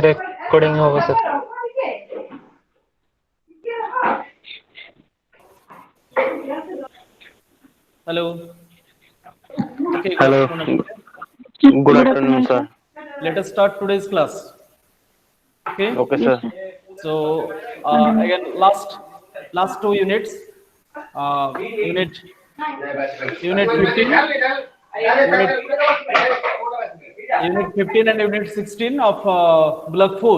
Recording होगा sir. Hello. Okay. Hello. Good afternoon, sir. Let us start today's class. Okay. Okay, sir. So again, last two units. Unit 15. Unit 15 and Unit 16 of Block 4.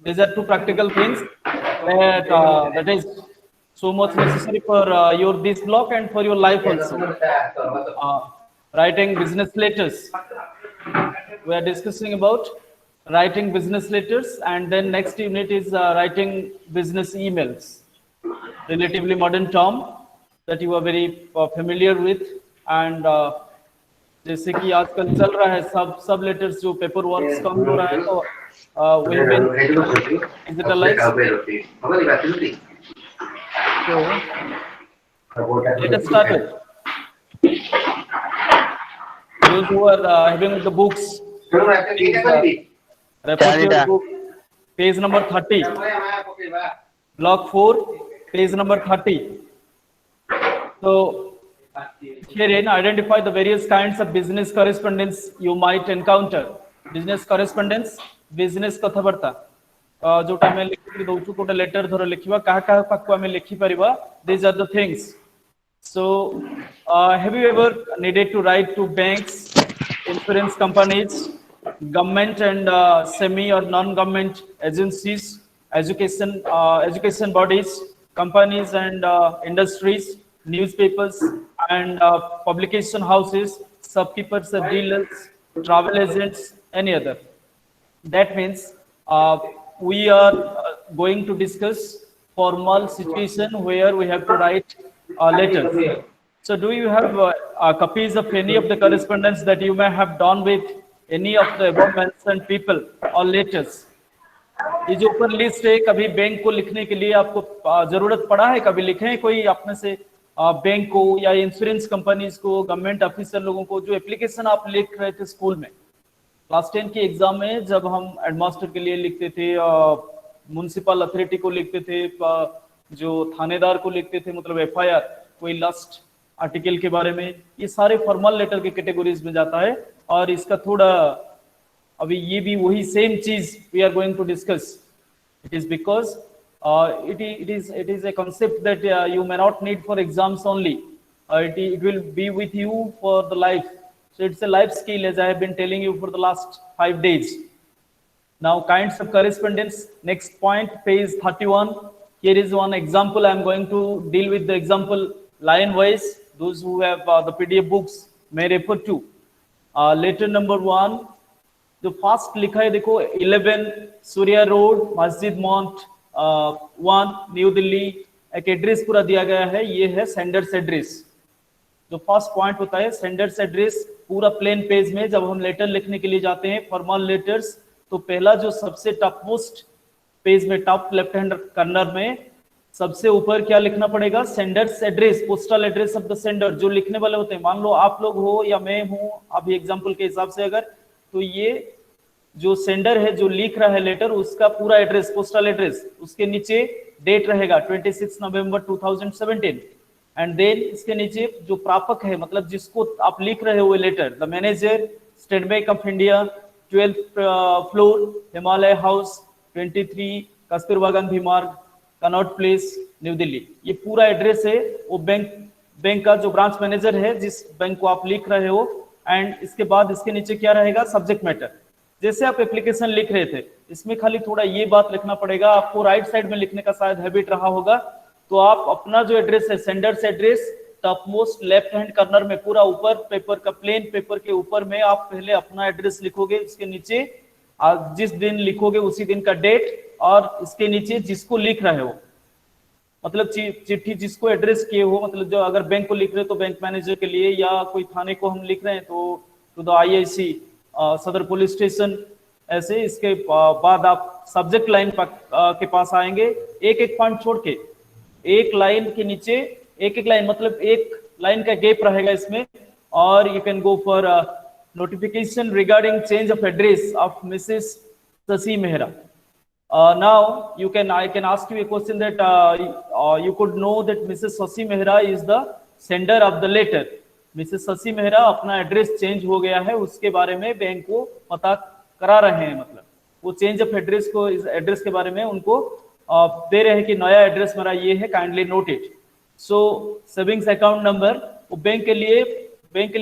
These are two practical things that is so much necessary for your this block and for your life also. Writing business letters. We are discussing about writing business letters, and then next unit is writing business emails. Relatively modern term that you are very familiar with, and जैसे कि आजकल चल रहा है सब letters जो paper work कम हो रहा है तो we have been digitalized. So let us start with those who are having the books. Refer to your book, page number 30. Block 4, page number 30. So herein identify the various kinds of business correspondence you might encounter. Business correspondence, business कथाबार्ता जोटा मैं लिखि दउछु Kota letter धर लिखिबा कहा पाखु हमें लिखि परिबा. These are the things. So have you ever needed to write to banks, insurance companies, government and semi or non-government agencies, education bodies, companies and industries, newspapers and publication houses, shopkeepers and dealers, travel agents, any other? That means we are going to discuss formal situation where we have to write letters. So do you have copies of any of the correspondence that you may have done with any of the above mentioned people or letters? ये जो ऊपर list है, कभी bank को लिखने के लिए आपको जरूरत पड़ा है? कभी लिखे हैं कोई अपने से बैंक को या इंश्योरेंस कंपनीज को, गवर्नमेंट ऑफिसर लोगों को, जो एप्लीकेशन आप लिख रहे थे स्कूल में क्लास 10 के एग्जाम में, जब हम हेडमास्टर के लिए लिखते थे, म्युनिसिपल अथॉरिटी को लिखते थे, जो थानेदार को लिखते थे, मतलब एफआईआर, कोई लास्ट आर्टिकल के बारे में, ये सारे फॉर्मल लेटर के कैटेगरीज में जाता है. और इसका थोड़ा अभी ये भी वही सेम चीज we are going to discuss. It is because it is a concept that you may not need for exams only. It will be with you for the life. So it's a life skill, as I have been telling you for the last 5 days. Now, kinds of correspondence. Next point, page 31. Here is one example. I am going to deal with the example line wise. Those who have the PDF books may refer to. Letter number 1. जो fast लिखा है देखो, 11 Surya road, मस्जिद मॉन्ट 1, new Delhi. एक address पूरा दिया गया है, ये है सेंडर्स एड्रेस. जो फर्स्ट पॉइंट होता है सेंडर्स एड्रेस, पूरा प्लेन पेज में जब हम लेटर लिखने के लिए जाते हैं फॉर्मल लेटर्स, तो पहला जो सबसे टॉप मोस्ट पेज में, टॉप लेफ्ट हैंड कॉर्नर में सबसे ऊपर क्या लिखना पड़ेगा? Sender's address, postal address of the sender. जो लिखने वाले होते हैं, मान लो आप लोग हो या मैं हूं अभी एग्जांपल के हिसाब से, अगर तो ये जो सेंडर है जो लिख रहा है लेटर, उसका पूरा एड्रेस, पोस्टल एड्रेस, उसके नीचे डेट रहेगा 26 नवंबर 2017. एंड देन इसके नीचे जो प्रापक है, मतलब जिसको आप लिख रहे हो letter, the manager, State Bank of India, 12th floor, Himalaya House, 23 Kasturba Gandhi Marg, Connaught place, new Delhi. ये पूरा एड्रेस है वो बैंक का जो ब्रांच मैनेजर है, जिस बैंक को आप लिख रहे हो. एंड इसके बाद इसके नीचे क्या रहेगा? Subject matter. जैसे आप एप्लीकेशन लिख रहे थे, इसमें खाली थोड़ा ये बात लिखना पड़ेगा. आपको राइट साइड में लिखने का शायद हैबिट रहा होगा, तो आप अपना जो एड्रेस है, sender's address, top most left hand corner में पूरा ऊपर पेपर का, प्लेन पेपर के ऊपर में आप पहले अपना एड्रेस लिखोगे. इसके नीचे जिस दिन लिखोगे उसी दिन का डेट, और इसके नीचे जिसको लिख रहे हो, मतलब चिट्ठी जिसको एड्रेस किए हो, मतलब जो अगर बैंक को लिख रहे हो तो बैंक मैनेजर के लिए, या कोई थाने को हम लिख रहे हैं तो टू द आईआईसी, सदर पुलिस स्टेशन. ऐसे इसके बाद आप सब्जेक्ट लाइन के पास आएंगे, एक एक पॉइंट छोड़ के, एक लाइन के नीचे एक लाइन, मतलब एक लाइन का गैप रहेगा इसमें. और you can go for notification regarding change of address of Mrs. Sasi Mehra. Now I can ask you a question that you could know that Mrs. Sasi Mehra is the sender of the letter. Mrs. Sasi Mehra अपना address change हो गया है, उसके बारे में bank को पता करा रहे हैं, मतलब वो चेंज ऑफ एड्रेस को, इस एड्रेस के बारे में उनको दे रहे हैं कि नया एड्रेस मेरा ये है, kindly note it. So savings account number, वो बैंक के लिए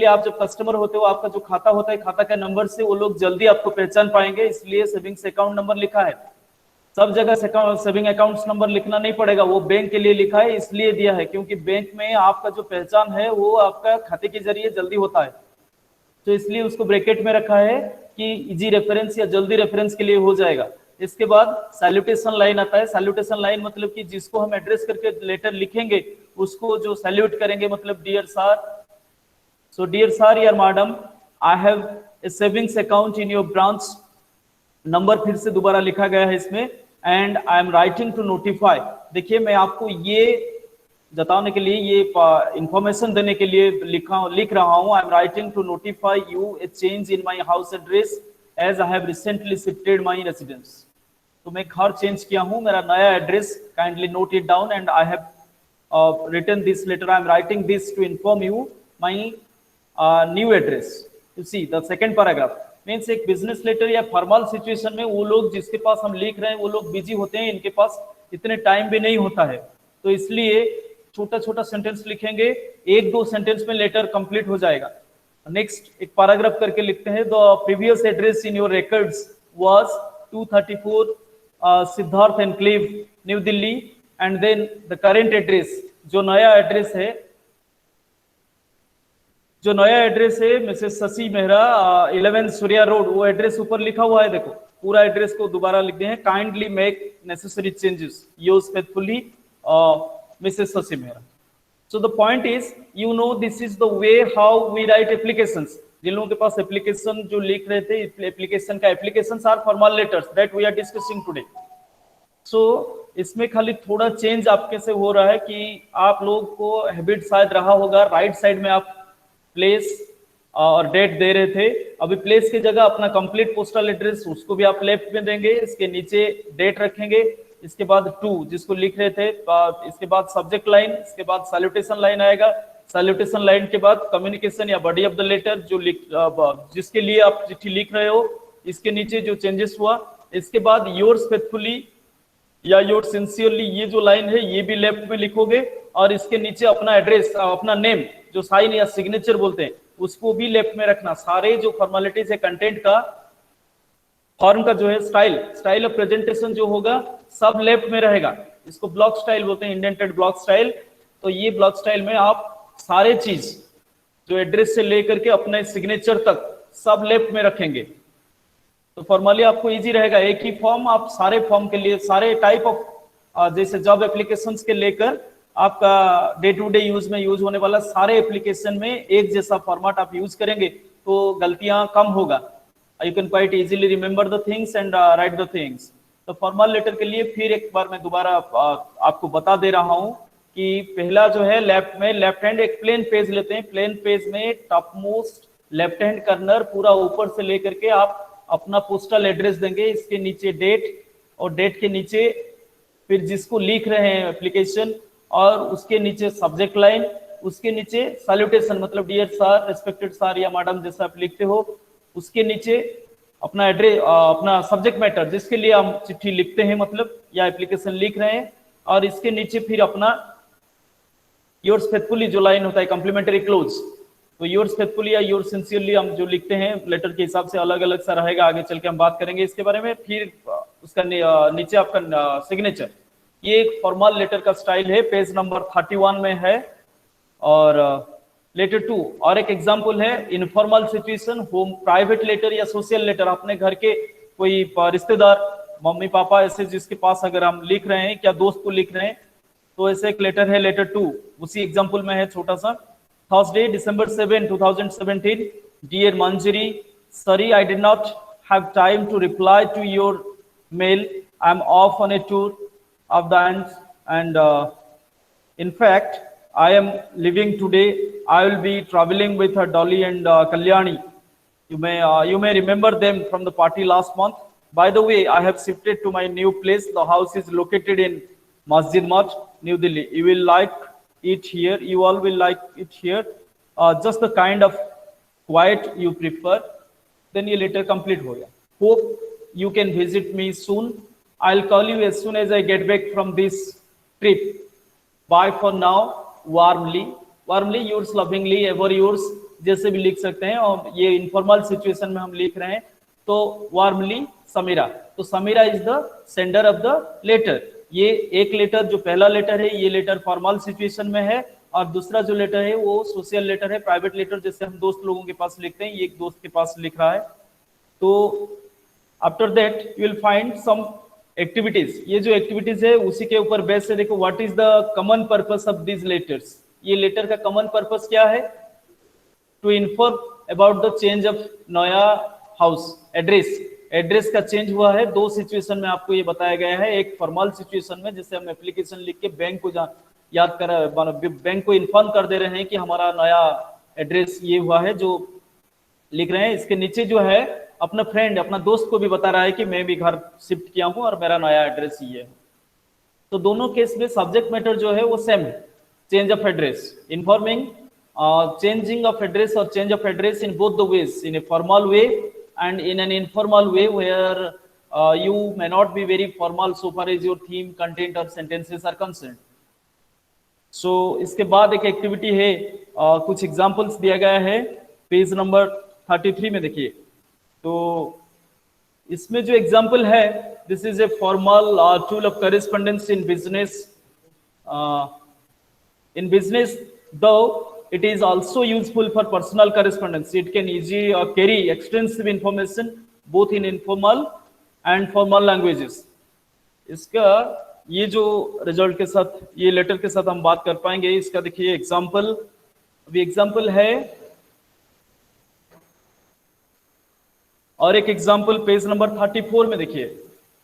आप जब कस्टमर होते हो, आपका जो खाता होता है, खाता का नंबर से वो लोग जल्दी आपको पहचान पाएंगे, इसलिए सेविंग्स अकाउंट नंबर लिखा है. सब जगह सेविंग अकाउंट्स नंबर लिखना नहीं पड़ेगा, वो बैंक के लिए लिखा है, इसलिए दिया है क्योंकि बैंक में आपका जो पहचान है वो आपका खाते के जरिए जल्दी होता है, तो इसलिए उसको ब्रैकेट में रखा है कि इजी रेफरेंस या जल्दी रेफरेंस के लिए हो जाएगा. इसके बाद सैल्यूटेशन लाइन आता है. सैल्यूटेशन लाइन मतलब कि जिसको हम एड्रेस करके लेटर लिखेंगे उसको जो सैल्यूट करेंगे, मतलब dear sir, so dear sir या madam, I have a savings account in your branch. Number फिर से दोबारा लिखा गया है इसमें. And I am writing to notify. देखिए मैं आपको ये जताने के लिए, ये इंफॉर्मेशन देने के लिए लिख रहा हूं. I am writing to notify you a change in my house address as I have recently shifted my residence. तो मैं घर चेंज किया हूं, मेरा नया address, kindly note it down. And I have written this letter, I am writing this to inform you my new address. You see the second paragraph means एक business letter या formal situation में वो लोग जिसके पास हम लिख रहे हैं वो लोग बिजी होते हैं, इनके पास इतने टाइम भी नहीं होता है, तो इसलिए छोटा छोटा सेंटेंस लिखेंगे, एक दो सेंटेंस में लेटर कंप्लीट हो जाएगा. नेक्स्ट एक पैराग्राफ करके लिखते हैं. The previous address in your records was 234 Siddharth Enclave, New Delhi, and then the current address, जो नया एड्रेस है मिसेस शशि मेहरा, 11 सूर्या रोड, वो एड्रेस ऊपर लिखा हुआ है. देखो पूरा एड्रेस को दोबारा लिख दें. Kindly make necessary changes, yours faithfully Mrs Shashi Mehra. So the point is, you know this is the way how we write applications. जिन लोगों के पास एप्लीकेशन जो लिख रहे थे, applications are formal letters that we are discussing today. So इसमें खाली थोड़ा चेंज आपके से हो रहा है कि आप लोग को हैबिट शायद रहा होगा, राइट साइड में आप प्लेस और डेट दे रहे थे, अभी प्लेस की जगह अपना कंप्लीट पोस्टल एड्रेस उसको भी आप लेफ्ट में देंगे, इसके नीचे डेट रखेंगे, इसके बाद टू जिसको लिख रहे थे, इसके बाद सब्जेक्ट लाइन, इसके बाद सैल्यूटेशन लाइन आएगा. सैल्यूटेशन लाइन के बाद कम्युनिकेशन या बॉडी ऑफ द लेटर, जो जिसके लिए आप चिट्ठी लिख रहे हो, इसके नीचे जो चेंजेस हुआ. इसके बाद योर्स फेथफुली या योर सिंसियरली, ये जो लाइन है ये भी लेफ्ट में लिखोगे, और इसके नीचे अपना एड्रेस, अपना नेम जो साइन या सिग्नेचर बोलते हैं उसको भी लेफ्ट में रखना. सारे जो फॉर्मेलिटीज है कंटेंट का, फॉर्म का जो है स्टाइल ऑफ प्रेजेंटेशन जो होगा सब लेफ्ट में रहेगा. इसको ब्लॉक स्टाइल बोलते हैं, इंडेंटेड ब्लॉक स्टाइल. तो ये ब्लॉक स्टाइल में आप सारे चीज जो एड्रेस से लेकर के अपने सिग्नेचर तक सब लेफ्ट में रखेंगे, तो फॉर्मली आपको इजी रहेगा. एक ही फॉर्म आप सारे फॉर्म के लिए, सारे टाइप ऑफ जैसे जॉब एप्लीकेशंस के लेकर आपका डे टू डे यूज में यूज होने वाला सारे एप्लीकेशन में एक जैसा फॉर्मेट आप यूज करेंगे तो गलतियां कम होगा. You can quite easily remember the things and right the things. तो फॉर्मल लेटर के लिए फिर एक बार मैं दोबारा आपको बता दे रहा हूं कि पहला जो है लेफ्ट हैंड एक प्लेन पेज लेते हैं. प्लेन पेज में top most left hand corner पूरा ऊपर से लेकर के आप अपना पोस्टल एड्रेस देंगे, इसके नीचे डेट, और डेट के नीचे फिर जिसको लिख रहे हैं एप्लीकेशन, और उसके नीचे सब्जेक्ट लाइन, उसके नीचे सैल्यूटेशन मतलब डियर सर, रेस्पेक्टेड सर या मैडम जैसा आप लिखते हो, उसके नीचे अपना एड्रेस, अपना सब्जेक्ट मैटर जिसके लिए हम चिट्ठी लिखते हैं मतलब या एप्लीकेशन लिख रहे हैं, और इसके नीचे फिर अपना योर्स फेथफुली जो लाइन होता है कम्प्लीमेंट्री क्लोज. तो योर्स फेथफुली या योर्स सिंसियरली हम जो लिखते हैं लेटर के हिसाब से अलग अलग सा रहेगा, आगे चल के हम बात करेंगे इसके बारे में. फिर उसका नीचे आपका सिग्नेचर. ये एक फॉर्मल लेटर का स्टाइल है, पेज नंबर 31 में है. और लेटर 2 और एक एग्जांपल है informal situation, home private letter या सोशल लेटर. अपने घर के कोई रिश्तेदार, मम्मी पापा ऐसे जिसके पास अगर हम लिख रहे हैं, क्या दोस्त को लिख रहे हैं, तो ऐसे एक लेटर है लेटर 2, उसी एग्जांपल में है छोटा सा. Thursday, December 7, 2017. Dear Manjari, sorry I did not have time to reply to your mail. I'm off on a tour of the ends, and in fact, I am leaving today. I will be traveling with Dolly and Kalyani. You may remember them from the party last month. By the way, I have shifted to my new place. The house is located in Masjid Mat, New Delhi. You will like it here. You all will like it here. Just the kind of quiet you prefer. Then ये letter complete हो गया. Hope you can visit me soon. I'll call you as soon as I get back from this trip. Bye for now. Warmly. Warmly, yours lovingly, ever yours. जैसे भी लिख सकते हैं, और ये इनफॉर्मल सिचुएशन में हम लिख रहे हैं तो वार्मली समीरा. तो Samira is the sender of the letter. ये एक लेटर, जो पहला लेटर है, ये लेटर फॉर्मल सिचुएशन में है, और दूसरा जो लेटर है वो सोशल लेटर है, प्राइवेट लेटर, जैसे हम दोस्त लोगों के पास लिखते हैं. ये एक दोस्त के पास लिख रहा है. तो after that you will find some activities. ये जो एक्टिविटीज है उसी के ऊपर बेस से देखो what is the common purpose of this letters. ये लेटर का कॉमन पर्पस क्या है? To inform about the change of नया हाउस एड्रेस. एड्रेस का चेंज हुआ है. दो सिचुएशन में आपको ये बताया गया है. एक फॉर्मल सिचुएशन में, जैसे हम एप्लीकेशन लिख के बैंक को याद कर बैंक को इन्फॉर्म कर दे रहे हैं कि हमारा नया एड्रेस ये हुआ है जो लिख रहे हैं. इसके नीचे जो है अपना फ्रेंड, अपना दोस्त को भी बता रहा है कि मैं भी घर शिफ्ट किया हूं और मेरा नया एड्रेस ये है. तो दोनों केस में सब्जेक्ट मैटर जो है वो सेम है. Change of address, informing changing of address or change of address in both the ways, in a formal way and in an informal way where you may not be very formal so far as your theme, content or sentences are concerned. So इसके बाद एक activity है, कुछ examples दिया गया है page number 33 में. देखिए तो इसमें जो एग्जांपल है, this is a formal tool of correspondence in business. In business, though it is also useful for personal correspondence, it can easily carry extensive information both in informal and formal languages. इसका ये जो result के साथ, ये letter के साथ हम बात कर पाएंगे. इसका देखिए एग्जांपल, अभी एग्जांपल है और एक एग्जांपल पेज नंबर 34 में. देखिए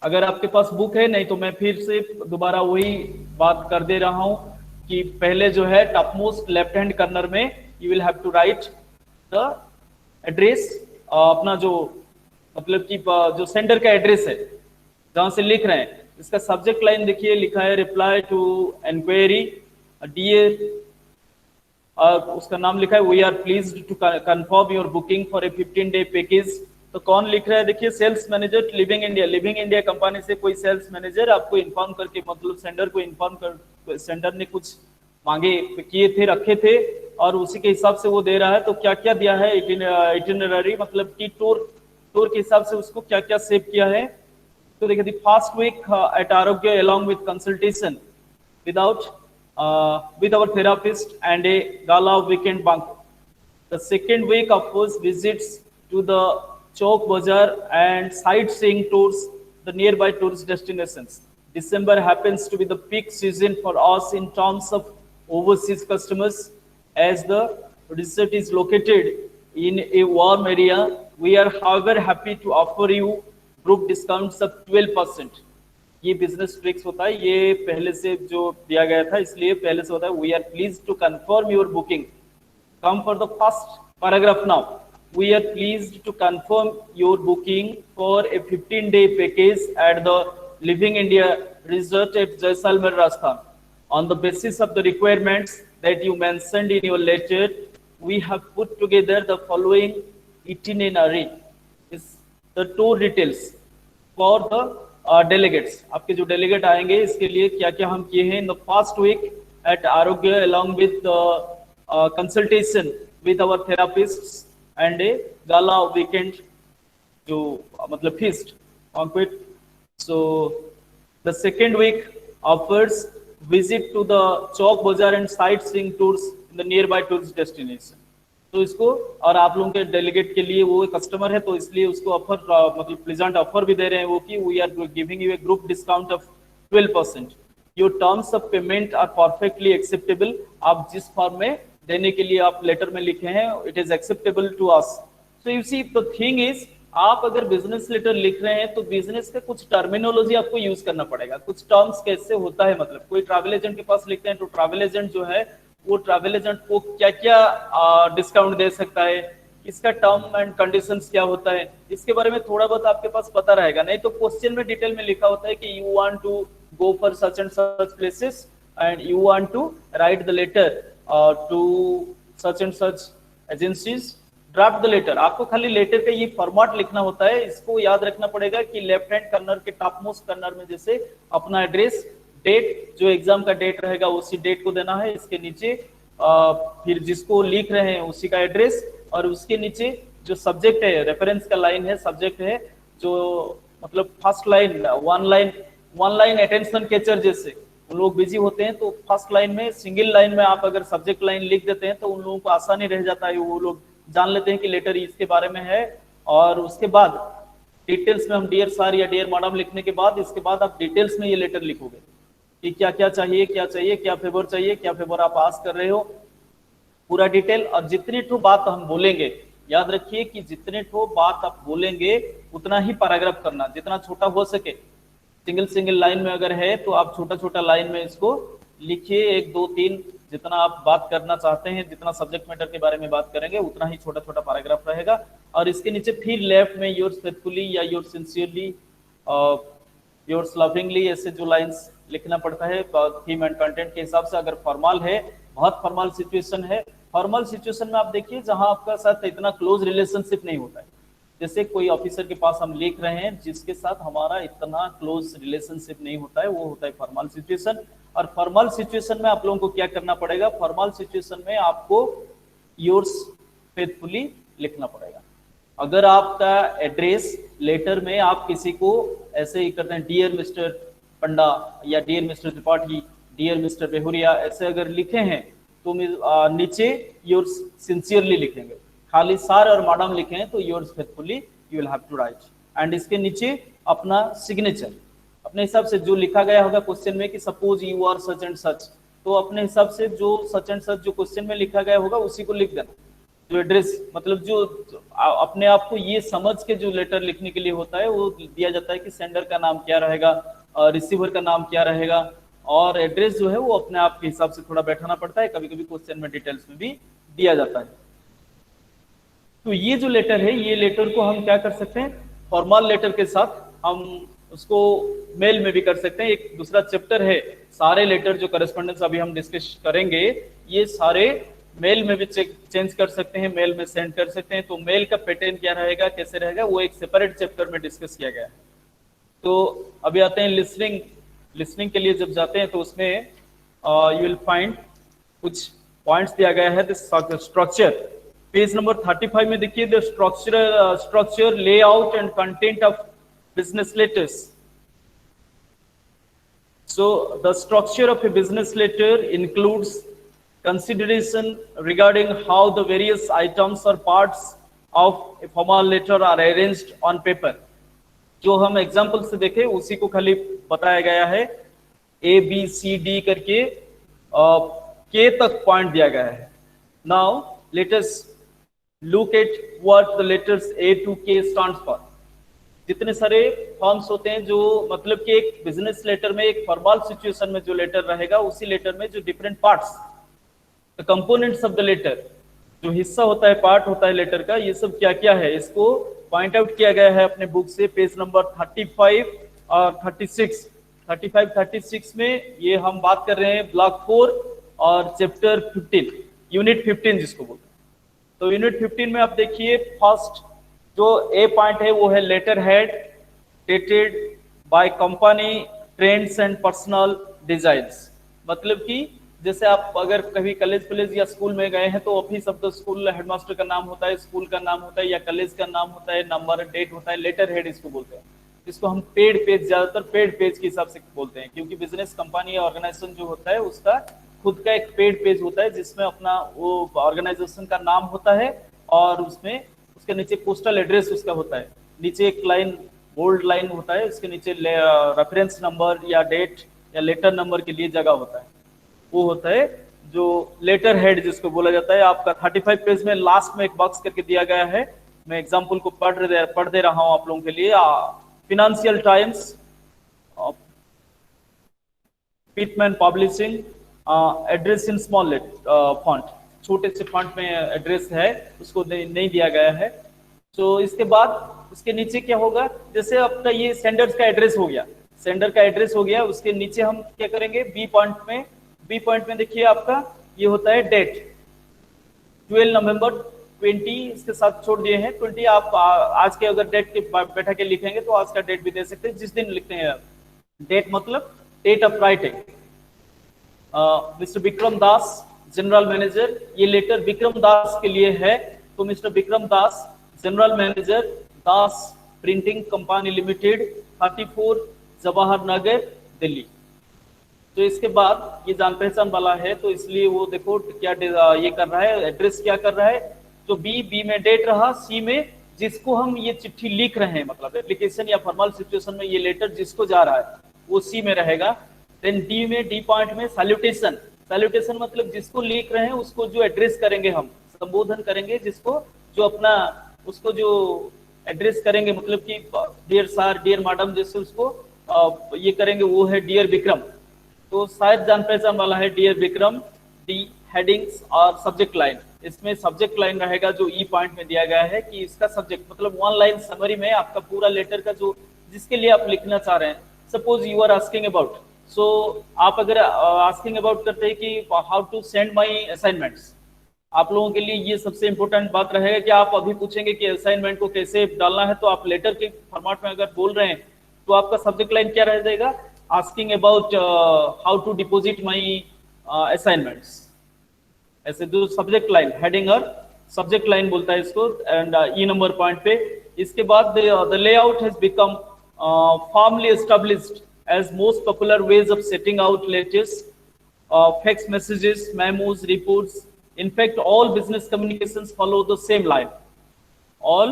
अगर आपके पास बुक है, नहीं तो मैं फिर से दोबारा वही बात कर दे रहा हूं कि पहले जो है top most left hand corner में you will have to write the address, अपना जो मतलब कि जो सेंडर का एड्रेस है जहां से लिख रहे हैं. इसका सब्जेक्ट लाइन देखिए लिखा है रिप्लाई टू इंक्वायरी डियर, और उसका नाम लिखा है we are pleased to confirm your booking for a 15-day package. तो कौन लिख रहा है? देखिए sales manager Living India. Living India company से कोई सेल्स मैनेजर आपको इन्फॉर्म करके, मतलब सेंडर को इन्फॉर्म कर, सेंडर ने कुछ मांगे किए थे, रखे थे, और उसी के हिसाब से वो दे रहा है. तो क्या क्या दिया है? इटिनरी, मतलब कि टूर के हिसाब से उसको क्या क्या सेव किया है. तो देखिए the first week at Arogya along with consultation with our therapist and a gala weekend banquet. The second week offers visits to the Chowk Bazaar and sightseeing tours, the nearby tourist destinations. December happens to be the peak season for us in terms of overseas customers. As the resort is located in a warm area, we are however happy to offer you group discounts of 12%. ये business tricks होता है, ये पहले से जो दिया गया था इसलिए पहले से होता है. We are please to confirm your booking. Come for the first paragraph now. We are please to confirm your booking for a 15-day package at the Living India resort at Jaisalmer Rajasthan. On the basis of the requirements that you mentioned in your letter, we have put together the following itinerary. The tour details for the delegates. आपके जो delegate आएंगे इसके लिए क्या क्या हम किए हैं. In the first week at Arogya along with consultation with our therapists and a gala weekend, जो मतलब feast banquet. So the second week offers visit to the Chowk Bazaar and sightseeing tours in the nearby tourist destination. तो इसको, और आप लोगों के delegate के लिए वो कस्टमर है तो इसलिए उसको ऑफर, मतलब प्लेजेंट ऑफर भी दे रहे हैं वो कि we are giving you a group discount of 12%. Your terms of payment are perfectly acceptable. आप जिस फॉर्म में देने के लिए आप लेटर में लिखे हैं it is acceptable to us. So you see the thing is, आप अगर बिजनेस लेटर लिख रहे हैं तो बिजनेस का कुछ टर्मिनोलॉजी आपको यूज करना पड़ेगा. कुछ टर्म्स कैसे होता है, मतलब कोई ट्रैवल एजेंट के पास लिखते हैं तो ट्रैवल एजेंट जो है वो ट्रैवल एजेंट को क्या क्या डिस्काउंट दे सकता है, इसका टर्म एंड कंडीशंस क्या होता है, इसके बारे में थोड़ा बहुत आपके पास पता रहेगा। नहीं तो क्वेश्चन में डिटेल में लिखा होता है कि you want to go for such and such places and you want to write the letter to such and such agencies, draft the letter. आपको खाली लेटर का ये फॉर्मेट लिखना होता है। इसको याद रखना पड़ेगा कि लेफ्ट हैंड कर्नर के टॉप मोस्ट कर्नर में जैसे अपना एड्रेस, डेट, जो एग्जाम का डेट रहेगा उसी डेट को देना है। इसके नीचे फिर जिसको लिख रहे हैं उसी का एड्रेस, और उसके नीचे जो सब्जेक्ट है, रेफरेंस का लाइन है, सब्जेक्ट है, जो मतलब first line, one line attention catcher, जैसे उन लोग बिजी होते हैं तो फर्स्ट लाइन में, सिंगल लाइन में आप अगर सब्जेक्ट लाइन लिख देते हैं तो उन लोगों को आसानी रह जाता है, वो लोग जान लेते हैं कि लेटर इसके बारे में है। और उसके बाद डिटेल्स में हम डियर सर या डियर मैडम लिखने के बाद, इसके बाद आप डिटेल्स में ये लेटर लिखोगे कि क्या क्या चाहिए, क्या फेवर चाहिए, क्या फेवर आप आस्क कर रहे हो, पूरा डिटेल। और जितनी ठो बात हम बोलेंगे, याद रखिए कि जितने ठो बात आप बोलेंगे उतना ही पैराग्राफ करना, जितना छोटा हो सके। सिंगल लाइन में अगर है तो आप छोटा छोटा लाइन में इसको लिखिए, 1 2 3, जितना आप बात करना चाहते हैं, जितना सब्जेक्ट मैटर के बारे में बात करेंगे उतना ही छोटा छोटा पैराग्राफ रहेगा। और इसके नीचे फिर लेफ्ट में योर्स फेथफुली या योर्स सिंसियरली, योर्स लविंगली, ऐसे जो लाइंस लिखना पड़ता है थीम एंड कंटेंट के हिसाब से। अगर फॉर्मल है, बहुत फॉर्मल सिचुएशन है, फॉर्मल सिचुएशन में आप देखिए जहां आपका साथ इतना क्लोज रिलेशनशिप नहीं होता है, जैसे कोई ऑफिसर के पास हम लिख रहे हैं जिसके साथ हमारा इतना क्लोज रिलेशनशिप नहीं होता है, वो होता है फॉर्मल सिचुएशन। और फॉर्मल सिचुएशन में आप लोगों को क्या करना पड़ेगा, फॉर्मल सिचुएशन में आपको योर्स फेथफुली लिखना पड़ेगा। अगर आपका एड्रेस लेटर में आप किसी को ऐसे ही करते हैं, डियर मिस्टर पंडा या dear mister Tripathi, dear mister Behuria, ऐसे अगर लिखे हैं तो नीचे योर्स सिंसियरली लिखेंगे। खाली सर और मैडम लिखे हैं तो yours faithfully you will have to write, and इसके नीचे अपना सिग्नेचर अपने हिसाब से जो लिखा गया होगा क्वेश्चन में कि suppose you are such and such, तो अपने हिसाब से जो सच एंड सच जो क्वेश्चन में लिखा गया होगा उसी को लिख देना। जो एड्रेस मतलब जो अपने आप को ये समझ के जो लेटर लिखने के लिए होता है वो दिया जाता है कि सेंडर का नाम क्या रहेगा, रिसीवर का नाम क्या रहेगा, और एड्रेस जो है वो अपने आप के हिसाब से थोड़ा बैठाना पड़ता है। कभी कभी क्वेश्चन में डिटेल्स में भी दिया जाता है। तो ये जो लेटर है, ये लेटर को हम क्या कर सकते हैं, फॉर्मल लेटर के साथ हम उसको मेल में भी कर सकते हैं। एक दूसरा चैप्टर है सारे लेटर जो करस्पॉन्डेंस अभी हम डिस्कस करेंगे, ये सारे मेल में भी चेंज कर सकते हैं, मेल में सेंड कर सकते हैं। तो मेल का पैटर्न क्या रहेगा, कैसे रहेगा, वो एक सेपरेट चैप्टर में डिस्कस किया गया है। तो अभी आते हैं लिसनिंग के लिए जब जाते हैं तो उसमें यू विल फाइंड कुछ पॉइंट्स दिया गया है। स्ट्रक्चर पेज नंबर 35 में देखिए, the structure layout and content of business letters. So the structure of a business letter includes consideration regarding how the various items or parts of a formal letter are arranged on paper. जो हम example से देखे उसी को खाली बताया गया है, A B C D करके K तक पॉइंट दिया गया है। Now let us look at what the letters A to K stands for. जितने सारे फॉर्म्स होते हैं, जो मतलब कि एक बिजनेस लेटर में, एक फॉर्मल सिचुएशन में जो लेटर रहेगा उसी लेटर में जो different parts, the components of the letter, जो हिस्सा होता है, पार्ट होता है लेटर का, ये सब क्या क्या है, इसको पॉइंट आउट किया गया है अपने बुक से पेज नंबर 35 और 36। 35-36 में ये हम बात कर रहे हैं ब्लॉक 4 और चैप्टर 15, यूनिट 15 जिसको बोलते हैं। तो यूनिट 15 में आप देखिए, फर्स्ट जो ए पॉइंट है वो है letter head dated by company trends and personal designs. मतलब कि जैसे आप अगर कभी कॉलेज या स्कूल में गए हैं तो office of the school headmaster का नाम होता है, स्कूल का नाम होता है या कॉलेज का नाम होता है, नंबर डेट होता है, लेटर हेड इसको बोलते हैं। इसको हम पेड पेज, ज्यादातर पेड पेज के हिसाब से बोलते हैं, क्योंकि बिजनेस कंपनी या ऑर्गेनाइजेशन जो होता है उसका खुद का एक पेड पेज होता है जिसमें अपना वो ऑर्गेनाइजेशन का नाम होता है और उसमें उसके नीचे पोस्टल एड्रेस उसका होता है, नीचे एक लाइन बोल्ड लाइन होता है, इसके नीचे रेफरेंस नंबर या डेट या लेटर नंबर के लिए जगह होता है, वो होता है जो लेटर हेड जिसको बोला जाता है। आपका 35 पेज में लास्ट में एक बॉक्स करके दिया गया है, मैं एग्जांपल को पढ़ दे रहा हूं आप लोगों के लिए। Financial times, Pitman publishing, address in small font, छोटे से फॉन्ट में एड्रेस है उसको नहीं दिया गया है। तो इसके बाद उसके नीचे क्या होगा, जैसे आपका ये सेंडर्स का एड्रेस हो गया, सेंडर का एड्रेस हो गया, उसके नीचे हम क्या करेंगे, बी पॉइंट में देखिए आपका ये होता है डेट, 12 नवंबर 20 इसके साथ छोड़ दिए हैं 20। आप आज के अगर डेट के बैठा के लिखेंगे तो आज का डेट भी दे सकते हैं, जिस दिन लिखते हैं आप। डेट मतलब date of writing. Mister Vikram Das general manager, ये लेटर विक्रम दास के लिए है, तो mister Vikram Das general manager Das printing company limited 34 Jawahar Nagar Delhi. तो इसके बाद ये जान पहचान वाला है, तो इसलिए वो देखो क्या ये कर रहा है, एड्रेस क्या कर रहा है, तो बी में डेट रहा, सी में जिसको हम ये चिट्ठी लिख रहे हैं, मतलब एप्लीकेशन या फॉर्मल सिचुएशन में ये लेटर जिसको जा रहा है वो सी में रहेगा। देन डी पॉइंट में सैल्यूटेशन, सैल्यूटेशन मतलब जिसको लिख रहे हैं उसको जो एड्रेस करेंगे, हम संबोधन करेंगे जिसको, जो अपना उसको जो एड्रेस करेंगे, मतलब कि डियर सर, डियर मैडम, जैसे उसको ये करेंगे, वो है डियर विक्रम। तो शायद जान पहचान वाला है डियर विक्रम। डी हेडिंग्स और सब्जेक्ट लाइन, इसमें सब्जेक्ट लाइन रहेगा जो ई पॉइंट में दिया गया है कि इसका सब्जेक्ट मतलब 1 लाइन समरी में आपका पूरा लेटर का जो जिसके लिए आप लिखना चाह रहे हैं। Suppose you are asking about, so आप अगर आस्किंग अबाउट करते हैं कि how to send my assignments, आप लोगों के लिए ये सबसे इंपॉर्टेंट बात रहेगा कि आप अभी पूछेंगे कि असाइनमेंट को कैसे डालना है, तो आप लेटर के फॉर्मेट में अगर बोल रहे हैं तो आपका सब्जेक्ट लाइन क्या रह जाएगा, asking about how to deposit my assignments, ऐसे दो सब्जेक्ट लाइन, हेडिंग और सब्जेक्ट लाइन बोलता है इसको। एंड ई नंबर पॉइंट पे इसके बाद the layout has become formally established as most popular ways of setting out letters, fax messages, memos, reports. In fact, all business communications follow the same line. All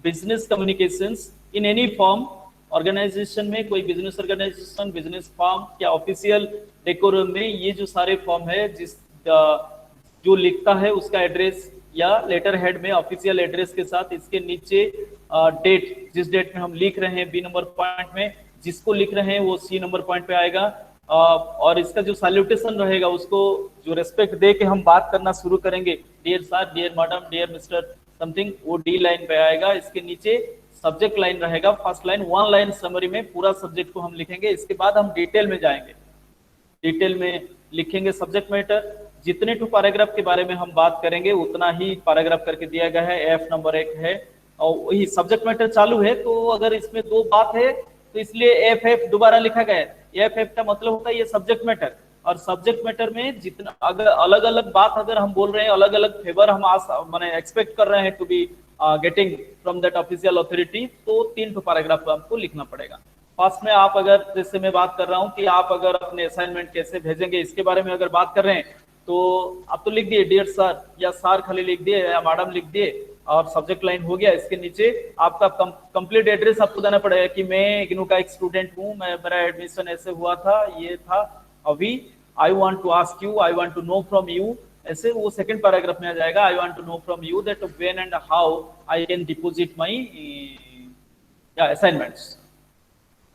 business communications in any form, organization में कोई business organization, business firm या official decorum में ये जो सारे form है, जिस जो लिखता है उसका एड्रेस या लेटर हेड में ऑफिशियल एड्रेस के साथ इसके नीचे डेट, जिस डेट में हम लिख रहे हैं बी नंबर पॉइंट में, जिसको लिख रहे हैं वो सी नंबर पॉइंट पे आएगा। और इसका जो सैल्यूटेशन रहेगा उसको जो रेस्पेक्ट दे के हम बात करना शुरू करेंगे, dear sir, dear madam, dear mister something, वो डी लाइन पे आएगा। इसके नीचे सब्जेक्ट लाइन रहेगा, फर्स्ट लाइन 1 लाइन समरी में पूरा सब्जेक्ट को हम लिखेंगे। इसके बाद हम डिटेल में जाएंगे, डिटेल में लिखेंगे सब्जेक्ट मैटर, जितने टू पैराग्राफ के बारे में हम बात करेंगे उतना ही पैराग्राफ करके दिया गया है, एफ नंबर 1 है और वही सब्जेक्ट मैटर चालू है। तो अगर इसमें 2 बात है तो इसलिए एफ दोबारा लिखा गया है। एफ का मतलब होता है ये सब्जेक्ट मैटर, और सब्जेक्ट मैटर में जितना अगर अलग अलग बात अगर हम बोल रहे हैं, अलग अलग फेवर हम माने एक्सपेक्ट कर रहे हैं to be getting from that official authority, तो 3 तो पैराग्राफ आपको लिखना पड़ेगा। फर्स्ट में आप अगर, जैसे मैं बात कर रहा हूँ कि आप अगर अपने असाइनमेंट कैसे भेजेंगे इसके बारे में अगर बात कर रहे हैं, तो आप तो लिख दिए डियर सर या सर खाली लिख दिए या मैडम लिख दिए और सब्जेक्ट लाइन हो गया। इसके नीचे आपका कंप्लीट एड्रेस आपको देना पड़ेगा कि मैं इग्नू का एक स्टूडेंट हूँ, मेरा एडमिशन ऐसे हुआ था, ये था, अभी I want to ask you, I want to know from you, ऐसे वो सेकंड पैराग्राफ में आ जाएगा। I want to know from you that when and how I can deposit my assignments.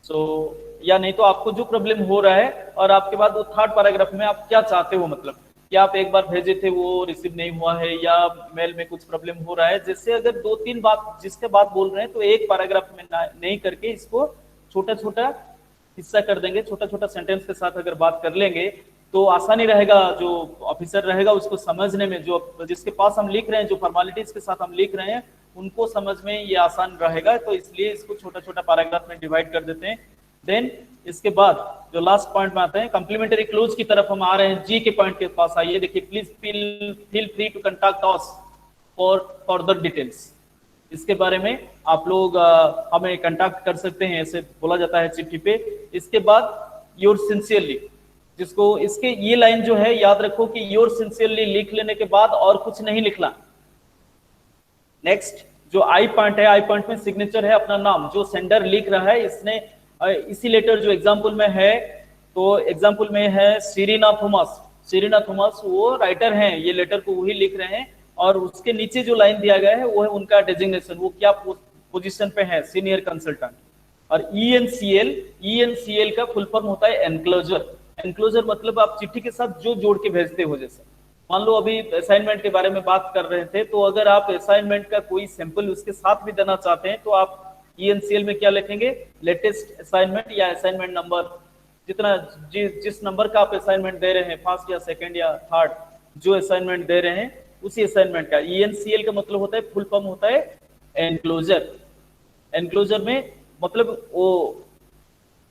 So या नहीं तो आपको जो प्रॉब्लम हो रहा है, और आपके बाद वो थर्ड पैराग्राफ में आप क्या चाहते हो, मतलब कि आप एक बार भेजे थे वो रिसीव नहीं हुआ है या मेल में कुछ प्रॉब्लम हो रहा है। जैसे अगर 2-3 बात जिसके बात बोल रहे हैं तो एक पैराग्राफ में नहीं करके इसको छोटा छोटा हिस्सा कर देंगे, छोटा छोटा सेंटेंस के साथ अगर बात कर लेंगे तो आसानी रहेगा, जो ऑफिसर रहेगा उसको समझने में, जो जिसके पास हम लिख रहे हैं, जो फॉर्मेलिटीज के साथ हम लिख रहे हैं उनको समझ में ये आसान रहेगा। तो इसलिए इसको छोटा छोटा पैराग्राफ में डिवाइड कर देते हैं। देन इसके बाद जो लास्ट पॉइंट में आते हैं, कम्प्लीमेंट्री क्लोज की तरफ हम आ रहे हैं, जी के पॉइंट के पास आइए। देखिए, please feel free to contact us for further details. इसके बारे में आप लोग हमें कंटैक्ट कर सकते हैं, ऐसे बोला जाता है चिट्ठी पे। इसके बाद योर सिंसियरली, जिसको इसके ये लाइन जो है याद रखो कि योर सिंसियरली लिख लेने के बाद और कुछ नहीं लिखना। नेक्स्ट जो आई पॉइंट है, आई पॉइंट में सिग्नेचर है अपना नाम, जो सेंडर लिख रहा है इसने इसी लेटर जो एग्जाम्पल में है, तो एग्जाम्पल में है सीरीना थॉमस। सीरीना थॉमस वो राइटर हैं, ये लेटर को वही लिख रहे हैं, और उसके नीचे जो लाइन दिया गया है वो है उनका डेजिग्नेशन, वो क्या पोजीशन पे है, सीनियर कंसल्टेंट। और ENCL का फुल फॉर्म होता है एनक्लोजर। एनक्लोजर मतलब आप चिट्ठी के साथ जो जोड़ के भेजते हो, जैसे मान लो अभी असाइनमेंट के बारे में बात कर रहे थे, तो अगर आप असाइनमेंट का कोई सैंपल उसके साथ भी देना चाहते हैं तो आप ENCL में क्या लिखेंगे, लेटेस्ट असाइनमेंट या असाइनमेंट नंबर, जितना जिस नंबर का आप असाइनमेंट दे रहे हैं, फर्स्ट या सेकंड या थर्ड, जो असाइनमेंट दे रहे हैं उसी असाइनमेंट का। ENCL का मतलब होता है, फुल फॉर्म होता है एनक्लोजर। एनक्लोजर में मतलब वो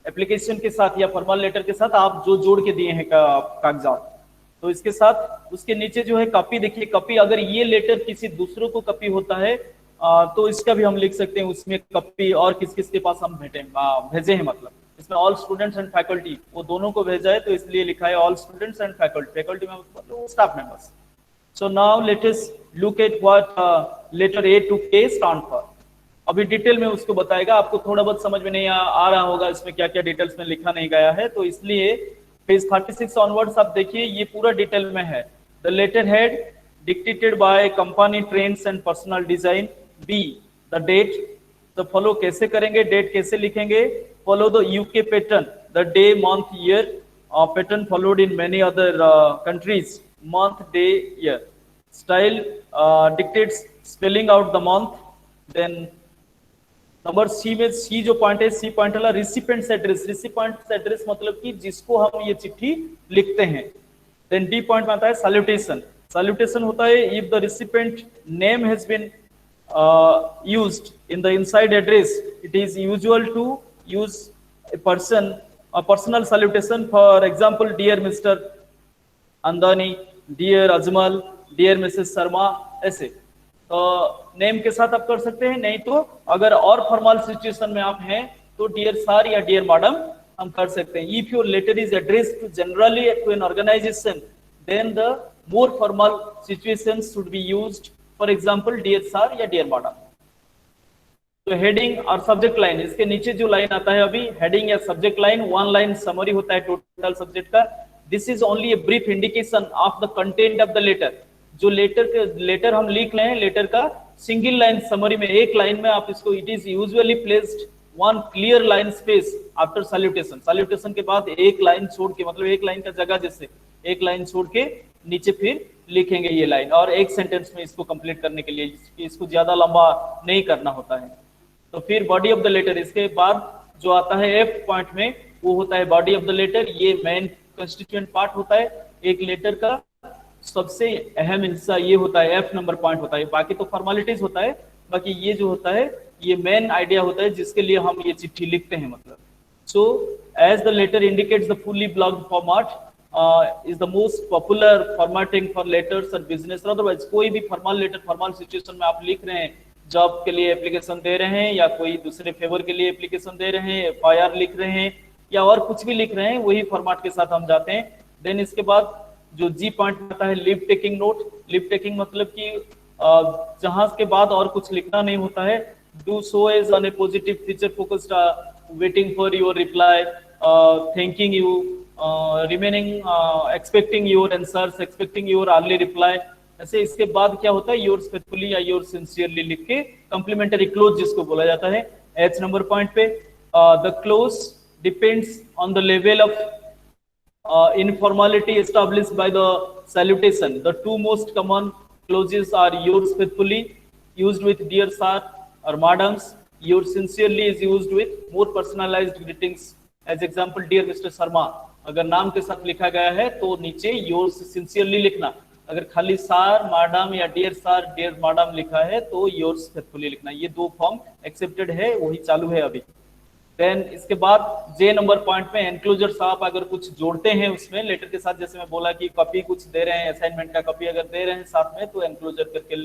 एप्लीकेशन के साथ या फॉर्मल लेटर के साथ आप जो जोड़ के दिए हैं कागजात, तो इसके साथ उसके नीचे जो है कॉपी, देखिए कॉपी, अगर ये लेटर किसी दूसरों को कॉपी होता है तो इसका भी हम लिख सकते हैं उसमें कॉपी, और किस किस के पास हम भेजे हैं, मतलब इसमें ऑल स्टूडेंट्स एंड फैकल्टी, वो दोनों को भेजा है तो इसलिए लिखा है all students and faculty, faculty में मतलब staff members. So now let us look at what letter A to K stand for. अभी डिटेल में उसको बताएगा, आपको थोड़ा बहुत समझ में नहीं आ रहा होगा इसमें क्या क्या डिटेल्स में लिखा नहीं गया है, तो इसलिए पेज 36 ऑनवर्ड्स आप देखिए, ये पूरा डिटेल में है। The letter head dictated by company trends and personal design. B the date, तो फॉलो कैसे करेंगे, डेट कैसे लिखेंगे, follow the UK pattern, the day month year pattern followed in many other countries, month, day, year. Style dictates spelling out the month. Then number C में, C जो point है, C point वाला recipient's address, recipient's address मतलब कि जिसको हम ये चिट्ठी लिखते हैं। देन डी पॉइंट में आता है सैल्यूटेशन। सैल्यूटेशन होता है if the recipient name has been used in the inside address, it is usual to use a personal salutation, for example dear Mr. Andani, dear Ajmal, dear Mrs Sharma, ऐसे तो name के साथ आप कर सकते हैं। नहीं तो अगर और फॉर्मल सिचुएशन में आप हैं तो डियर सर या डियर मैडम हम कर सकते हैं। If your letter is addressed to generally to an organisation, then the more formal situations should be used, for example dear sir या डियर मैडम। तो हेडिंग और सब्जेक्ट लाइन, इसके नीचे जो लाइन आता है अभी, हेडिंग या subject line, one line summary होता है टोटल सब्जेक्ट का। This is only a brief indication of the content of the letter. जो लेटर हम लिख रहे हैं, लेटर का सिंगल लाइन समरी में, एक लाइन में आप इसको, it is usually placed one clear line space after salutation. salutation के बाद एक लाइन छोड़ के, मतलब एक लाइन का जगह जैसे एक लाइन छोड़ के नीचे फिर लिखेंगे ये लाइन, और एक सेंटेंस में इसको कंप्लीट करने के लिए, इसको ज्यादा लंबा नहीं करना होता है। तो फिर बॉडी ऑफ द लेटर, इसके बाद जो आता है एफ पॉइंट में, वो होता है बॉडी ऑफ द लेटर। ये मेन कंस्टिट्यूएंट पार्ट होता है एक लेटर का, सबसे अहम हिस्सा ये होता है, एफ नंबर पॉइंट होता है, बाकी तो फॉर्मेलिटीज होता है, बाकी ये जो होता है ये मेन आइडिया होता है जिसके लिए हम ये चिट्ठी लिखते हैं, मतलब। So as the letter indicates the fully blocked format is the most popular formatting for letters और बिजनेस। अदरवाइज कोई भी फॉर्मल लेटर फॉर्मल सिचुएशन में आप लिख रहे हैं, जॉब के लिए एप्लीकेशन दे रहे हैं या कोई दूसरे फेवर के लिए एप्लीकेशन दे रहे हैं, FIR लिख रहे हैं या और कुछ भी लिख रहे हैं, वही फॉर्मेट के साथ हम जाते हैं। देन इसके बाद जो जी पॉइंट आता है live taking note. Live taking मतलब कि जहां के बाद और कुछ लिखना नहीं होता है। Do so as on a positive feature focused, waiting for your reply, thanking you, remaining, expecting your answers, expecting your early reply, ऐसे। इसके बाद क्या होता है, योर फेथफुली या योर सिंसियरली लिख के कम्प्लीमेंटरी क्लोज जिसको बोला जाता है, एच नंबर पॉइंट पे। The close depends on the level of informality established by the salutation. The two most common clauses are yours faithfully, used with dear sir or madams. Yours sincerely is used with more personalized greetings. As example, dear Mr. Sharma. अगर नाम के साथ लिखा गया है तो नीचे yours sincerely लिखना। अगर खाली सर, मैडम या डियर सर, डियर मैडम लिखा है तो yours faithfully लिखना। ये दो फॉर्म एक्सेप्टेड है, वही चालू है अभी। देन इसके बाद जे नंबर पॉइंट में एनक्लोजर, आप अगर कुछ जोड़ते हैं उसमें लेटर के साथ, जैसे मैं बोला कि कॉपी कुछ दे रहे हैं, असाइनमेंट का कॉपी अगर दे रहे हैं साथ में, तो एनक्लोजर करके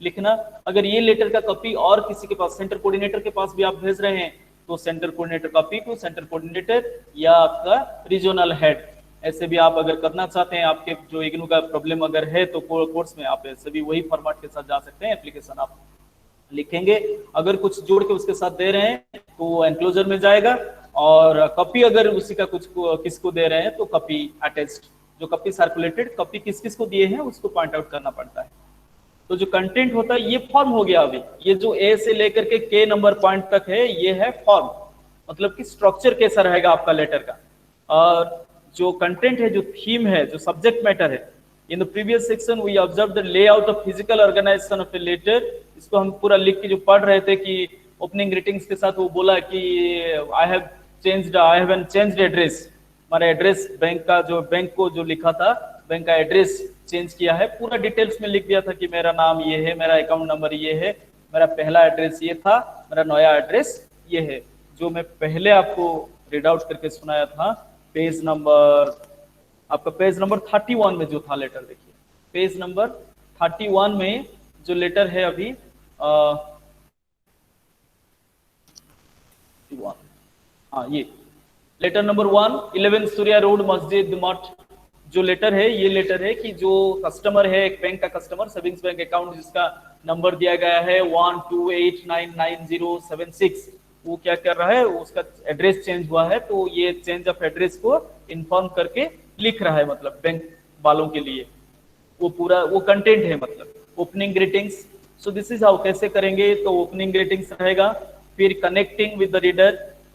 लिखना। अगर ये लेटर का कॉपी और किसी के पास, सेंटर कोऑर्डिनेटर के पास भी आप भेज रहे हैं, तो centre coordinator copy to centre coordinator या आपका रीजनल हेड, ऐसे भी आप अगर करना चाहते हैं। आपके जो इग्नू का प्रॉब्लम अगर है तो कोर्स में आप ऐसे भी वही फॉर्मेट के साथ जा सकते हैं, एप्लीकेशन आप लिखेंगे। अगर कुछ जोड़ के उसके साथ दे रहे हैं तो एनक्लोजर में जाएगा, और कॉपी अगर उसी का कुछ किसको दे रहे हैं तो कॉपी अटैच्ड, जो कॉपी सर्कुलेटेड, कॉपी किस किस को दिए हैं उसको पॉइंट आउट करना पड़ता है। तो जो कंटेंट होता है ये फॉर्म हो गया। अभी ये जो ए से लेकर के के नंबर पॉइंट तक है ये है फॉर्म, मतलब कि स्ट्रक्चर कैसा रहेगा आपका लेटर का। और जो कंटेंट है, जो थीम है, जो सब्जेक्ट मैटर है, In the previous section, we observed the layout of physical organization of a letter. इसको हम पूरा लिख के जो पढ़ रहे थे कि ओपनिंग ग्रीटिंग्स के साथ वो बोला कि आई हैव चेंज्ड एड्रेस, हमारा एड्रेस बैंक का जो बैंक को जो लिखा था बैंक का एड्रेस चेंज किया है, पूरा डिटेल्स में लिख दिया था कि मेरा नाम ये है, मेरा अकाउंट नंबर ये है, मेरा पहला एड्रेस ये था, मेरा नया एड्रेस ये है, जो मैं पहले आपको रीड आउट करके सुनाया था। पेज नंबर आपका पेज नंबर 31 में जो था लेटर, देखिए पेज नंबर 31 में जो लेटर है अभी हाँ ये letter number 1, 11 Surya road Masjid मठ, जो लेटर है ये लेटर है कि जो कस्टमर है, एक बैंक का कस्टमर, सेविंग्स बैंक अकाउंट जिसका नंबर दिया गया है 12899076, वो क्या कर रहा है, उसका एड्रेस चेंज हुआ है, तो ये चेंज ऑफ एड्रेस को इन्फॉर्म करके लिख रहा है, मतलब बैंक वालों के लिए वो पूरा वो कंटेंट है, मतलब opening greetings. So this is how, कैसे करेंगे, तो ओपनिंग ग्रीटिंग्स रहेगा, फिर कनेक्टिंग विद द रीडर,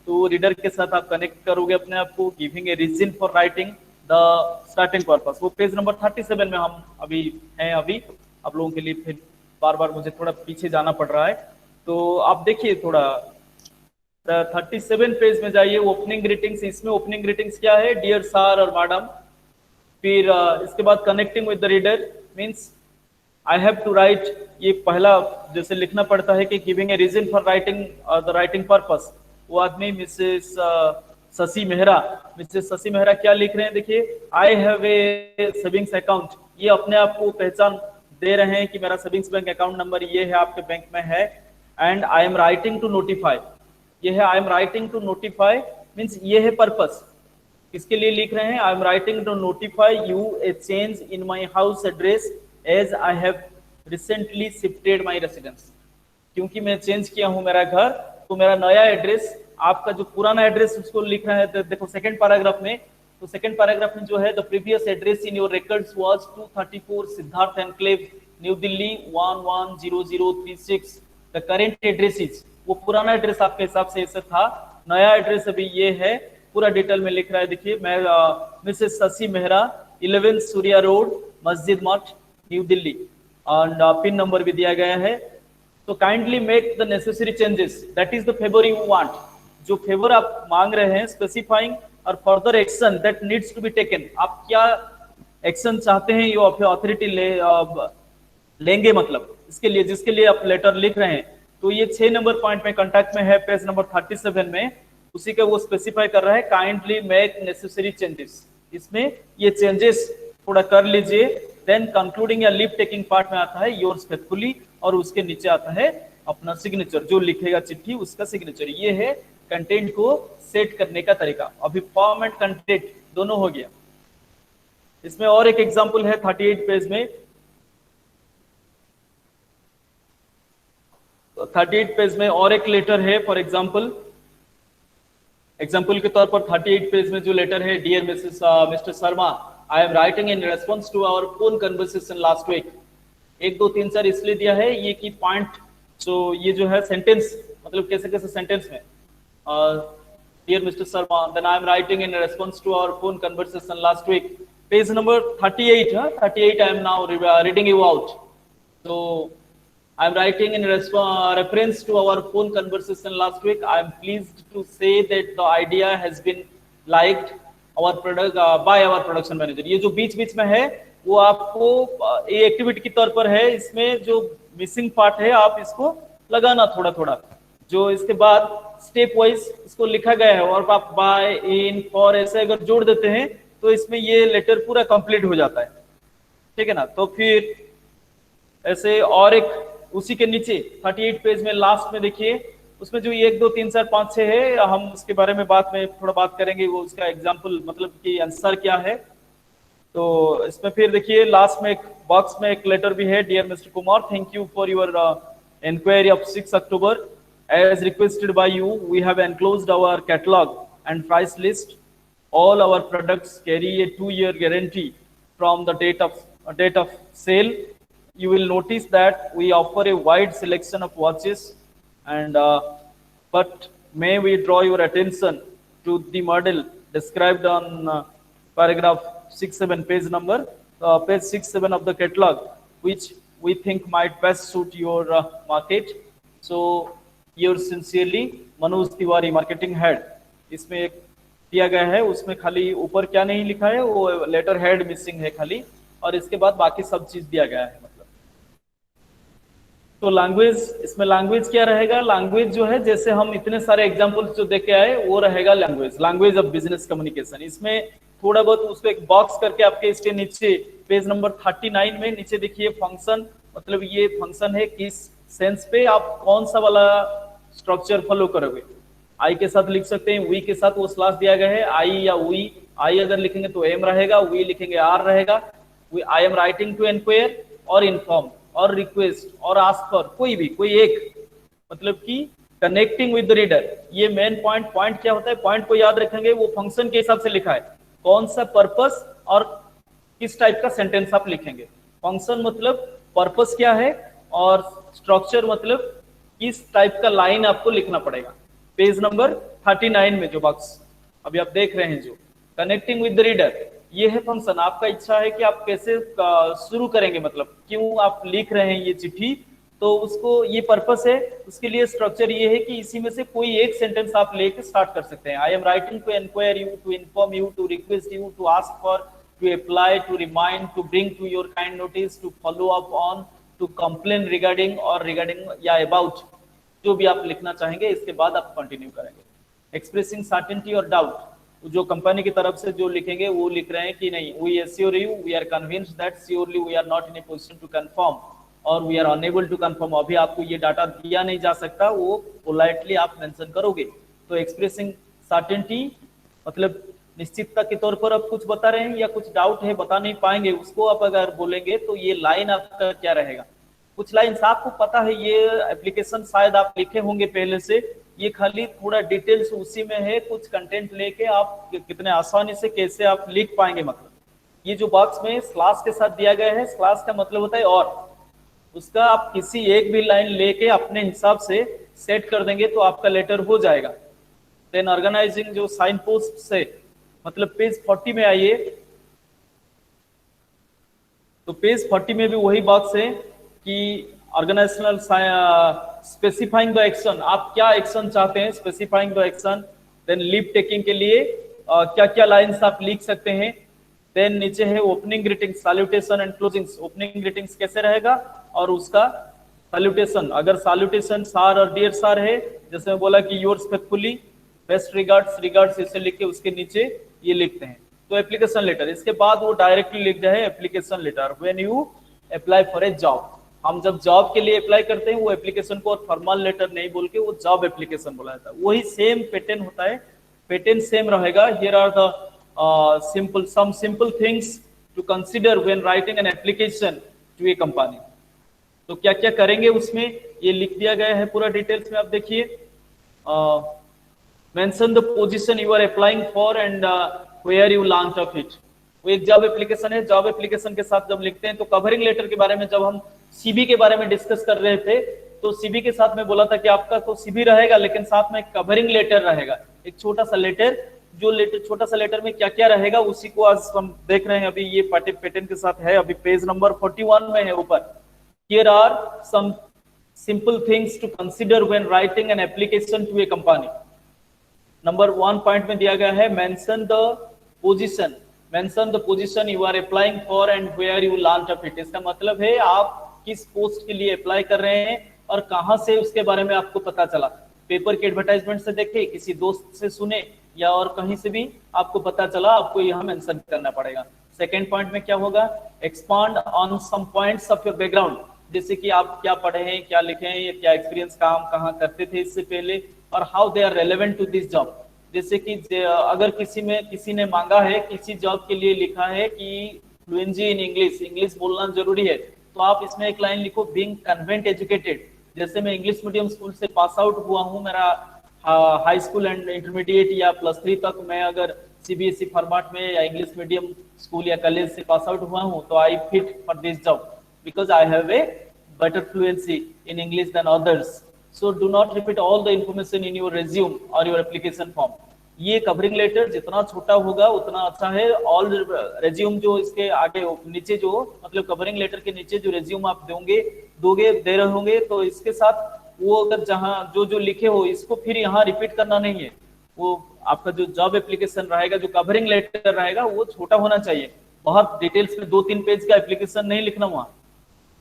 तो रीडर के साथ आप कनेक्ट करोगे अपने आप को, giving a reason for writing the starting purpose, वो पेज नंबर 37 में हम अभी हैं, अभी आप लोगों के लिए फिर बार बार मुझे थोड़ा पीछे जाना पड़ रहा है, तो आप देखिए थोड़ा 37 पेज में जाइए, ओपनिंग ग्रीटिंग्स, इसमें ओपनिंग ग्रीटिंग्स क्या है, डियर सर और मैडम, फिर इसके बाद connecting with the reader means I have to write, ये पहला जैसे लिखना पड़ता है कि giving a reason for writing the writing purpose, वो आदमी मिसेस शशि मेहरा, मिसेस शशि मेहरा क्या लिख रहे हैं, देखिए I have a savings account, ये अपने आप को पहचान दे रहे हैं कि मेरा सेविंग्स बैंक अकाउंट नंबर ये है, आपके बैंक में है, and I am writing to notify, ये है I am writing to notify means ये है पर्पस, किसके लिए लिख रहे हैं, I am writing to notify you a change in my house address as I have recently shifted my residence, क्योंकि मैं चेंज किया हूं मेरा घर, तो मेरा नया एड्रेस, आपका जो पुराना एड्रेस उसको लिख रहा है, तो देखो सेकंड पैराग्राफ में, तो सेकंड पैराग्राफ में जो है the previous address in your records was 234 Siddharth Enclave New Delhi 110036, the current address is, वो पुराना एड्रेस आपके हिसाब से ऐसा था, नया एड्रेस अभी ये है, पूरा डिटेल में लिख रहा है, देखिए मैं Mrs Shashi Mehra 11 Surya road Masjid Moth New Delhi, and pin number भी दिया गया है, तो kindly make the necessary changes, that is the favour you want, जो फेवर आप मांग रहे हैं, स्पेसिफाइंग और further action that needs to be taken, आप क्या एक्शन चाहते हैं, ये अथॉरिटी लेंगे, मतलब इसके लिए जिसके लिए आप लेटर लिख रहे हैं, तो ये 6 नंबर पॉइंट में कॉन्टैक्ट में है, पेज नंबर 37 में, उसी का वो स्पेसिफाई कर रहा है, काइंडली मेक नेसेसरी चेंजेस, इसमें ये चेंजेस थोड़ा कर लीजिए, देन कंक्लूडिंग या लीव टेकिंग पार्ट में आता है योर्स फेथफुली, और उसके नीचे आता है अपना सिग्नेचर, जो लिखेगा चिट्ठी उसका सिग्नेचर, ये है कंटेंट को सेट करने का तरीका। अभी फॉर्म एंड कंटेंट दोनों हो गया। इसमें और एक एग्जांपल है 38 पेज में, 38 पेज में और एक लेटर है, फॉर एग्जांपल के तौर पर 38 पेज में जो लेटर है, dear mister Sharma, I am writing in response to our phone conversation last week, 1 2 3 4 इसलिए दिया है ये की पॉइंट, तो ये जो है सेंटेंस, मतलब कैसे कैसे सेंटेंस में, dear mister Sharma, then I am writing in response to our phone conversation last week, page number 38, 38 I am now reading you out, तो I am writing in reference to our phone conversation last week. I am pleased to say that the idea has been liked our product by our production manager. ये जो बीच बीच में है वो आपको ये activity के तौर पर है, इसमें जो मिसिंग पार्ट है आप इसको लगाना थोड़ा थोड़ा, जो इसके बाद स्टेप वाइज इसको लिखा गया है, और आप बाय इन फॉर ऐसे अगर जोड़ देते हैं तो इसमें ये लेटर पूरा कंप्लीट हो जाता है, ठीक है ना। तो फिर ऐसे और एक उसी के नीचे 38 पेज में लास्ट में देखिए, उसमें जो 1 2 3 4 5 6 है, हम उसके बारे में बाद में थोड़ा बात करेंगे, वो उसका एग्जांपल मतलब कि आंसर क्या है। तो इसमें फिर देखिए लास्ट में एक बॉक्स में एक लेटर भी है, dear mister Kumar, thank you for your enquiry of 6 October, as requested by you we have enclosed our catalogue and price list, all our products carry a 2-year guarantee from the date of sale. You will notice that we offer a wide selection of watches, and but may we draw your attention to the model described on paragraph 6-7 page number page 6, 7 of the catalog, which we think might best suit your market. So, yours sincerely, Manoj Tiwari, marketing head. इसमें एक दिया गया है, उसमें खाली ऊपर क्या नहीं लिखा है, वो लेटर हेड मिसिंग है खाली, और इसके बाद बाकी सब चीज दिया गया है. मतलब तो लैंग्वेज, इसमें लैंग्वेज क्या रहेगा? लैंग्वेज जो है, जैसे हम इतने सारे एग्जांपल्स जो देख के आए, वो रहेगा लैंग्वेज ऑफ बिजनेस कम्युनिकेशन. इसमें थोड़ा बहुत उसको एक बॉक्स करके आपके इसके नीचे पेज नंबर 39 में नीचे देखिए फंक्शन, मतलब ये फंक्शन है किस सेंस पे आप कौन सा वाला स्ट्रक्चर फॉलो करोगे. आई के साथ लिख सकते हैं, वी के साथ वो स्लैश दिया गया है, आई या वी. आई अगर लिखेंगे तो एम रहेगा, वी लिखेंगे आर रहेगा. I am writing to enquire और इन्फॉर्म और रिक्वेस्ट और आस्क फॉर, कोई एक, मतलब कि कनेक्टिंग विद द रीडर. ये मेन पॉइंट क्या होता है, पॉइंट को याद रखेंगे, वो फंक्शन के हिसाब से लिखा है, कौन सा पर्पस और किस टाइप का सेंटेंस आप लिखेंगे. फंक्शन मतलब पर्पस क्या है, और स्ट्रक्चर मतलब किस टाइप का लाइन आपको लिखना पड़ेगा. पेज नंबर 39 में जो बॉक्स अभी आप देख रहे हैं, जो कनेक्टिंग विद द रीडर, ये है फंक्शन. आपका इच्छा है कि आप कैसे शुरू करेंगे, मतलब क्यों आप लिख रहे हैं ये चिट्ठी, तो उसको ये पर्पस है. उसके लिए स्ट्रक्चर ये है कि इसी में से कोई एक सेंटेंस आप लेके स्टार्ट कर सकते हैं. I am writing to enquire you, to inform you, to request you, to ask for, to apply, to remind, to bring to your kind notice, to follow up on, to complain regarding और regarding या about, जो भी आप लिखना चाहेंगे. इसके बाद आप कंटिन्यू करेंगे. एक्सप्रेसिंग सर्टेनिटी और डाउट, जो कंपनी की तरफ से जो लिखेंगे वो लिख रहे हैं कि नहीं, we assure you, we are convinced that surely we are not in a position to confirm और we are unable to confirm. अभी आपको ये डाटा दिया नहीं जा सकता, वो पोलाइटली आप मेंशन करोगे. तो एक्सप्रेसिंग सर्टेनिटी मतलब निश्चितता के तौर पर आप कुछ बता रहे हैं या कुछ डाउट है बता नहीं पाएंगे, उसको आप अगर बोलेंगे तो ये लाइन आपका क्या रहेगा. कुछ लाइन्स आपको पता है, ये एप्लीकेशन शायद आप लिखे होंगे पहले से, ये खाली थोड़ा डिटेल्स उसी में है, कुछ कंटेंट लेके आप कितने आसानी से कैसे आप लिख पाएंगे. मतलब ये जो बॉक्स में स्लैश के साथ दिया गया है, स्लैश का मतलब होता है और, उसका आप किसी एक भी लाइन लेके अपने हिसाब से सेट कर देंगे तो आपका लेटर हो जाएगा. देन ऑर्गेनाइजिंग जो साइन पोस्ट से, मतलब पेज 40 में आइए, तो पेज 40 में भी वही बॉक्स है कि ऑर्गेनाइजेशनल स्पेसिफाइंग द एक्शन, आप क्या एक्शन चाहते हैं, specifying the action. Then leave taking के लिए क्या क्या लाइंस आप लिख सकते हैं. देन नीचे है opening greetings, salutation and closings. Opening greetings कैसे रहेगा और उसका सैल्यूटेशन, अगर सैल्यूटेशन सार और डियर सार है, जैसे मैं बोला कि योर्स फेथफुली, बेस्ट रिगार्ड्स इसे लिख के उसके नीचे ये लिखते हैं. तो एप्लीकेशन लेटर, इसके बाद वो डायरेक्टली लिख जाए application letter. When you apply for a job, हम जब जॉब के लिए अप्लाई करते हैं वो एप्लीकेशन को और फॉर्मल लेटर नहीं बोल के वो जॉब एप्लीकेशन बोला जाता है. वही सेम पैटर्न होता है, पैटर्न सेम रहेगा. Here are the some simple things to consider when writing an application to a company. तो क्या क्या करेंगे उसमें ये लिख दिया गया है पूरा डिटेल्स में. आप देखिए, mention the position you are applying for and where you launch of it. वो एक जॉब एप्लीकेशन है, जॉब एप्लीकेशन के साथ जब लिखते हैं तो कवरिंग लेटर के बारे में, जब हम सीबी के बारे में डिस्कस कर रहे थे तो सीबी के साथ में बोला था कि आपका तो सीबी रहेगा लेकिन साथ में कवरिंग लेटर रहेगा, एक छोटा सा लेटर. जो लेटर, छोटा सा लेटर में क्या क्या रहेगा उसी को आज हम देख रहे हैं. अभी ये पैटर्न के साथ है, अभी पेज नंबर 41 में है ऊपर. Here are some simple things to consider when writing an application to a company. Number 1 point में दिया गया है mention the position. Mention the position you are applying for and where you launch of it. इसका मतलब है आप किस post के लिए अप्लाई कर रहे हैं और कहां से उसके बारे में आपको पता चला. पेपर के एडवर्टाइजमेंट से देखे, किसी दोस्त से सुने या और कहीं से भी आपको पता चला, आपको यहाँ मेंशन करना पड़ेगा. सेकेंड पॉइंट में क्या होगा, expand on some points of your background. जैसे कि आप क्या पढ़े हैं, क्या लिखे हैं, या क्या एक्सपीरियंस, काम कहाँ करते थे इससे पहले, और how they are relevant to this job. जैसे कि अगर किसी ने मांगा है, किसी जॉब के लिए लिखा है कि फ्लुएंसी इन इंग्लिश बोलना जरूरी है, तो आप इसमें एक लाइन लिखो, बीइंग कन्वेंट एजुकेटेड. जैसे मैं इंग्लिश मीडियम स्कूल से पास आउट हुआ हूँ, मेरा हाई स्कूल एंड इंटरमीडिएट या +3 तक मैं अगर सीबीएसई फॉर्मेट में या इंग्लिश मीडियम स्कूल या कॉलेज से पास आउट हुआ हूँ, तो I fit for this job because I have A better fluency in English than others. So do not repeat all the information in your resume or your application form. ये covering letter जितना छोटा होगा उतना अच्छा है। All resume जो इसके आगे नीचे जो मतलब कवरिंग लेटर के नीचे जो रेज्यूम आप दे रहे होंगे, तो इसके साथ वो अगर जहां जो जो लिखे हो इसको फिर यहाँ रिपीट करना नहीं है। वो आपका जो जॉब एप्लीकेशन रहेगा, जो कवरिंग लेटर रहेगा, वो छोटा होना चाहिए। बहुत डिटेल्स में 2-3 पेज का एप्लीकेशन नहीं लिखना वहां।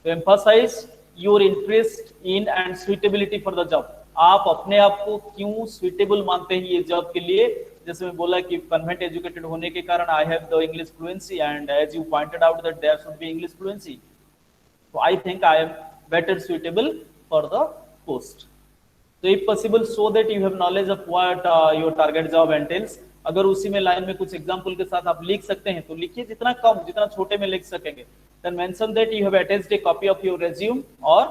तो emphasise your interest in and suitability for the job. आप अपने आप को क्यों सुइटेबल मानते हैं ये जॉब के लिए। जैसे मैं बोला कि कन्वेंट एजुकेटेड होने के कारण I have the English fluency and as you pointed out that there should be English fluency, so I think I am better suitable for the post. So if possible, so that you have knowledge of what your target job entails. अगर उसी में line में कुछ example के साथ आप लिख सकते हैं तो लिखिए, जितना कम जितना छोटे में लिख सकेंगे। Then mention that you have attached a copy of your resume or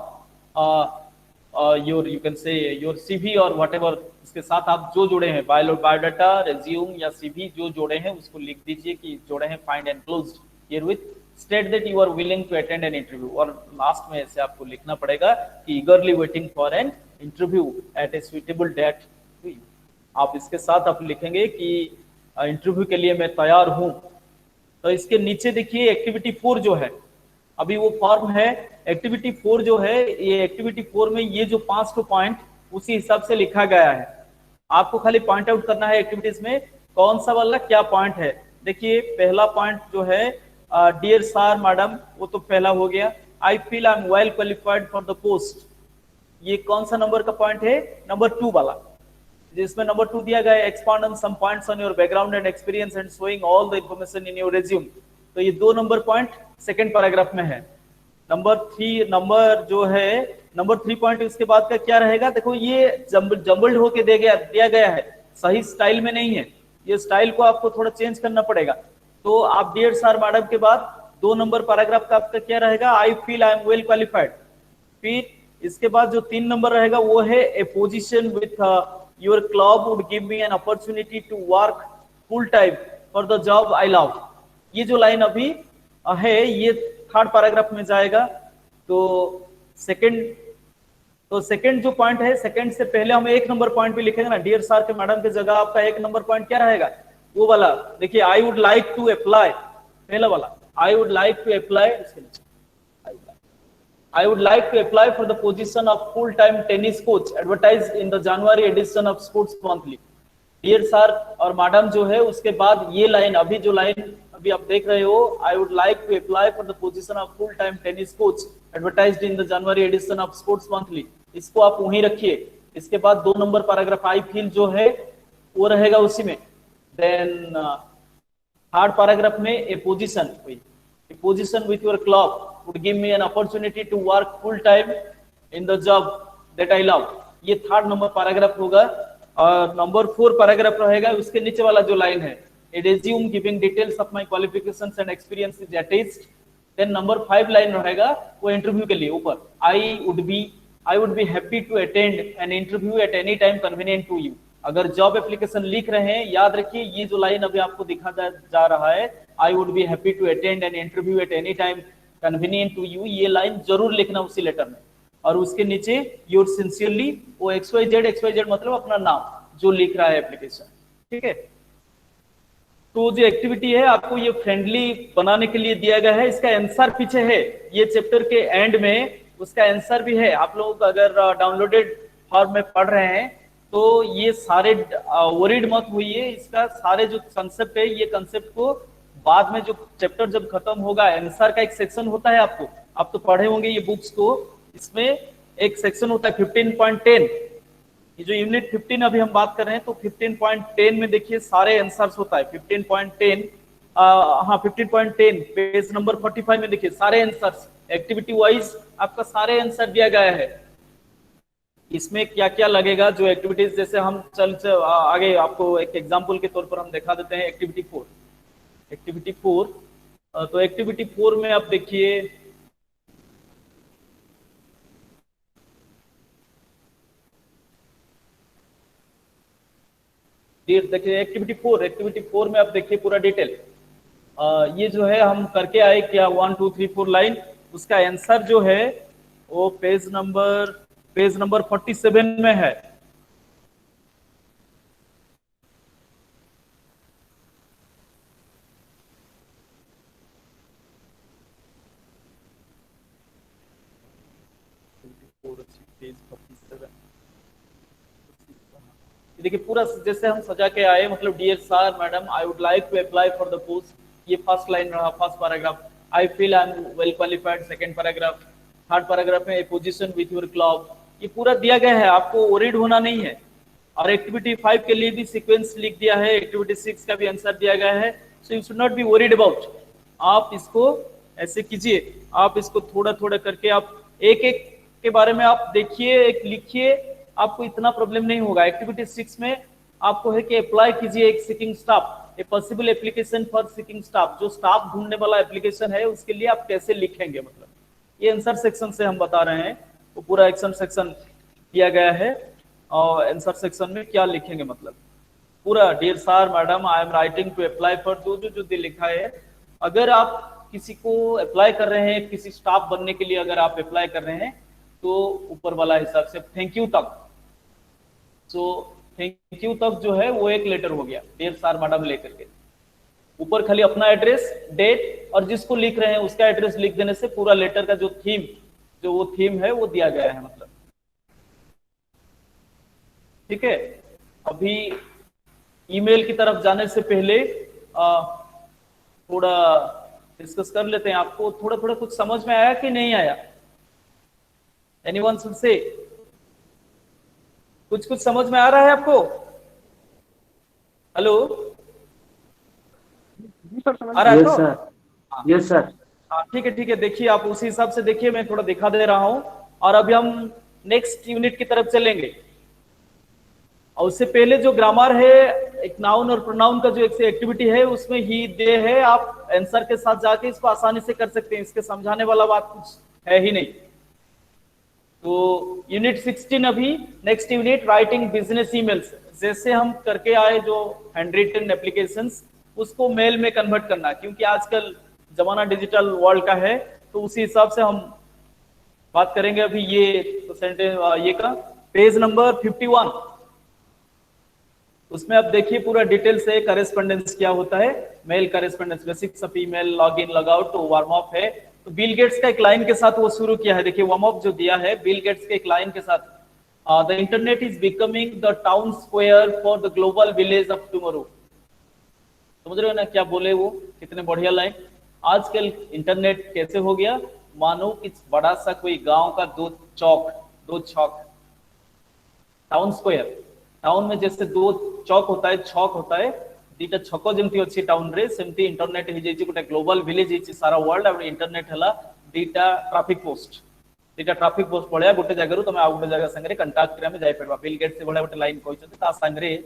your you can say your CV or whatever, इसके साथ आप जो जोड़े हैं बायोडाटा, रेज्यूम या CV जो जोड़े हैं उसको लिख दीजिए कि जोड़े हैं find enclosed herewith state that you are willing to attend an interview। और लास्ट में ऐसे आपको लिखना पड़ेगा कि eagerly waiting for an interview at a suitable date to you। आप इसके साथ आप लिखेंगे कि इंटरव्यू के लिए मैं तैयार हूं। तो इसके नीचे देखिए एक्टिविटी 4 जो है, अभी वो फॉर्म है। एक्टिविटी 4 जो है, ये एक्टिविटी 4 में ये जो 5 पॉइंट उसी हिसाब से लिखा गया है। आपको खाली पॉइंट आउट करना है एक्टिविटीज में कौन सा वाला क्या पॉइंट है। देखिए पहला पॉइंट जो है डियर सर मैडम, वो तो पहला हो गया। आई feel I am well qualified for the post, ये कौन सा नंबर का पॉइंट है, नंबर 2 वाला, जिसमें नंबर 2 दिया गया है expand on some points on your background and experience and showing all the information in your resume. तो ये 2 नंबर पॉइंट सेकंड पैराग्राफ में है। नंबर 3 पॉइंट इसके बाद का क्या रहेगा, देखो ये जम्बल्ड होके दिया गया है, सही स्टाइल में नहीं है, ये स्टाइल को आपको थोड़ा चेंज करना पड़ेगा। तो आप डियर सर मैडम के बाद 2 नंबर पैराग्राफ का आपका क्या रहेगा, I feel I am well qualified. फिर इसके बाद जो 3 नंबर रहेगा वो है a position with your club would give me an opportunity to work full time for the job I love. ये जो लाइन अभी है ये 3rd पैराग्राफ में जाएगा। तो सेकंड जो पॉइंट है, सेकंड से पहले हम 1 नंबर पॉइंट भी लिखेंगे ना, डियर सर के मैडम की जगह आपका 1 नंबर पॉइंट क्या रहेगा, वो वाला देखिए I would like to apply, पहला वाला I would like to apply, I would like to apply for the position of full-time tennis coach advertised in the January edition of Sports Monthly। Dear sir और madam जो है उसके बाद ये line, अभी जो लाइन अभी आप देख रहे हो, I would like to apply for the position of full-time tennis coach advertised in the January edition of Sports Monthly, इसको आप वहीं रखिए। इसके बाद 2 नंबर पैराग्राफ आई फील जो है वो रहेगा उसी में। देन 3rd पैराग्राफ में a position with your club would give me an opportunity to work full time in the job that I love, ये 3rd नंबर पैराग्राफ होगा। और नंबर 4 पैराग्राफ रहेगा, उसके नीचे वाला जो लाइन है a resume giving details of my qualifications and experience is attached। then number 5 line रहेगा वो इंटरव्यू के लिए ऊपर, I would be happy to attend an interview at any time convenient to you। अगर जॉब एप्लीकेशन लिख रहे हैं याद रखिए ये जो लाइन अभी आपको दिखा जा रहा है I would be happy to attend an interview at any time convenient to you, ये लाइन जरूर लिखना उसी लेटर में। और उसके नीचे योर सिंसियरली, वो XYZ मतलब अपना नाम जो लिख रहा है एप्लीकेशन, ठीक है। तो जो एक्टिविटी है आपको ये फ्रेंडली बनाने के लिए दिया गया है, इसका आंसर पीछे है, ये चैप्टर के एंड में उसका आंसर भी है। आप लोग अगर डाउनलोडेड फॉर्म में पढ़ रहे हैं तो ये सारे वरीड मत होइए, इसका सारे जो कंसेप्ट है ये कंसेप्ट को बाद में जो चैप्टर जब खत्म होगा आंसर का एक सेक्शन होता है, आपको आप तो पढ़े होंगे ये बुक्स को, इसमें एक सेक्शन होता है 15.10, ये जो यूनिट 15 अभी हम बात कर रहे हैं तो 15.10 में देखिए सारे आंसर्स होता है। 15.10 15.10 पेज नंबर 45 में देखिए सारे आंसर्स एक्टिविटी वाइज आपका सारे आंसर दिया गया है। इसमें क्या क्या लगेगा जो एक्टिविटीज, जैसे हम चल आगे आपको एक एग्जाम्पल के तौर पर हम दिखा देते हैं। एक्टिविटी 4 तो एक्टिविटी 4 में आप देखिए एक्टिविटी 4 में आप देखिए पूरा डिटेल, ये जो है हम करके आए क्या 1 2 3 4 लाइन, उसका आंसर जो है वो पेज नंबर 47 में है। देखिए पूरा जैसे हम सजा के आए, मतलब dear sir madam I would like to apply for the post, ये फर्स्ट लाइन रहा, first paragraph, I feel I am well qualified, second paragraph, third paragraph में पोजीशन विथ योर क्लब, ये पूरा दिया गया है, आपको वरीड होना नहीं है। और एक्टिविटी 5 के लिए भी सीक्वेंस लिख दिया है, एक्टिविटी 6 का भी आंसर दिया गया है, so you should not be worried about. आप इसको ऐसे कीजिए, आप इसको थोड़ा थोड़ा करके आप एक एक के बारे में आप देखिए, एक लिखिए, आपको इतना प्रॉब्लम नहीं होगा। एक्टिविटी 6 में आपको है कि अप्लाई कीजिए एक seeking staff, a possible application for seeking staff, जो स्टाफ ढूंढने वाला एप्लीकेशन है उसके लिए आप कैसे लिखेंगे, मतलब ये आंसर सेक्शन से हम बता रहे हैं, वो पूरा आंसर सेक्शन दिया गया है, और आंसर सेक्शन में क्या लिखेंगे, मतलब पूरा dear sir madam I am writing to apply for, जो जो लिखा है। अगर आप किसी को अप्लाई कर रहे हैं, किसी स्टाफ बनने के लिए अगर आप अप्लाई कर रहे हैं, तो ऊपर वाला हिसाब से थैंक यू तक, सो थैंक यू तक जो है वो एक लेटर हो गया डियर सर मैडम लेकर के, ऊपर खाली अपना एड्रेस, डेट और जिसको लिख रहे हैं उसका एड्रेस लिख देने से पूरा लेटर का जो वो थीम है वो दिया गया है, मतलब ठीक है। अभी ईमेल की तरफ जाने से पहले थोड़ा डिस्कस कर लेते हैं। आपको थोड़ा थोड़ा कुछ समझ में आया कि नहीं आया? एनीवन शुड से कुछ कुछ समझ में आ रहा है आपको? हेलो, आ रहा है तो? Yes sir. हाँ ठीक है ठीक है, देखिए आप उसी हिसाब से देखिए, मैं थोड़ा दिखा दे रहा हूं। और अभी हम नेक्स्ट यूनिट की तरफ चलेंगे, और उससे पहले जो ग्रामर है, एक नाउन और प्रोनाउन का जो एक एक्टिविटी है उसमें ही दे है, आप आंसर के साथ जाके इसको आसानी से कर सकते हैं, इसके समझाने वाला बात कुछ है ही नहीं। तो यूनिट 16 अभी, next unit writing business emails, जैसे हम करके आए जो हैंड रिटन एप्लीकेशंस, उसको मेल में कन्वर्ट करना, क्योंकि आजकल जमाना डिजिटल वर्ल्ड का है, तो उसी हिसाब से हम बात करेंगे। अभी ये सेंटेंस ये का पेज नंबर 51, उसमें आप देखिए पूरा डिटेल से करेस्पॉन्डेंस क्या होता है, mail correspondence, basics of email, login logout, तो वार्म अप है। तो बिल गेट्स का एक लाइन के साथ वो शुरू किया है, देखिए वार्म अप जो दिया है बिल गेट्स के एक लाइन के साथ, the internet is becoming the town square for the global village of tomorrow. समझ रहे हो ना क्या बोले वो, कितने बढ़िया लाइन। आजकल इंटरनेट कैसे हो गया, मानो कि बड़ा सा कोई गांव का दो चौक, टाउन स्क्वायर, टाउन में जैसे दो चौक होता है, छक होता है, दीटा छक जमती अच्छी टाउन रे, सेमती इंटरनेट हो जाए गोटे ग्लोबल विलेज हो सारा वर्ल्ड, और इंटरनेट है दीटा ट्राफिक पोस्ट, दीटा ट्राफिक पोस्ट पड़े गोटे जगह तुम आ गोटे जगह संगे कंटाक्ट में जाई परबा। बिल गेट्स से बड़ा गोटे लाइन कहते ता संगे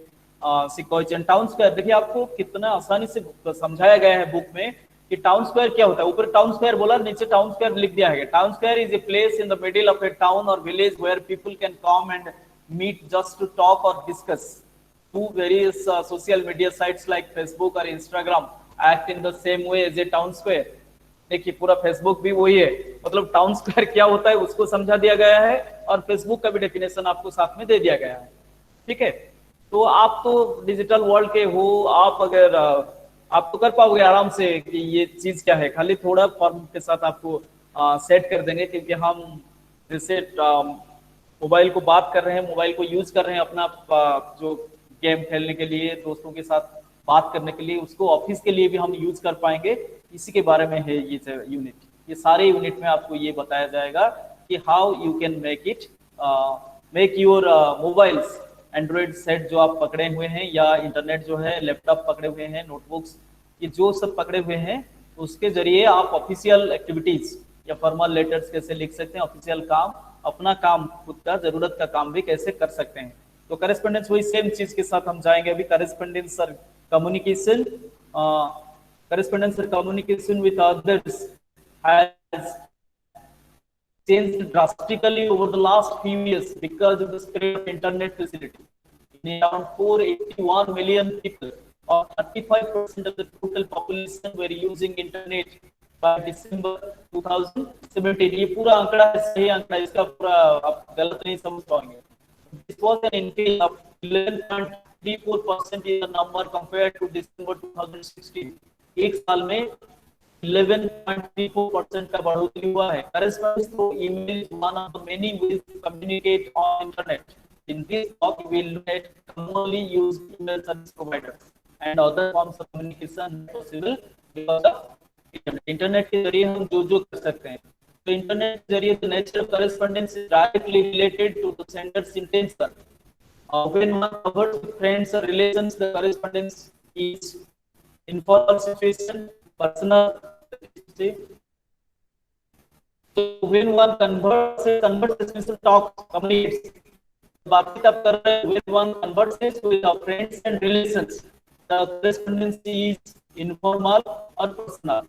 सी कहते टाउन स्क्वायर। देखिए आपको कितना आसानी से समझाया गया है बुक में कि टाउन स्क्वायर क्या होता है। ऊपर टाउन स्क्वायर बोला, नीचे टाउन स्क्वायर लिख दिया है। Town square is a place in the middle of a town और village where people can come and meet just to talk or discuss. Two various social media sites like Facebook or Instagram act in the same way as a town square. देखिए पूरा Facebook भी वही है, मतलब town square क्या होता है उसको समझा दिया गया है, और फेसबुक का भी डेफिनेशन आपको साथ में दे दिया गया है। ठीक है, तो आप तो डिजिटल वर्ल्ड के हो, आप अगर आप तो कर पाओगे आराम से कि ये चीज क्या है, खाली थोड़ा फॉर्म के साथ आपको सेट कर देंगे, क्योंकि हम जैसे मोबाइल को बात कर रहे हैं, मोबाइल को यूज कर रहे हैं अपना जो गेम खेलने के लिए, दोस्तों के साथ बात करने के लिए, उसको ऑफिस के लिए भी हम यूज कर पाएंगे। इसी के बारे में है ये यूनिट। ये सारे यूनिट में आपको ये बताया जाएगा कि how you can make your mobiles, Android set जो आप पकड़े हुए हैं, या इंटरनेट जो है, लैपटॉप पकड़े हुए हैं, नोटबुक्स, ये जो सब पकड़े हुए हैं, उसके जरिए आप ऑफिशियल एक्टिविटीज या फॉर्मल लेटर्स कैसे लिख सकते हैं, ऑफिशियल काम, अपना काम, खुद का जरूरत का काम भी कैसे कर सकते हैं। तो करेस्पॉन्डेंस वही सेम चीज के साथ हम जाएंगे अभी। करेस्पॉन्डेंस और कम्युनिकेशन, करेस्पॉन्डेंस और communication with others has changed drastically over the last few years because of the spread of internet facility. In around 481 million people, or 35% of the total population, were using internet by December 2017. ये पूरा आंकड़ा है, सही आंकड़ा, इसका पूरा आप गलत नहीं समझ पाएंगे। This was an increase of 11.34% in the number compared to December 2016. एक साल में 11.34% का बढ़ोतरी हुआ है। Correspondence through email is one of the many ways to communicate on internet. In this talk, we will look at commonly used email service providers and other forms of communication possible because of internet. Internet के जरिए हम जो कर सकते हैं, तो internet के जरिए the nature of correspondence is directly related to the sender's intention. When one covers with friends or relations, the correspondence is informal situation, personal. So when one conversations talks, communicates, बातचीत आप कर रहे हैं, when one converses with our friends and relations, the correspondence is informal or personal.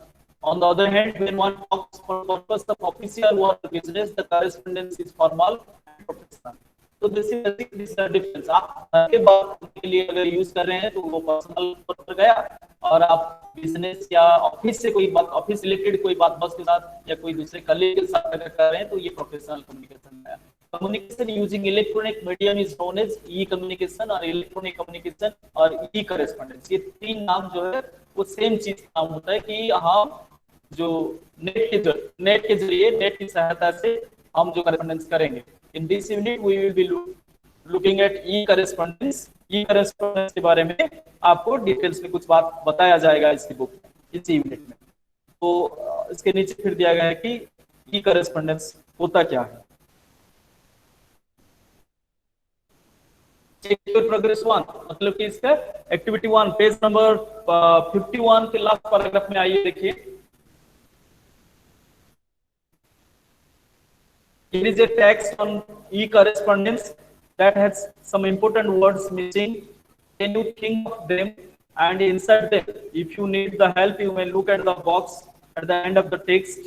On the other hand, when one talks for purpose of official work or business, the correspondence is formal and professional. तो this is the difference. आप घर के बात के लिए अगर use कर रहे हैं तो वो पर्सनल पर गया, और आप बिजनेस या ऑफिस से कोई बात, ऑफिस रिलेटेड कोई बात बॉस के साथ या कोई दूसरे कलीग के साथ अगर कर रहे हैं तो ये प्रोफेशनल कम्युनिकेशन है। Communication using electronic medium is known as e communication और इलेक्ट्रॉनिक कम्युनिकेशन और ई करेस्पॉन्डेंस। ये तीन नाम जो है वो सेम चीज का नाम होता है कि हम जो नेट के जरिए, नेट की सहायता से हम जो करेस्पॉन्डेंस करेंगे। In this unit we will be looking at e-correspondence. E-correspondence के बारे में आपको डिटेल्स में कुछ बात बताया जाएगा इसकी बुक इस यूनिट में। तो इसके नीचे फिर दिया गया है कि e-correspondence होता क्या है। चेक योर प्रोग्रेस 1 मतलब कि इसका एक्टिविटी 1 पेज नंबर 51 के लास्ट पैराग्राफ में आइए देखिए। Here is a text on e-correspondence that has some important words missing. Can you think of them and insert them? If you need the help, you may look at the box at the end of the text.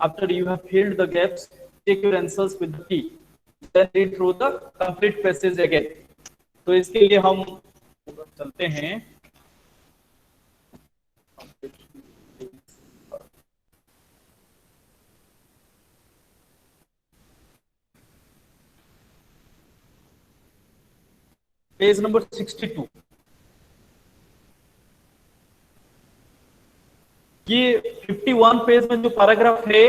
After you have filled the gaps, check your answers with the key. Then read through the complete passage again. तो इसके लिए हम चलते हैं। Page number 62। ये 51 page में जो paragraph है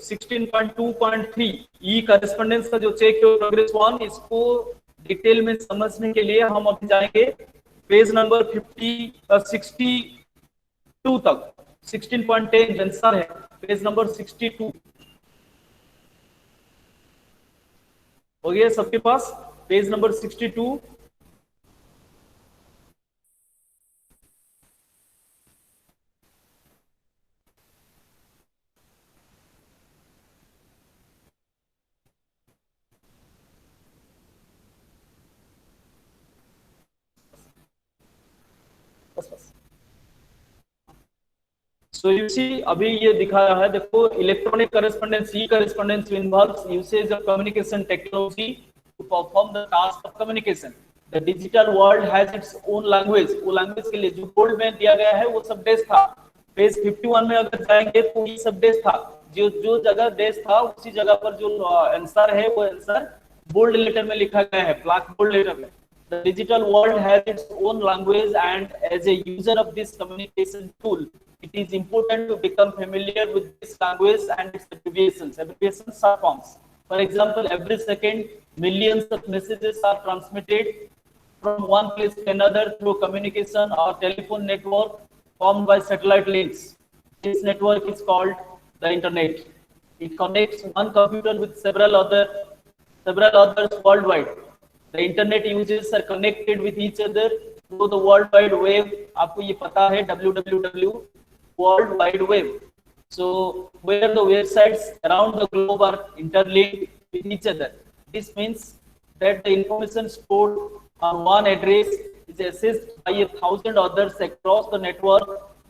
16.2.3 ई करेस्पॉन्डेंस का जो चेक योर प्रोग्रेस 1, इसको डिटेल में समझने के लिए हम अभी जाएंगे पेज नंबर 62 तक। 16.10 आंसर है पेज नंबर 62। हो गया सबके पास page number 62। So you see अभी ये दिखा रहा है, देखो electronic correspondence e correspondence involves usage of communication technology to perform the task of communication. The digital world has its own language. वो लैंग्वेज के लिए जो बोल्ड में दिया गया है वो सब देश था। पेज 51 में अगर जाएंगे तो ये सब देश था, जो जगह देश था उसी जगह पर जो आंसर है वो आंसर बोल्ड लेटर में लिखा गया है, ब्लैक बोल्ड लेटर में। The digital world has its own language, and as a user of this communication tool, it is important to become familiar with this language and its abbreviations. Abbreviations are forms. For example, every second, millions of messages are transmitted from one place to another through communication or telephone network formed by satellite links. This network is called the internet. It connects one computer with several others worldwide. The internet users are connected with each other through the World Wide Web. आपको ये पता है www World Wide Web. So where the websites around the globe are interlinked with each other. This means that the information stored on one address is accessed by 1,000 others across the network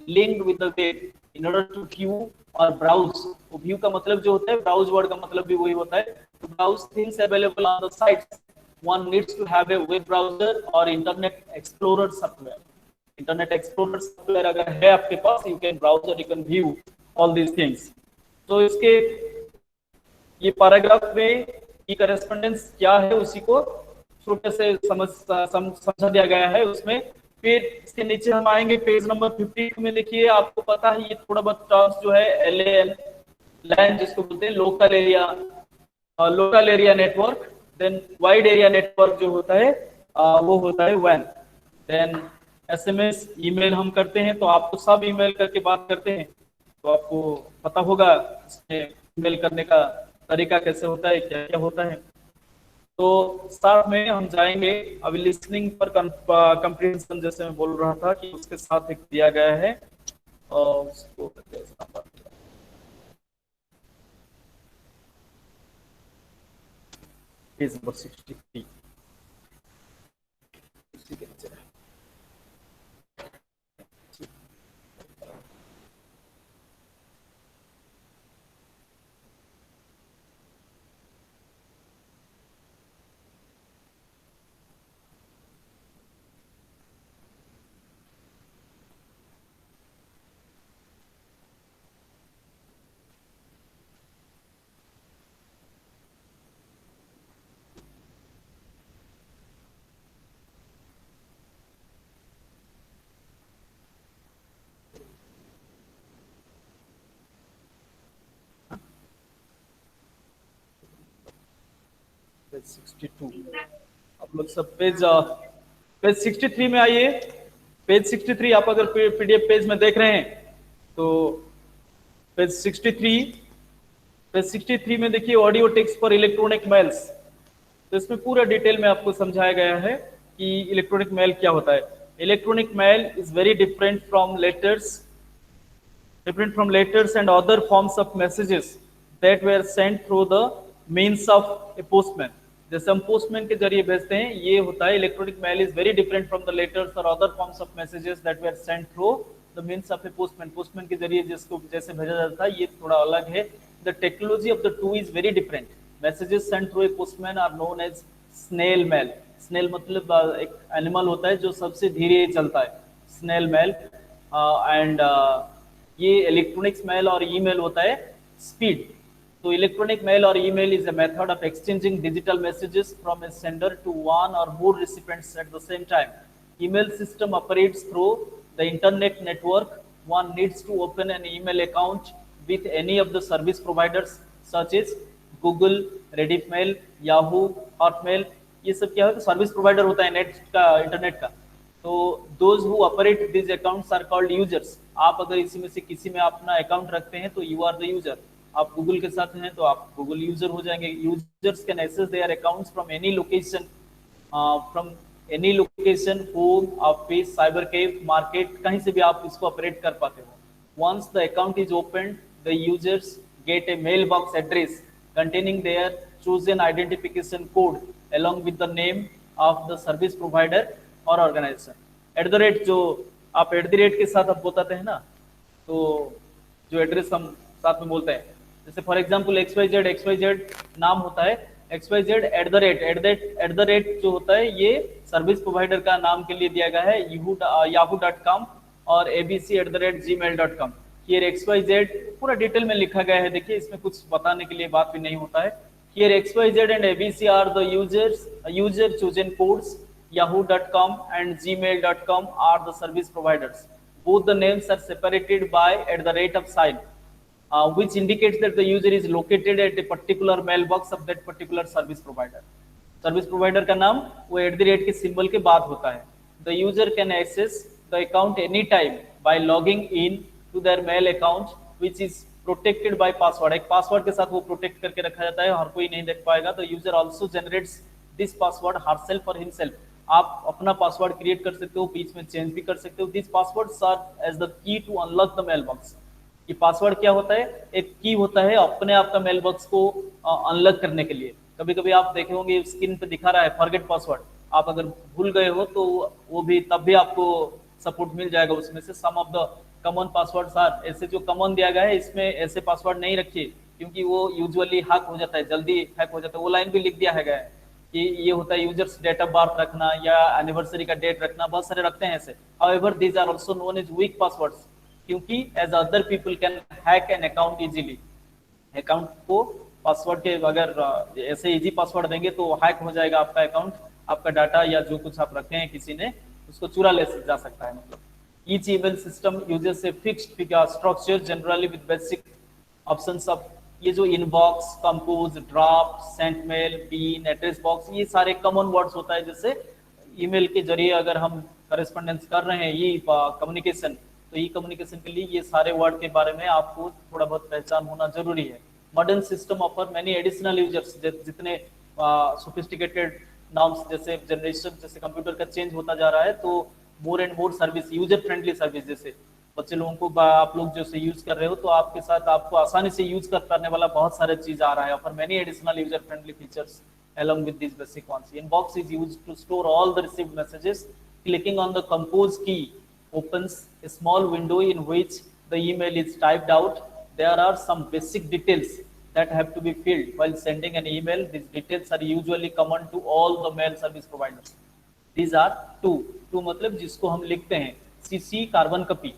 linked with the web in order to view or browse. तो view का मतलब जो होता है, browse word का मतलब भी वही होता है। To browse things available on the sites, one needs to have a web browser or internet explorer software. Internet explorer software अगर है आपके पास, you can browse or you can view all these things. तो इसके ये paragraph में ई correspondence क्या है उसी को छोटे से समझा दिया गया है उसमें। फिर इसके नीचे हम आएंगे पेज नंबर 52 में। देखिए आपको पता है ये थोड़ा बहुत टर्म्स जो है LAN, LAN जिसको बोलते हैं local area network, then wide area network जो होता है वो होता है when। देन SMS ईमेल हम करते हैं तो आपको सब ईमेल करके बात करते हैं, तो आपको पता होगा इसमें ईमेल करने का तरीका कैसे होता है, क्या क्या होता है। तो साथ में हम जाएंगे अभी लिसनिंग पर कंप्रीहेंशन, जैसे मैं बोल रहा था कि उसके साथ एक दिया गया है और उसको पेज नंबर 63 इसी के नीचे। पेज 62 आप लोग सब पेज 63 में आइए। पेज 63 आप अगर PDF पेज में देख रहे हैं तो पेज 63, पेज 63 में देखिए audio text for electronic mails. तो इसमें पूरा डिटेल में आपको समझाया गया है कि इलेक्ट्रॉनिक मेल क्या होता है। Electronic mail is very different from letters and other forms of messages that were sent through the means of a postman। जैसे हम पोस्टमैन के जरिए भेजते हैं, ये होता है electronic mail is very different from the letters और other forms of messages that were sent through the means of a postman. Postman के जरिए जिसको जैसे भेजा जाता है, ये थोड़ा अलग है। The technology of the two is very different. Messages sent through a postman are known as snail mail. Snail मतलब एक एनिमल होता है जो सबसे धीरे चलता है, स्नेल मेल। एंड ये इलेक्ट्रॉनिक्स मेल और ईमेल होता है स्पीड। तो इलेक्ट्रॉनिक मेल और email is a method of exchanging digital messages from a sender to one or more recipients at the same time। Email system operates through the internet network। One needs to open an email account with any of the service providers such as Google, Reddit, Yahoo, Hotmail। ये सब क्या है, तो service provider होता है net का, internet का। तो those who operate this accounts are called users. आप अगर इसी में से किसी में अपना अकाउंट रखते हैं तो यू आर द यूजर। आप गूगल के साथ हैं तो आप गूगल यूजर हो जाएंगे। Users can access their accounts from any location, home, office, cyber cafe, market, कहीं से भी आप इसको ऑपरेट कर पाते हो। Once the account is open, the users get a mail box address containing their chosen identification code along with the name of the service provider और organisation. At the rate, जो आप एट द रेट के साथ आप बताते हैं ना, तो जो एड्रेस हम साथ में बोलते हैं, जैसे फॉर एग्जांपल XYZ नाम होता है, XYZ एट द रेट जो होता है ये सर्विस प्रोवाइडर का नाम के लिए दिया गया है, yahoo.com और abc@gmail.com। Here XYZ पूरा डिटेल में लिखा गया है, देखिए इसमें कुछ बताने के लिए बात भी नहीं होता है। Here XYZ and ABC are the user chosen codes। Yahoo.com and Gmail.com are the service providers। Both the names are separated by @ sign, which indicates that the user is located at a particular mailbox of that particular service provider। Service provider का नाम वो @ के symbol के बाद होता है। The user can access the account anytime by logging in to their mail account which is protected by password। एक password के साथ वो प्रोटेक्ट करके रखा जाता है, हर कोई नहीं देख पाएगा। तो user also generates this password herself और हिमसेल्फ। आप अपना पासवर्ड क्रिएट कर सकते हो, बीच में चेंज भी कर सकते हो। This passwords are as the key to unlock the mail box. ये पासवर्ड क्या होता है, एक की होता है अपने आप का मेल बॉक्स को अनलॉक करने के लिए। कभी कभी आप देखे होंगे स्क्रीन पे दिखा रहा है फॉरगेट पासवर्ड, आप अगर भूल गए हो तो वो भी तब भी आपको सपोर्ट मिल जाएगा उसमें से। Some of the common passwords are, ऐसे जो कॉमन दिया गया है इसमें ऐसे पासवर्ड नहीं रखिए क्योंकि वो यूजुअली हैक हो जाता है, जल्दी हैक हो जाता है। वो लाइन भी लिख दिया है गया कि ये होता है यूजर्स डेट ऑफ बर्थ रखना या एनिवर्सरी का डेट रखना, बहुत सारे रखते हैं ऐसे। However these are also known as weak passwords, क्योंकि as other people can hack an account easily. Account को पासवर्ड के अगर ऐसे इजी पासवर्ड देंगे तो हैक हो जाएगा आपका अकाउंट, आपका डाटा या जो कुछ आप रखे हैं किसी ने उसको चुरा ले जा सकता है। मतलब each email system uses a fixed structure generally with basic options of, ये जो inbox, compose, draft, sent mail, bin, address box, ये सारे कॉमन वर्ड्स होता है। जैसे ईमेल के जरिए अगर हम करस्पॉन्डेंस कर रहे हैं, ये कम्युनिकेशन, तो ई कम्युनिकेशन के लिए ये सारे वर्ड के बारे में आपको थोड़ा बहुत पहचान होना जरूरी है। Modern system offer many additional users, जितने सोफिस्टिकेटेड नॉर्म्स जैसे जनरेशन जैसे कंप्यूटर का चेंज होता जा रहा है, तो more and more service, user friendly service, जैसे बच्चे लोगों को आप लोग जैसे यूज कर रहे हो, तो आपके साथ आपको आसानी से यूज करने वाला बहुत सारे चीज आ रहा है। Offer many additional user friendly features along with these basic ones. Inbox is used to store all the received messages. Clicking on the compose key opens a small window in which the email is typed out. There are some basic details that have to be filled while sending an email. These details are usually common to all the mail service providers. These are two मतलब जिसको हम लिखते हैं CC carbon copy,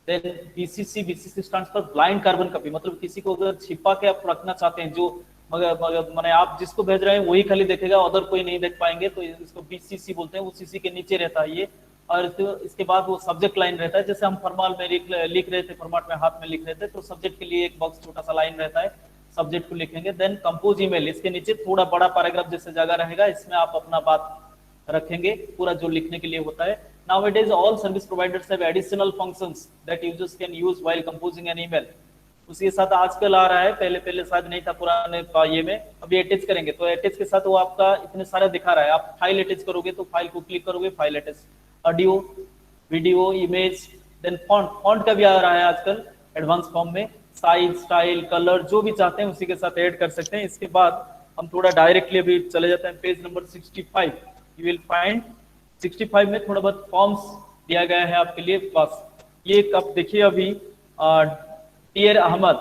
then BCC stands for blind carbon copy, मतलब किसी को अगर छिपा के आप रखना चाहते हैं, जो मगर माने आप जिसको भेज रहे हैं वही खाली देखेगा, अदर कोई नहीं देख पाएंगे, तो इसको BCC बोलते हैं। वो CC के नीचे रहता है ये, और इसके बाद वो सब्जेक्ट लाइन रहता है, जैसे हम फॉर्मल में लिख रहे थे, फॉर्मेट में हाथ में लिख रहे थे, तो सब्जेक्ट के लिए एक बॉक्स छोटा सा लाइन रहता है, सब्जेक्ट को लिखेंगे। देन कंपोज ईमेल, इसके नीचे थोड़ा बड़ा पैराग्राफ जैसे जगह रहेगा, इसमें आप अपना बात रखेंगे, पूरा जो लिखने के लिए होता है। Nowadays all service providers have additional functions that users can use while composing an email. उसी के साथ आजकल आ रहा है, पहले शायद नहीं था पुराने ये में, अभी अटैच करेंगे, तो अटैच के साथ वो आपका इतने सारे दिखा रहा है। आप फाइल अटैच करोगे तो फाइल को क्लिक करोगे, file attach, audio, video, image, then font का भी आ रहा है आजकल एडवांस फॉर्म में, साइज, स्टाइल, कलर, जो भी चाहते हैं उसी के साथ ऐड कर सकते हैं। इसके बाद हम थोड़ा डायरेक्टली अभी चले जाते हैं page number 65। You will find 65 में थोड़ा बहुत फॉर्म्स दिया गया है आपके लिए। बस ये आप देखिए, अभी डियर अहमद,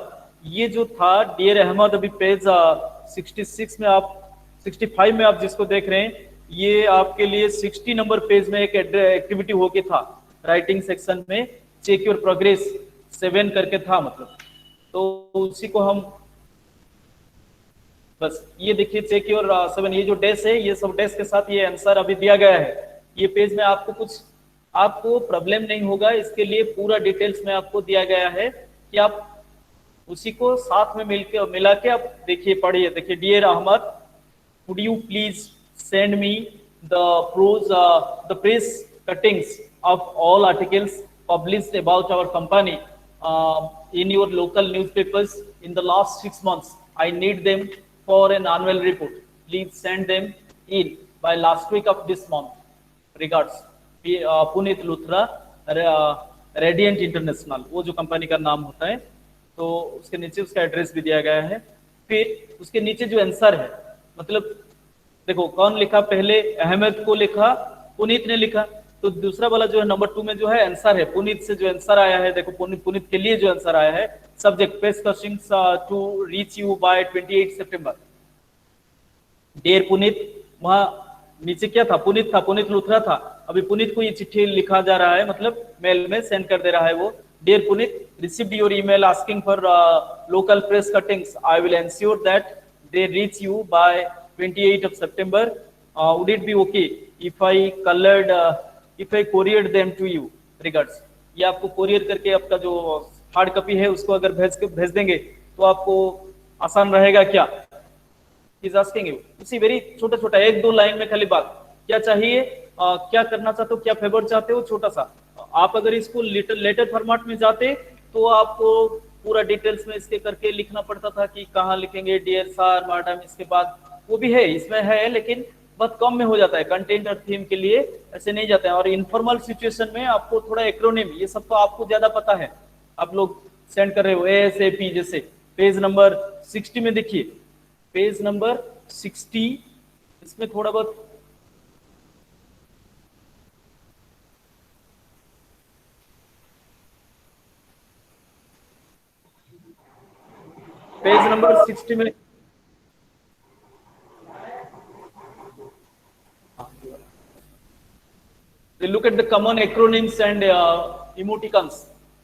ये जो था डियर अहमद, अभी पेज 66 में आप 65 में आप जिसको देख रहे हैं, ये आपके लिए 60 नंबर पेज में एक एक्टिविटी होके था, राइटिंग सेक्शन में चेक योर प्रोग्रेस 7 करके था, मतलब तो उसी को हम बस ये देखिए चेक योर 7, ये जो डैश है, ये सब डैश के साथ ये आंसर अभी दिया गया है। ये पेज में आपको प्रॉब्लम नहीं होगा, इसके लिए पूरा डिटेल्स में आपको दिया गया है कि आप उसी को साथ में मिला के आप देखिए, पढ़िए। देखिए, dear Ahmed, would you please send me the press cuttings of all articles published about our company in your local newspapers in the last 6 months. I need them for an annual report. Please send them in by last week of this month. Regards, Puneet Luthra, radiant international, वो जो company का नाम होता है, तो उसके नीचे उसका एड्रेस भी दिया गया है। फिर उसके नीचे जो आंसर है, मतलब देखो कौन लिखा, पहले अहमद को लिखा, पुनीत ने लिखा, तो दूसरा वाला जो है नंबर 2 में जो है आंसर है, पुनीत से जो आंसर आया है, देखो पुनीत के लिए जो आंसर आया है, subject pace cushions to reach you by 28 सितंबर। डियर पुनीत, वहां नीचे क्या था, पुनीत था, पुनीत लुथरा था, अभी पुनीत को ये चिट्ठी लिखा जा रहा है, मतलब मेल में सेंड कर दे रहा है वो। Dear Puneet, received your email asking for local press cuttings, I will ensure that they reach you by 28 of September. Would it be okay if I couriered them to you? Regards. ये आपको courier करके आपका जो hard copy है उसको अगर भेज देंगे तो आपको आसान रहेगा क्या? He's asking you. उसी वेरी छोटा 1-2 लाइन में खाली बात, क्या चाहिए, क्या करना चाहते हो, क्या फेवर चाहते हो, छोटा सा। आप अगर इसको लेटर फॉर्मेट में जाते तो आपको पूरा डिटेल्स में इसके करके लिखना पड़ता था कि कहाँ लिखेंगे, डियर सर, मैडम, इसके बाद वो भी है, इसमें है, लेकिन बहुत कम में हो जाता है। कंटेंट और थीम के लिए ऐसे नहीं जाते हैं। और इनफॉर्मल सिचुएशन में आपको थोड़ा एक्रोनिम, ये सब तो आपको ज्यादा पता है, आप लोग सेंड कर रहे हो ASAP जैसे। पेज नंबर 60 में देखिए, पेज नंबर 60, इसमें थोड़ा बहुत पेज नंबर 60 में look at the common acronyms and emoticons.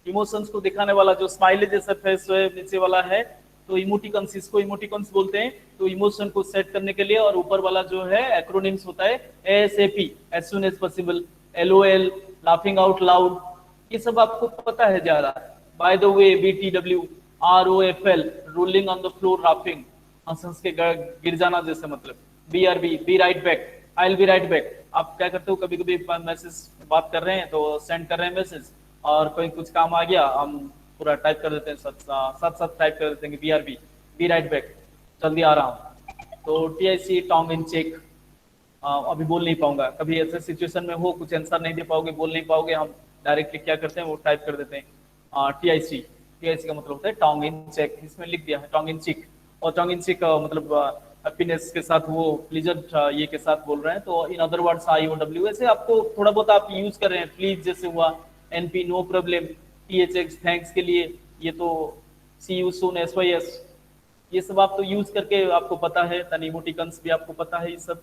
Emotions को दिखाने वाला जो स्माइली जैसा फेस है नीचे वाला है, तो इमोटिकन्स, इसको इमोटिकन्स बोलते हैं। तो इमोशन को सेट करने के लिए, और ऊपर वाला जो है एक्रोनिम्स होता है ASAP, as soon as possible, LOL, laughing out loud, ये सब आपको पता है ज्यादा। by the way, BTW, ROFL, rolling on the floor laughing, हंस के गिर जाना जैसे, मतलब BRB, be right back, I'll be right back, आप क्या करते हो, कभी कभी मैसेज बात कर रहे हैं तो सेंड कर रहे हैं मैसेज, और कोई कुछ काम आ गया, हम पूरा टाइप कर देते हैं, साथ साथ टाइप कर देते हैं कि BRB, बी राइट बैक, जल्दी आ रहा हूँ। तो TIC, टोंग इन चेक, अभी बोल नहीं पाऊंगा, कभी ऐसे सिचुएशन में हो कुछ आंसर नहीं दे पाओगे, बोल नहीं पाओगे, हम डायरेक्टली क्या करते हैं वो टाइप कर देते हैं TIC। TIC का मतलब होता है टोंग इन चेक, इसमें लिख दिया है टोंग इन चिक। और टोंग इन चिक मतलब हैप्पीनेस के साथ, वो प्लीजर ये के साथ बोल रहे हैं, तो इन अदर वर्ड्स IOW, ऐसे आपको थोड़ा बहुत आप यूज कर रहे हैं, प्लीज जैसे हुआ, NP no problem, THX thanks के लिए, ये तो सी यू सून, SYS, ये सब आप तो यूज करके आपको पता है, तन इमोटिकन्स भी आपको पता है ये सब।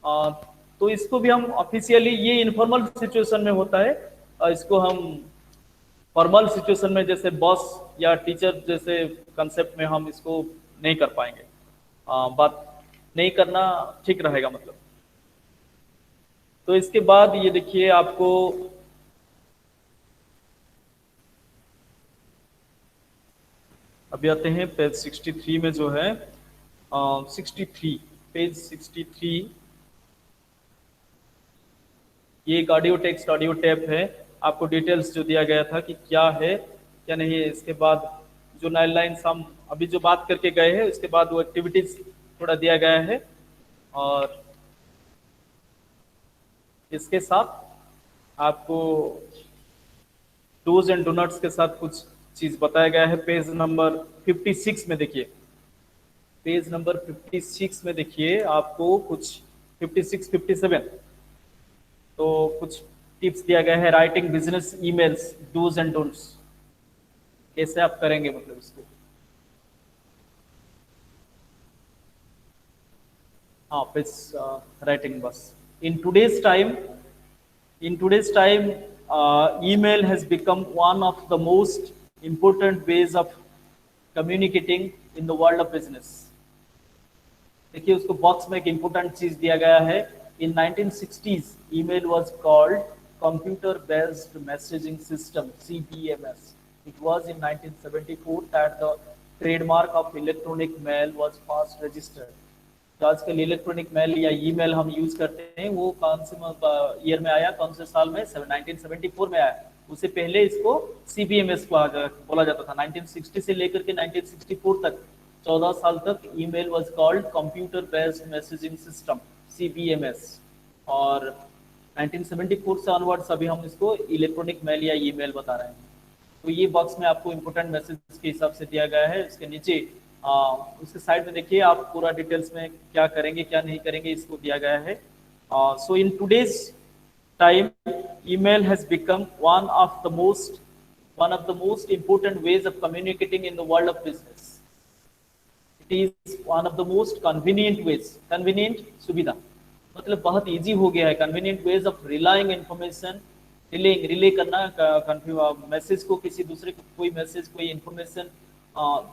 अ, तो इसको भी हम ऑफिशियली, ये इनफॉर्मल सिचुएशन में होता है, इसको हम फॉर्मल सिचुएशन में जैसे बॉस या टीचर जैसे कंसेप्ट में हम इसको नहीं कर पाएंगे, बात नहीं करना ठीक रहेगा मतलब। तो इसके बाद ये देखिए आपको अभी आते हैं पेज 63 में जो है, 63, पेज 63, ये एक ऑडियो टेक्स्ट ऑडियो टैप है, आपको डिटेल्स जो दिया गया था कि क्या है क्या नहीं है। इसके बाद जो 9 लाइन्स हम अभी जो बात करके गए हैं, उसके बाद वो एक्टिविटीज थोड़ा दिया गया है, और इसके साथ आपको डूज एंड डोनट्स के साथ कुछ चीज बताया गया है। पेज नंबर 56 में देखिए, पेज नंबर 56 में देखिए आपको कुछ 56, 57, तो कुछ टिप्स दिया गया है, writing business emails, do's and don'ts, कैसे आप करेंगे मतलब इसको। हाँ, पेज राइटिंग बस। In today's time, in today's time, email has become one of the most important ways of communicating in the world of business। देखिए उसको बॉक्स में एक इंपॉर्टेंट चीज दिया गया है। In 1960s email was called computer based messaging system, CBMS। It was in 1974 that the trademark of electronic mail was first registered. तो आजकल इलेक्ट्रॉनिक मेल या ईमेल हम यूज करते हैं, वो कौन से ईयर में आया, कौन से साल में, 1974 में आया। उससे पहले इसको CBMS बोला जाता था। 1960 से लेकर के 1964 तक, 14 साल तक email was called computer based messaging system, CBMS। और 1974 से ऑनवर्ड्स अभी हम इसको इलेक्ट्रॉनिक मेल या ईमेल बता रहे हैं। तो ये बॉक्स में आपको इंपोर्टेंट मैसेज के हिसाब से दिया गया है। इसके नीचे उसके साइड में देखिए आप पूरा डिटेल्स में क्या करेंगे क्या नहीं करेंगे इसको दिया गया है। So in today's time email has become one of the most important ways of communicating in the world of business। it is one of the most convenient ways, convenient सुविधा मतलब बहुत इजी हो गया है, convenient ways of relaying information, relay करना message को, किसी दूसरे को कोई मैसेज कोई इंफॉर्मेशन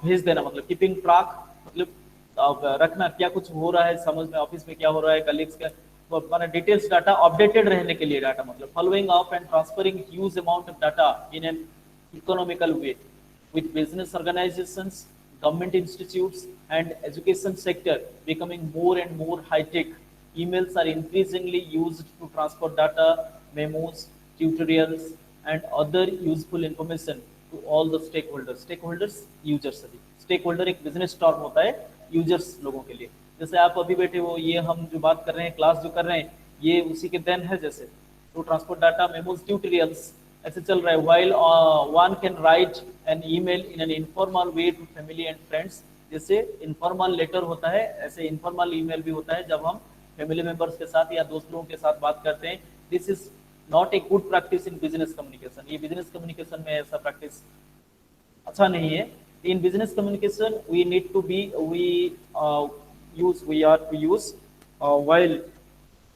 भेज देना, मतलब कीपिंग ट्रैक, मतलब रखना क्या कुछ हो रहा है, समझ में ऑफिस में क्या हो रहा है, कलीग्स का माना डिटेल्स, डाटा अपडेटेड रहने के लिए, डाटा मतलब following up and transferring huge amount of data in an economical way with business organizations, government institutes, and education sector becoming more and more high-tech. Emails are increasingly used to transfer data, memos, tutorials, and other useful information to all the stakeholders. Stakeholders, users सभी। Stakeholder एक business term होता है users लोगों के लिए। जैसे आप अभी बैठे हो, ये हम जो बात कर रहे हैं, क्लास जो कर रहे हैं, ये उसी के देन है। जैसे तो ट्रांसपोर्ट डाटा, मेमोज, ट्यूटोरियल्स ऐसे चल रहा है। while one can write an email in an informal way to family and friends, जैसे informal letter होता है, ऐसे informal email भी होता है जब हम फैमिली मेंबर्स के साथ या दोस्त लोगों के साथ बात करते हैं। This is not a good practice in business communication. ये बिजनेस कम्युनिकेशन में ऐसा प्रैक्टिस अच्छा नहीं है। In business communication we need to be we are to use while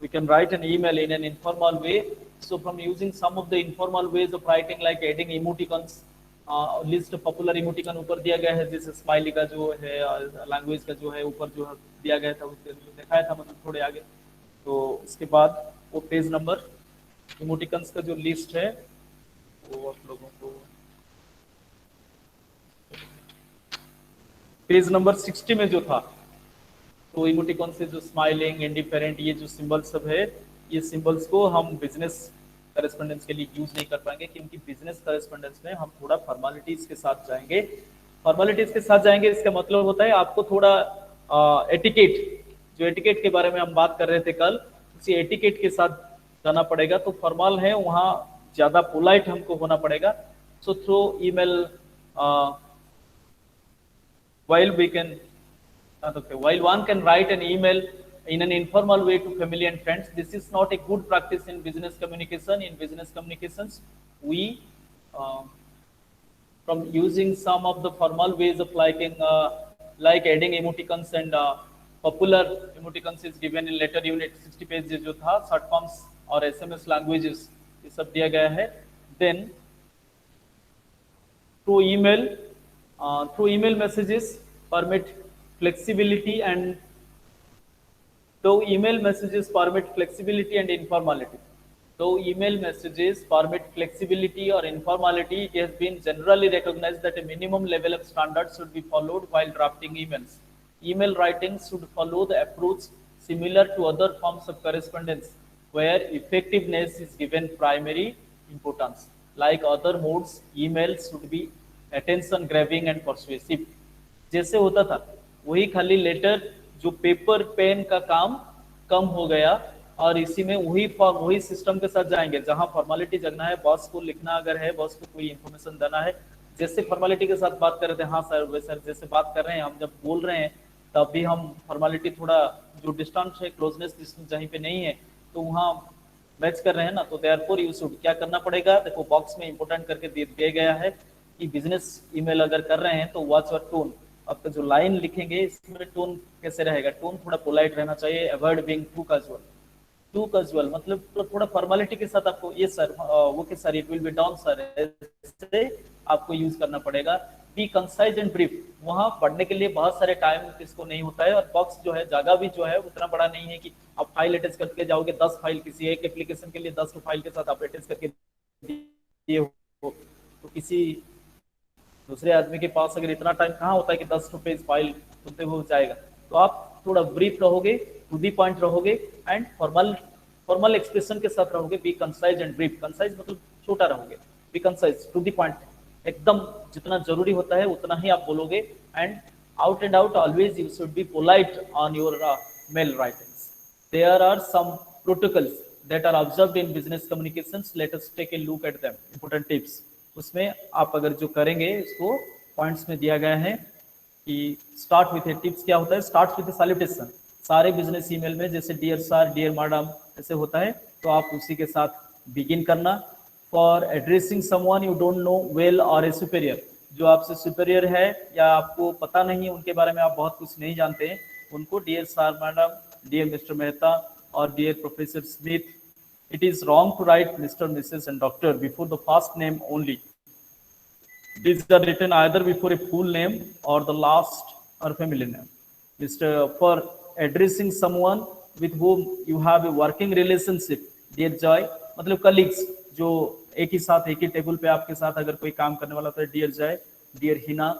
we can write an email in an informal way। So from using some of the informal ways of writing like adding emoticons, list popular emoticon ऊपर दिया गया है, जैसे smiley का जो है, language का जो है ऊपर जो है दिया गया था, उसके दिखाया था मतलब थोड़े आगे। तो इसके बाद वो पेज नंबर इमोटिकन्स का जो लिस्ट है वो आप लोगों को पेज नंबर 60 में जो था, तो इमोटिकॉन से जो स्माइलिंग, इंडिफरेंट, ये जो सिंबल सब है, ये सिंबल्स को हम बिजनेस करेस्पॉन्डेंस के लिए यूज नहीं कर पाएंगे, क्योंकि बिजनेस करेस्पॉन्डेंस में हम थोड़ा फॉर्मेलिटीज के साथ जाएंगे। फॉर्मेलिटीज के साथ जाएंगे इसका मतलब होता है आपको थोड़ा एटिकेट, जो एटिकेट के बारे में हम बात कर रहे थे कल, उसी एटिकेट के साथ जाना पड़ेगा। तो फॉर्मल है वहाँ ज्यादा पोलाइट हमको होना पड़ेगा। So through email while we can okay, while one can write an email in an informal way to family and friends, this is not a good practice in business communication. In business communications, we from using some of the formal ways of like adding emoticons and popular emoticons is given in later unit 60 pages जो था, short forms और SMS languages ये सब दिया गया है। Then through email messages permit flexibility and though email messages permit flexibility and informality. Though email messages permit flexibility or informality, it has been generally recognized that a minimum level of standards should be followed while drafting emails. Email writing should follow the approach similar to other forms of correspondence, where effectiveness is given primary importance. Like other modes, emails should be attention grabbing and persuasive. जैसे होता था वही, खाली letter जो paper pen का काम कम हो गया और इसी में वही फॉर्म वही सिस्टम के साथ जाएंगे। जहां फॉर्मेलिटी जगना है, बॉस को लिखना अगर है, बॉस को कोई इन्फॉर्मेशन देना है, जैसे फॉर्मेलिटी के साथ बात कर रहे थे, हाँ सर वे सर जैसे बात कर रहे हैं, हम जब बोल रहे हैं तब भी हम फॉर्मेलिटी थोड़ा जो डिस्टेंस है, क्लोजनेस डिस्टेंस जहीं पे नहीं है तो वहाँ मैच कर रहे हैं ना। तो देयरफॉर यू शुड क्या करना पड़ेगा, देखो बॉक्स में इंपोर्टेंट करके दिया गया है कि बिजनेस ईमेल अगर कर रहे हैं तो वॉच योर टोन। आपका जो लाइन लिखेंगे इसमें टोन कैसे रहेगा, टोन थोड़ा पोलाइट रहना चाहिए, avoid being too casual. Too casual मतलब तो थोड़ा फॉर्मेलिटी के साथ आपको ये सर वो के sir it will be down sir ऐसे आपको यूज करना पड़ेगा। बी कंसाइज एंड ब्रीफ, वहाँ पढ़ने के लिए बहुत सारे टाइम किसको नहीं होता है, और बॉक्स जो है जगह भी जो है उतना बड़ा नहीं है कि आप फाइल अटैच करके जाओगे 10 फाइल, किसी एक एप्लीकेशन के लिए 10 फाइल के साथ आप अटैच करके दिए हो, तो किसी दूसरे आदमी के पास अगर इतना टाइम कहाँ होता है कि 10 पेज फाइल खुलते हुए जाएगा। तो आप थोड़ा ब्रीफ रहोगे, टू दी पॉइंट रहोगे एंड फॉर्मल एक्सप्रेशन के साथ रहोगे। Be concise and brief, concise मतलब छोटा रहोगे, be concise to the point, एकदम जितना जरूरी होता है उतना ही आप बोलोगे। And out and out always you should be polite on your mail writings. There are some protocols that are observed in business communications, let us take a look at them. Important tips उसमें आप अगर जो करेंगे इसको points में दिया गया है कि स्टार्ट विथ ए टिप्स क्या होता है, स्टार्ट विथ ए सैल्यूटेशन। सारे बिजनेस ईमेल में जैसे डियर सर, डियर मैडम ऐसे होता है, तो आप उसी के साथ बिगिन करना। For addressing someone you don't know well और ए सुपेरियर, जो आपसे सुपेरियर है या आपको पता नहीं है, उनके बारे में आप बहुत कुछ नहीं जानते हैं, उनको dear sir madam, dear Mr Mehta और dear professor Smith. It is wrong to write Mr., Mrs. and Doctor before the first name only. These are written either before a full name or the last or family name. For addressing someone with whom you have a working relationship, dear Joy, मतलब colleagues जो एक ही साथ एक ही table पे आपके साथ अगर कोई काम करने वाला होता है, dear Jay, dear Heena,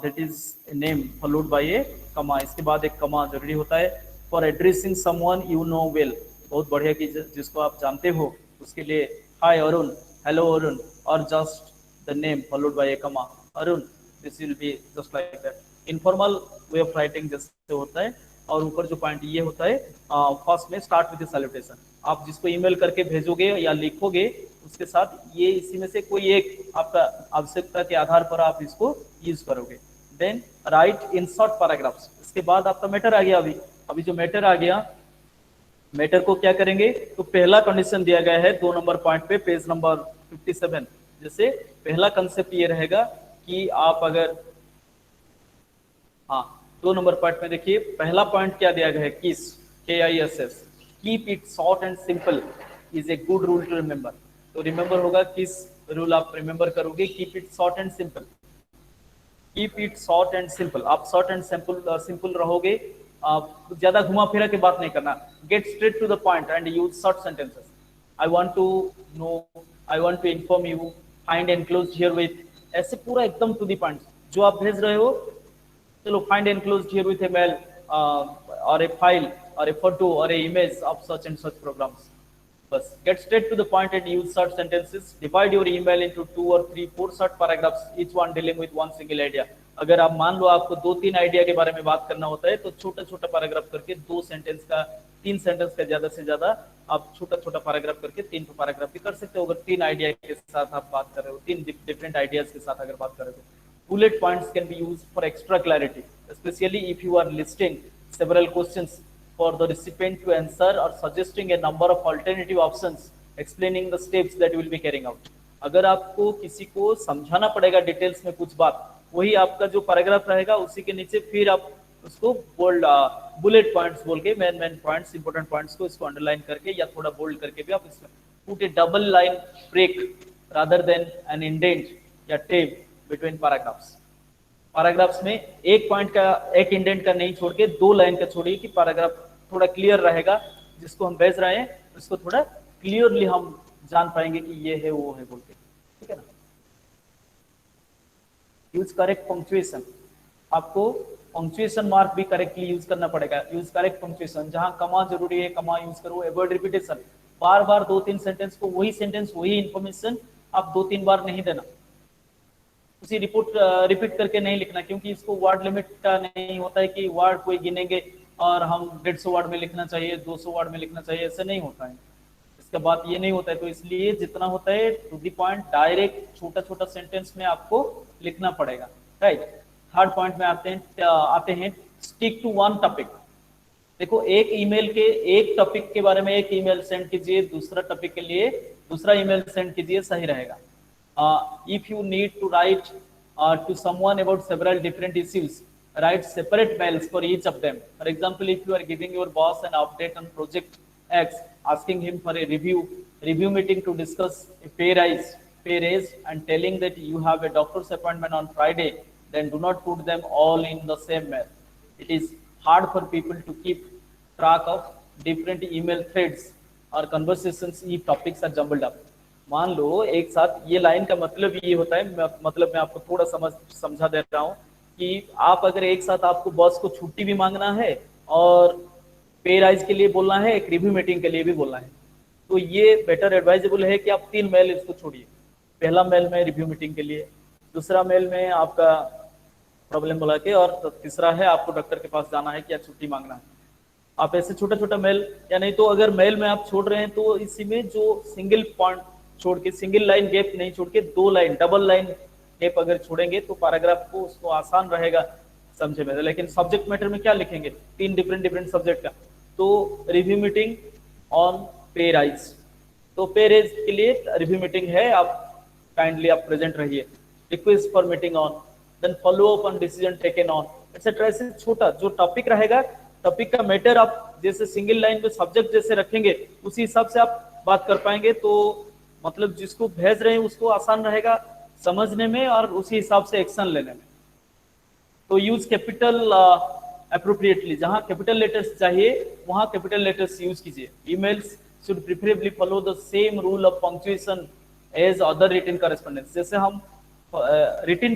that is a name followed by a comma, इसके बाद एक कमा जरूरी होता है। For addressing someone you know well, बहुत बढ़िया कि जिसको आप जानते हो उसके लिए हाय अरुण, हेलो अरुण, और just the name followed by a comma, Arun, this will be just like that. Informal way of writing जैसे होता है। और ऊपर जो पॉइंट ये होता है फर्स्ट में स्टार्ट विद सैल्यूटेशन, आप जिसको ईमेल करके भेजोगे या लिखोगे उसके साथ ये इसी में से कोई एक आपका आवश्यकता के आधार पर आप इसको यूज करोगे। Then write in short paragraphs, इसके बाद आपका मैटर आ गया। अभी जो मैटर आ गया, मैटर को क्या करेंगे, तो पहला कंडीशन दिया गया है 2 नंबर पॉइंट पे पेज नंबर 57। जैसे पहला कंसेप्ट ये रहेगा कि आप अगर 2 नंबर पॉइंट में देखिए पहला पॉइंट क्या दिया गया है, kiss, KISS, keep it short and simple is a good rule to remember. तो रिमेंबर होगा किस रूल आप रिमेंबर करोगे, keep it short and simple, keep it short and simple. आप शॉर्ट एंड सिंपल रहोगे, ज्यादा घुमा फिरा के बात नहीं करना, get straight to the point and use short sentences. I want to know, I want to inform you, find enclosed herewith, ऐसे पूरा एकदम टू द पॉइंट जो आप भेज रहे हो। चलो find enclosed herewith a mail और ए फाइल और ए फोटो और a image of such and such programmes, बस get straight to the point and use short sentences. Divide your email into 2 or 3 4 short paragraphs, each one dealing with one single idea. अगर आप मान लो आपको 2-3 idea के बारे में बात करना होता है तो छोटा छोटा पैराग्राफ करके 2 सेंटेंस का 3 सेंटेंस का ज्यादा से ज्यादा आप छोटा छोटा पैराग्राफ करके 3 पैराग्राफ भी कर सकते हो। अगर 3 आइडिया के साथ आप बात कर रहे हो, 3 डिफरेंट आइडियाज के साथ अगर बात कर रहे हो। Bullet points can be used for extra clarity, specially if you are listing several questions for the recipient to answer or suggesting a number of alternative options explaining the steps that you will be carrying out. अगर आपको किसी को समझाना पड़ेगा details में कुछ बात, वही आपका जो पैराग्राफ रहेगा उसी के नीचे फिर आप उसको बोल्ड बुलेट पॉइंट्स बोल के मेन पॉइंट्स इंपॉर्टेंट पॉइंट्स को इसको अंडरलाइन करके या थोड़ा बोल्ड करके भी आप इसमें put a double line break rather than an indent या टेब बिटवीन पैराग्राफ्स। पैराग्राफ्स में एक पॉइंट का एक इंडेंट का नहीं छोड़ के 2 लाइन का छोड़िए कि पैराग्राफ थोड़ा क्लियर रहेगा, जिसको हम भेज रहे हैं उसको थोड़ा क्लियरली हम जान पाएंगे कि ये है वो है बोल के, ठीक है ना। यूज करेक्ट पंक्चुएशन, आपको पंक्चुएशन मार्क भी करेक्टली यूज करना पड़ेगा। यूज करेक्ट पंक्चुएशन, जहां कमा जरूरी है कमा यूज करो। अवॉइड रिपीटेशन, बार बार 2-3 सेंटेंस को वही सेंटेंस वही इंफॉर्मेशन आप 2-3 बार नहीं देना, उसी रिपीट करके नहीं लिखना, क्योंकि इसको वर्ड लिमिट का नहीं होता है कि वर्ड कोई गिनेंगे और हम 150 वर्ड में लिखना चाहिए 200 वर्ड में लिखना चाहिए, ऐसे नहीं होता है। इसका बात ये नहीं होता है, तो इसलिए जितना होता है टू द पॉइंट डायरेक्ट छोटा छोटा सेंटेंस में आपको लिखना पड़ेगा, राइट। थर्ड पॉइंट में आते हैं स्टिक टू वन टॉपिक। देखो एक ईमेल के एक टॉपिक के बारे में एक ईमेल सेंड कीजिए, दूसरा टॉपिक के लिए दूसरा ईमेल सेंड कीजिए, सही रहेगा। If you need to write to someone about several different issues, write separate mails for each of them. For example, if you are giving your boss an update on project X, asking him for a review meeting to discuss a pay raise and telling that you have a doctor's appointment on Friday, then do not put them all in the same mail. It is hard for people to keep track of different email threads or conversations if topics are jumbled up. मान लो एक साथ ये line का मतलब ये होता है, मतलब मैं आपको थोड़ा समझा दे रहा हूँ कि आप अगर एक साथ आपको बॉस को छुट्टी भी मांगना है और पे राइज के लिए बोलना है, एक रिव्यू मीटिंग के लिए भी बोलना है, तो ये बेटर एडवाइजेबल है कि आप 3 मेल इसको छोड़िए। पहला मेल में रिव्यू मीटिंग के लिए, दूसरा मेल में आपका प्रॉब्लम बोला के, और तीसरा है आपको डॉक्टर के पास जाना है कि या छुट्टी मांगना है। आप ऐसे छोटा छोटा मेल, या नहीं तो अगर मेल में आप छोड़ रहे हैं तो इसी में जो सिंगल पॉइंट छोड़ के, सिंगल लाइन गैप नहीं छोड़ के 2 लाइन डबल लाइन गैप अगर छोड़ेंगे तो पैराग्राफ को उसको आसान रहेगा समझे में। लेकिन सब्जेक्ट मैटर में क्या लिखेंगे, 3 डिफरेंट सब्जेक्ट का, तो रिव्यू मीटिंग ऑन पे राइज, तो पे राइज के लिए रिव्यू मीटिंग है, आप काइंडली आप प्रेजेंट रहिए। Request for meeting on, then follow up on decision taken on, etcetera. ऐसे छोटा जो टॉपिक रहेगा, टॉपिक का मैटर आप जैसे सिंगल लाइन पे सब्जेक्ट जैसे रखेंगे उसी हिसाब से आप बात कर पाएंगे, तो मतलब जिसको भेज रहे हैं उसको आसान रहेगा समझने में और उसी हिसाब से एक्शन लेने में। तो यूज कैपिटल अप्रोप्रिएटली, जहां कैपिटल लेटर्स चाहिए वहां कैपिटल लेटर्स यूज कीजिए। Emails should preferably follow the same rule of punctuation as other written correspondence. जैसे हम रिटन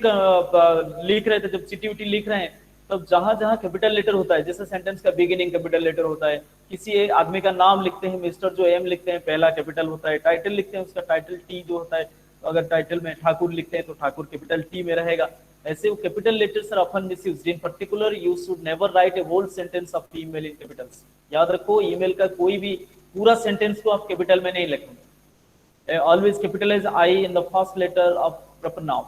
लिख रहे थे, जब चिट्ठी लिख रहे हैं तब जहां जहां कैपिटल लेटर होता है, जैसे सेंटेंस का बिगिनिंग कैपिटल लेटर होता है, किसी एक आदमी का नाम लिखते हैं मिस्टर जो एम लिखते हैं पहला कैपिटल होता है, टाइटल लिखते हैं उसका टाइटल टी जो होता है, तो अगर टाइटल में ठाकुर लिखते हैं तो ठाकुर कैपिटल टी में रहेगा। ऐसे वो capital letters are often misused. In particular you should never write a whole sentence of email in capitals. याद रखो ईमेल का कोई भी पूरा सेंटेंस को आप कैपिटल में नहीं लिखेंगे। Always capitalize I in the first letter of proper noun.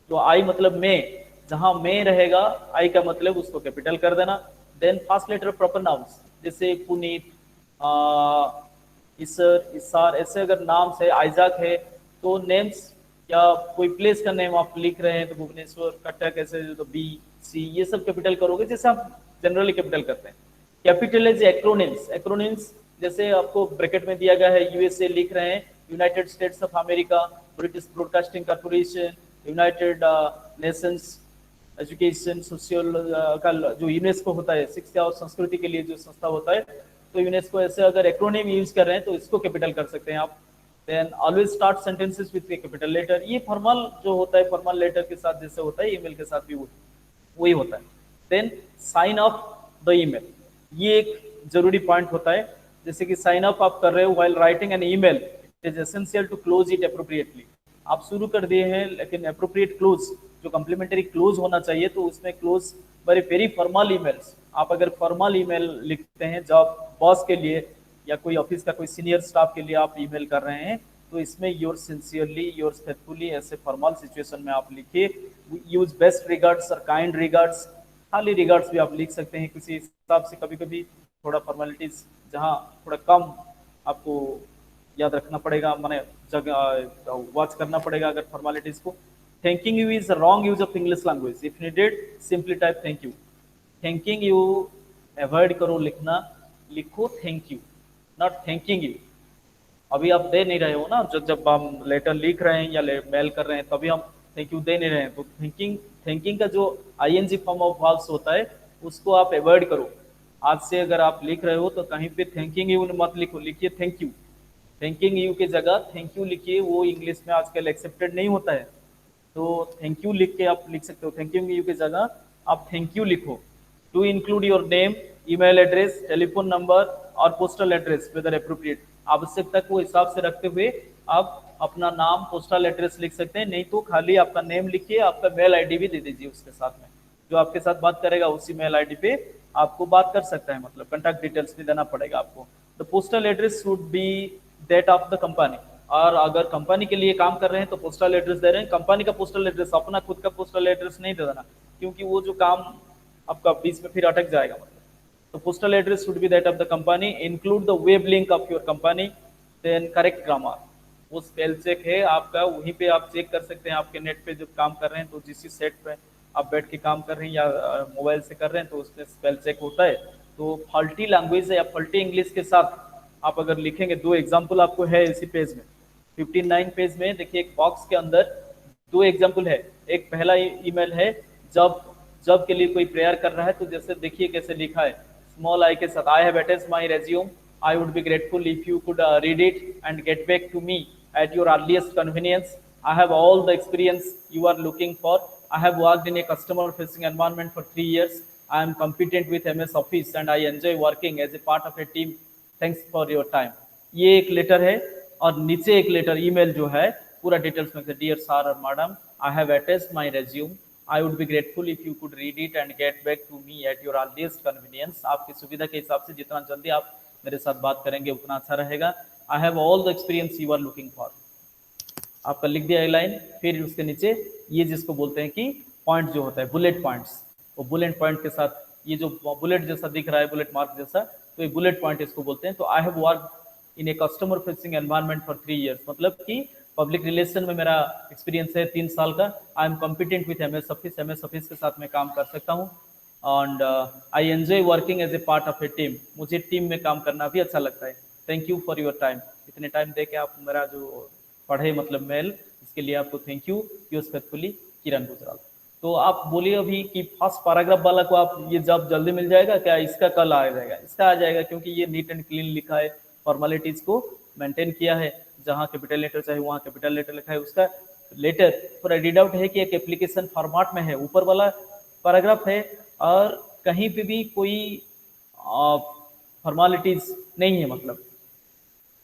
तो आई मतलब मैं, जहां मैं रहेगा आई का मतलब उसको कैपिटल कर देना। Then first letter of proper nouns, जैसे पुनीत, ईसर, इसार, ऐसे अगर नाम से आइजाक है तो नेम्स या कोई प्लेस का नेम आप लिख रहे हैं तो भुवनेश्वर, कटक, ऐसे तो बी सी ये सब कैपिटल करोगे जैसे आप जनरली कैपिटल करते हैं। कैपिटलाइज एक्रोनिम्स, एक्रोनिम्स जैसे आपको ब्रैकेट में दिया गया है, यूएसए लिख रहे हैं United states of America, British broadcasting corporation, United Nations education social का जो यूनेस्को होता है शिक्षा और संस्कृति के लिए जो संस्था होता है, तो यूनेस्को ऐसे अगर एक्रोनिम यूज कर रहे हैं तो इसको कैपिटल कर सकते हैं आप। Then always start sentences with a capital letter. ये फॉर्मल जो होता है, फॉर्मल लेटर के साथ जैसे होता है ईमेल के साथ भी वही होता है। Then sign off the email, ये एक जरूरी पॉइंट होता है। जैसे कि साइन अप आप कर रहे हो while writing an email, it is essential to close it appropriately. आप शुरू कर दिए हैं लेकिन अप्रोप्रिएट क्लोज, जो कम्प्लीमेंट्री क्लोज होना चाहिए, तो उसमें close very very formal emails. आप अगर फॉर्मल ईमेल लिखते हैं जॉब बॉस के लिए या कोई ऑफिस का कोई सीनियर स्टाफ के लिए आप ईमेल कर रहे हैं, तो इसमें योर सिंसियरली, योर फेथफुली, ऐसे फॉर्मल सिचुएशन में आप लिखिए। यूज बेस्ट रिगार्ड्स और काइंड रिगार्ड्स, खाली रिगार्ड्स भी आप लिख सकते हैं किसी हिसाब से। कभी कभी थोड़ा फॉर्मेलिटीज जहाँ थोड़ा कम आपको याद रखना पड़ेगा, माने जगह वॉच करना पड़ेगा अगर फॉर्मेलिटीज को। Thanking you is wrong use of English language, if needed simply type thank you. Thanking you avoid करो लिखना, लिखो thank you, not thanking you. अभी आप दे नहीं रहे हो ना, जब हम लेटर लिख रहे हैं या मेल कर रहे हैं तभी हम थैंक यू दे नहीं रहे हैं। तो थैंकिंग, थैंकिंग का जो आईएनजी फॉर्म ऑफ वर्ब्स होता है उसको आप अवॉइड करो। आज से अगर आप लिख रहे हो तो कहीं पे थैंकिंग यू मत लिखो, लिखिए थैंक यू। थैंकिंग यू की जगह थैंक यू लिखिए, वो इंग्लिश में आजकल एक्सेप्टेड नहीं होता है। तो थैंक यू लिख के आप लिख सकते हो, थैंकिंग यू की जगह आप थैंक यू लिखो। To include your name, email address, telephone number और पोस्टल एड्रेस वेदर एप्रोप्रिएट। आवश्यकता को हिसाब से रखते हुए आप अपना नाम, पोस्टल एड्रेस लिख सकते हैं, नहीं तो खाली आपका नेम लिखिए, आपका मेल आईडी भी दे दीजिए उसके साथ में। जो आपके साथ बात करेगा उसी मेल आईडी पे आपको बात कर सकता है, मतलब कॉन्टैक्ट डिटेल्स भी देना पड़ेगा आपको। The postal address should be that of the company. और अगर कंपनी के लिए काम कर रहे हैं तो पोस्टल एड्रेस दे रहे हैं, कंपनी का पोस्टल एड्रेस, अपना खुद का पोस्टल एड्रेस नहीं दे देना, क्योंकि वो जो काम आपका बीच में फिर अटक जाएगा मतलब। तो postal address should be that of the company, include the web link of your company, then correct grammar. वो स्पेल चेक है आपका, वहीं पे आप चेक कर सकते हैं आपके नेट पे जब काम कर रहे हैं, तो जिस सेट पे आप बैठ के काम कर रहे हैं या मोबाइल से कर रहे हैं तो उसमें स्पेल चेक होता है। तो फॉल्टी लैंग्वेज या फॉल्टी इंग्लिश के साथ आप अगर लिखेंगे, दो एग्जाम्पल आपको है इसी पेज में, 59 पेज में देखिए, एक बॉक्स के अंदर दो एग्जाम्पल है। एक पहला ईमेल है जब जब के लिए कोई प्रेयर कर रहा है, तो जैसे देखिए कैसे लिखा है, स्मॉल आई के साथ, I have attached my resume, I would be grateful if you could read it and get back to me at your earliest convenience. I have all the experience you are looking for. I have worked in a customer facing environment for 3 years. I am competent with MS Office and I enjoy working as a part of a team. Thanks for your time. ये एक letter है और नीचे एक letter email जो है पूरा details में, डियर सर और madam, I have attached my resume, I would be grateful if you could read it and get back to me at your earliest convenience. आपकी सुविधा के हिसाब से जितना जल्दी आप मेरे साथ बात करेंगे उतना अच्छा रहेगा। I have all the experience you are looking for, आपका लिख दिया लाइन। फिर उसके नीचे ये जिसको बोलते हैं कि पॉइंट जो होता है, बुलेट पॉइंट्स, वो बुलेट पॉइंट के साथ ये जो बुलेट जैसा दिख रहा है, बुलेट मार्क जैसा, तो ये बुलेट पॉइंट इसको बोलते हैं। तो I have work in a customer facing environment for 3 years, मतलब कि पब्लिक रिलेशन में मेरा एक्सपीरियंस है 3 साल का। I am competent with MS office, MS office के साथ मैं काम कर सकता हूँ। And I enjoy working as a part of a team, मुझे टीम में काम करना भी अच्छा लगता है। Thank you for your time, इतने टाइम दे के आप मेरा जो पढ़े मतलब मेल, इसके लिए आपको थैंक यू। योर्स फेथफुली किरण गुजराल। तो आप बोलिए अभी कि फर्स्ट पैराग्राफ वाला को आप ये जॉब जल्दी मिल जाएगा क्या? इसका कल आ जाएगा? इसका आ जाएगा, क्योंकि ये नीट एंड क्लीन लिखा है, फॉर्मेलिटीज को मेंटेन किया है, जहाँ कैपिटल लेटर चाहिए वहाँ कैपिटल लेटर लिखा है। उसका लेटर पूरा रीड आउट है कि एक एप्लीकेशन फॉर्मेट में है, ऊपर वाला पैराग्राफ है और कहीं पे भी कोई फॉर्मेलिटीज नहीं है मतलब।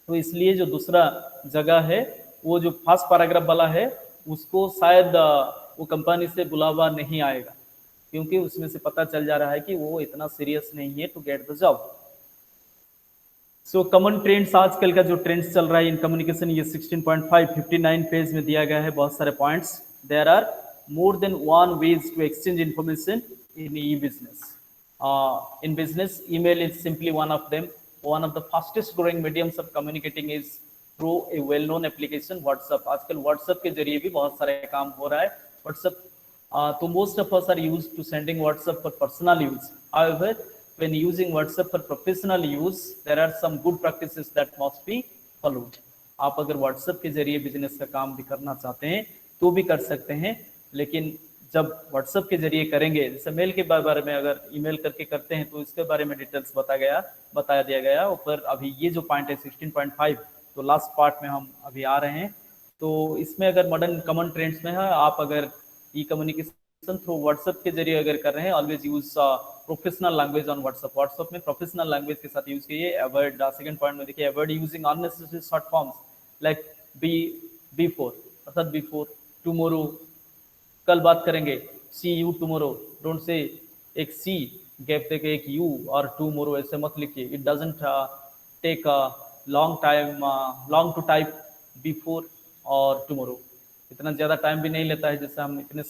तो इसलिए जो दूसरा जगह है, वो जो फर्स्ट पैराग्राफ वाला है, उसको शायद वो कंपनी से बुलावा नहीं आएगा, क्योंकि उसमें से पता चल जा रहा है कि वो इतना सीरियस नहीं है to get the job. So common trends, आजकल का जो ट्रेंड्स चल रहा है इन कम्युनिकेशन, ये 16.5 59 पेज में दिया गया है, बहुत सारे points. There are more than one ways to exchange information in e business. In business, email is simply one of them. One of the fastest growing mediums of communicating is through a well-known application, WhatsApp. आजकल WhatsApp के जरिए भी बहुत सारे काम हो रहा है। WhatsApp, तो most of us are used to sending WhatsApp for personal use. However, when using WhatsApp for professional use, there are some good practices that must be followed. आप अगर WhatsApp के जरिए बिजनेस का काम भी करना चाहते हैं तो भी कर सकते हैं, लेकिन जब WhatsApp के जरिए करेंगे, जैसे मेल के बारे में अगर ईमेल करके करते हैं तो इसके बारे में डिटेल्स बताया दिया गया ऊपर। अभी ये जो पॉइंट है 16.5, तो लास्ट पार्ट में हम अभी आ रहे हैं। तो इसमें अगर मॉडर्न कॉमन ट्रेंड्स में है, आप अगर ई कम्युनिकेशन थ्रू व्हाट्सएप के जरिए अगर कर रहे हैं, always use professional language on WhatsApp. WhatsApp में प्रोफेशनल लैंग्वेज के साथ यूज कीजिए। अवॉइड, सेकंड पॉइंट में देखिए, avoid using unnecessary short forms like before, अर्थात बिफोर, टुमारो, कल बात करेंगे, सी यू टुमारो। डोंट से एक सी गैप देके एक यू और टुमारो ऐसे मत लिखिए। It doesn't take long time, long to type before और टुमारो। इतना ज़्यादा टाइम भी नहीं लेता है जैसे हम इतने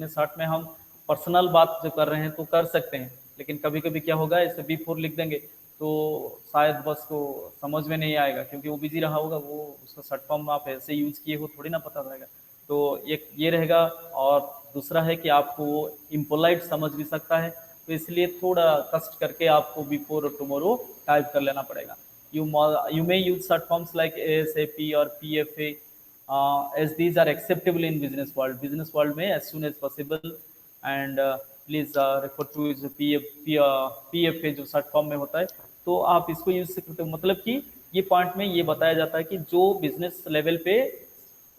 शॉर्ट में हम पर्सनल बात जो कर रहे हैं तो कर सकते हैं, लेकिन कभी कभी क्या होगा, ऐसे बिफोर लिख देंगे तो शायद बस को समझ में नहीं आएगा, क्योंकि वो बिजी रहा होगा, वो उसका शॉर्ट फॉर्म आप ऐसे यूज किए हो थोड़ी ना पता रहेगा। तो एक ये रहेगा, और दूसरा है कि आपको वो इम्पोलाइट समझ भी सकता है, तो इसलिए थोड़ा कष्ट करके आपको बिफोर और टुमारो टाइप कर लेना पड़ेगा। You may use short forms like ASAP or PFA, as these are acceptable in business world. Business world में as soon as possible, and please refer to is PFA जो short form में होता है, तो आप इसको यूज करते हो। मतलब कि ये पॉइंट में ये बताया जाता है कि जो बिजनेस लेवल पे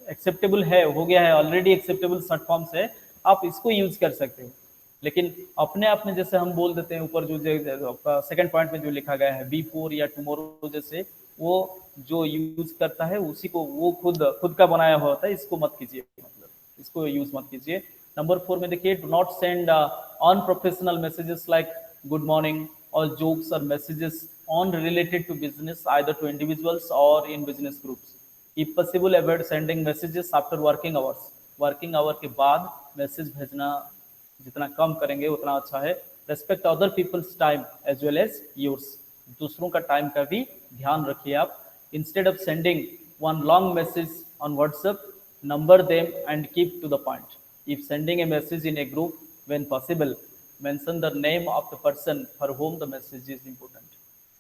एक्सेप्टेबल है, हो गया है, ऑलरेडी एक्सेप्टेबल शॉर्ट फॉर्म्स है, आप इसको यूज कर सकते हो। लेकिन अपने आप में जैसे हम बोल देते हैं ऊपर जो सेकंड पॉइंट में जो लिखा गया है बिफोर या टुमारो, जैसे वो जो यूज करता है उसी को वो खुद का बनाया हुआ होता है, इसको मत कीजिए, मतलब इसको यूज मत कीजिए। नंबर 4 में देखिए, do not send unprofessional messages like good morning और जोक्स और messages on related to business either to individuals और in business groups. If possible avoid sending messages after working hours. Working hour के बाद message भेजना जितना कम करेंगे उतना अच्छा है। Respect other people's time as well as yours. दूसरों का टाइम का भी ध्यान रखिए आप। Instead of sending one long message on WhatsApp, number them and keep to the point. If sending a message in a group, when possible mention the name of the person for whom the message is important.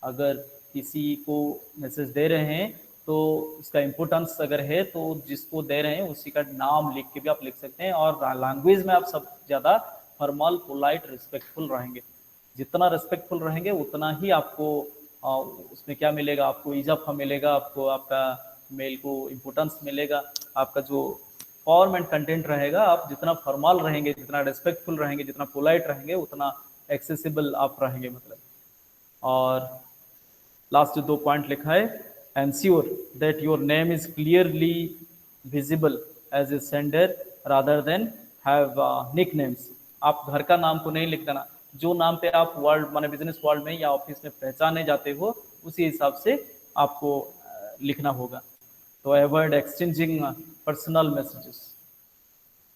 अगर किसी को message दे रहे हैं तो उसका importance अगर है तो जिसको दे रहे हैं उसी का नाम लिख के भी आप लिख सकते हैं, और लैंग्वेज में आप सब ज़्यादा फॉर्मल, पोलाइट, रिस्पेक्टफुल रहेंगे। जितना रिस्पेक्टफुल रहेंगे उतना ही आपको उसमें क्या मिलेगा, आपको इजाफा मिलेगा, आपको आपका मेल को इम्पोर्टेंस मिलेगा। आपका जो फॉर्म एंड कंटेंट रहेगा, आप जितना फॉर्मल रहेंगे, जितना रिस्पेक्टफुल रहेंगे, जितना पोलाइट रहेंगे, उतना एक्सेसिबल आप रहेंगे मतलब। और लास्ट जो 2 पॉइंट लिखा है, ensure that your name is clearly visible as a sender rather than have nick names. आप घर का नाम को नहीं लिख देना, जो नाम पे आप वर्ल्ड माने बिजनेस वर्ल्ड में या ऑफिस में पहचाने जाते हो उसी हिसाब से आपको लिखना होगा। तो अवॉइड एक्सचेंजिंग पर्सनल मैसेजेस।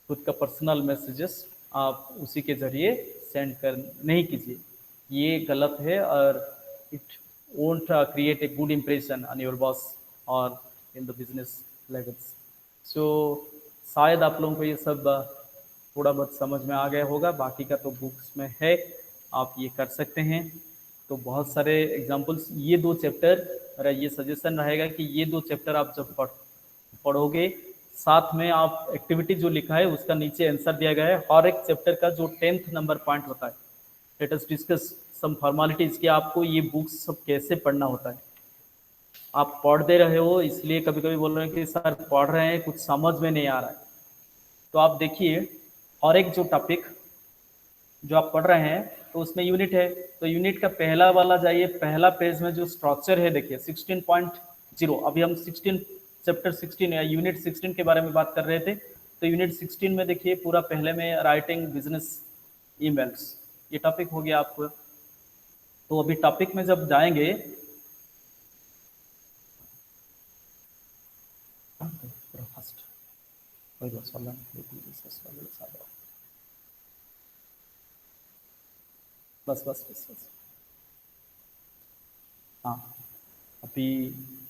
खुद का पर्सनल मैसेजेस आप उसी के जरिए सेंड कर नहीं कीजिए, ये गलत है, और it won't create a good impression on your boss or in the business levels. So शायद आप लोगों को ये सब थोड़ा बहुत समझ में आ गया होगा, बाकी का तो बुक्स में है, आप ये कर सकते हैं। तो बहुत सारे एग्जांपल्स, ये 2 चैप्टर, मेरा ये सजेशन रहेगा कि ये 2 चैप्टर आप जब पढ़ोगे, साथ में आप एक्टिविटी जो लिखा है उसका नीचे आंसर दिया गया है। हर एक चैप्टर का जो 10th नंबर पॉइंट होता है, let us discuss some formalities कि आपको ये बुक्स सब कैसे पढ़ना होता है। आप पढ़ दे रहे हो, इसलिए कभी कभी बोल रहे हैं कि सर पढ़ रहे हैं कुछ समझ में नहीं आ रहा है, तो आप देखिए और एक जो टॉपिक जो आप पढ़ रहे हैं तो उसमें यूनिट है, तो यूनिट का पहला वाला जाइए, पहला पेज में जो स्ट्रक्चर है देखिए 16.0। अभी हम 16 चैप्टर 16 या यूनिट 16 के बारे में बात कर रहे थे, तो यूनिट 16 में देखिए पूरा पहले में राइटिंग बिजनेस ईमेल्स, ये टॉपिक हो गया आपको। तो अभी टॉपिक में जब जाएंगे, बस हाँ, अभी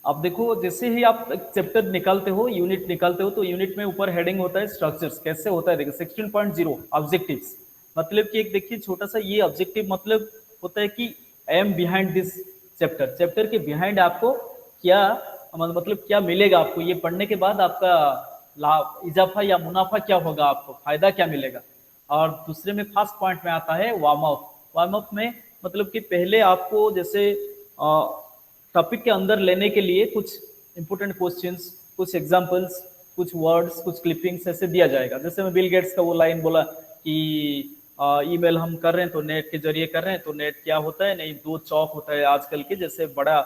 आप देखो, जैसे ही आप चैप्टर निकालते हो, यूनिट निकालते हो, तो यूनिट में ऊपर हेडिंग होता है स्ट्रक्चर्स। कैसे होता है देखिए 16.0 ऑब्जेक्टिव्स, मतलब कि एक देखिए छोटा सा ये ऑब्जेक्टिव मतलब होता है कि aim behind this chapter. Chapter के बिहाइंड आपको क्या मतलब क्या मिलेगा, आपको ये पढ़ने के बाद आपका लाभ, इजाफा या मुनाफा क्या होगा, आपको फायदा क्या मिलेगा। और दूसरे में फर्स्ट पॉइंट में आता है वार्म अप। वार्म अप में मतलब कि पहले आपको जैसे टॉपिक के अंदर लेने के लिए कुछ इंपॉर्टेंट क्वेश्चंस, कुछ एग्जांपल्स, कुछ वर्ड्स, कुछ क्लिपिंग्स ऐसे दिया जाएगा। जैसे मैं बिल गेट्स का वो लाइन बोला कि ईमेल हम कर रहे हैं तो नेट के जरिए कर रहे हैं, तो नेट क्या होता है, नहीं 2 चौक होता है आजकल के, जैसे बड़ा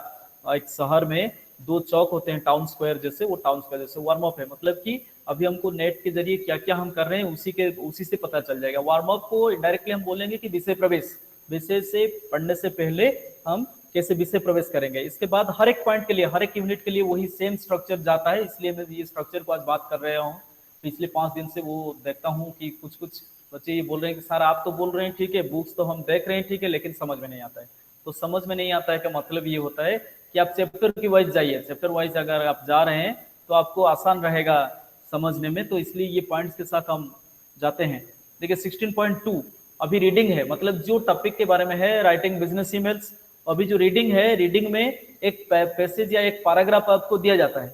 एक शहर में 2 चौक होते हैं टाउन स्क्वायर जैसे, वो टाउन स्क्वायर जैसे वार्म अप है, मतलब कि अभी हमको नेट के जरिए क्या क्या हम कर रहे हैं उसी से पता चल जाएगा। वार्म अप को डायरेक्टली हम बोलेंगे कि विषय प्रवेश, विषय से पढ़ने से पहले हम कैसे विषय प्रवेश करेंगे। इसके बाद हर एक पॉइंट के लिए, हर एक यूनिट के लिए वही सेम स्ट्रक्चर जाता है, इसलिए मैं ये स्ट्रक्चर को आज बात कर रहा हूँ। पिछले 5 दिन से वो देखता हूँ कि कुछ कुछ बच्चे ये बोल रहे हैं कि सर आप तो बोल रहे हैं ठीक है, बुक्स तो हम देख रहे हैं ठीक है, लेकिन समझ में नहीं आता है। तो समझ में नहीं आता है का मतलब ये होता है कि आप चैप्टर की वाइज जाइए, चैप्टर वाइज अगर आप जा रहे हैं तो आपको आसान रहेगा समझने में, तो इसलिए ये पॉइंट्स के साथ हम जाते हैं। देखिए 16.2 अभी रीडिंग है, मतलब जो टॉपिक के बारे में है राइटिंग बिजनेस ईमेल्स। अभी जो रीडिंग है, रीडिंग में एक पैसेज या एक पैराग्राफ आपको दिया जाता है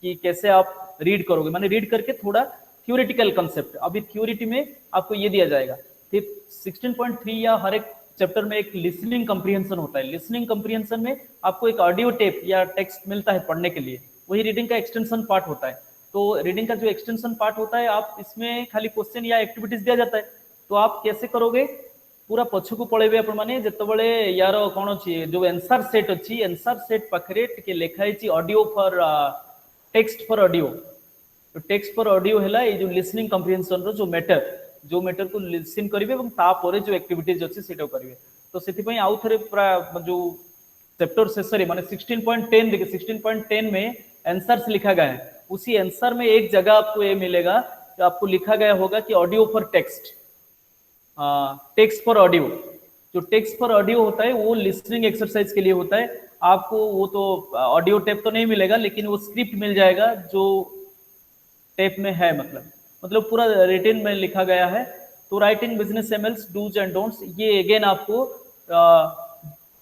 कि कैसे आप रीड करोगे, माने रीड करके थोड़ा थ्योरेटिकल कंसेप्ट। अभी थ्योरिटी में आपको ये दिया जाएगा। फिर 16.3 या हर एक चैप्टर में एक लिसनिंग कंप्रीहेंशन होता है। लिसनिंग कंप्रीहेंशन में आपको एक ऑडियो टेप या टेक्स्ट मिलता है पढ़ने के लिए, वही रीडिंग का एक्सटेंशन पार्ट होता है। तो रीडिंग का जो एक्सटेंशन पार्ट होता है, आप इसमें खाली क्वेश्चन या एक्टिविटीज दिया जाता है, तो आप कैसे करोगे, पूरा पछकू पळेबे आपण माने जेतबळे यार कोन अछि जो आंसर सेट अछि, आंसर सेट पाखरे टिके लेखा अछि audio for text for audio. तो टेक्स्ट फॉर ऑडियो हैला ए जो लिसनिंग कंप्रीहेंशन रो जो मैटर को लिसन करिवे एवं तापर जो एक्टिविटीज अछि सेटा करिवे। तो सेति पई आउ थरे जो चैप्टर शेष माने 16.10 देखिए 16.10 में आंसर्स लिखा गया है, उसी आंसर में एक जगह आपको ये मिलेगा कि आपको लिखा गया होगा कि audio for text, text for audio. जो टेक्स्ट फॉर ऑडियो होता है वो लिसनिंग एक्सरसाइज के लिए होता है। आपको वो तो ऑडियो टेप तो नहीं मिलेगा, लेकिन वो स्क्रिप्ट मिल जाएगा जो टेप में है, मतलब पूरा रिटन में लिखा गया है। तो writing business emails do's and don'ts, ये अगेन आपको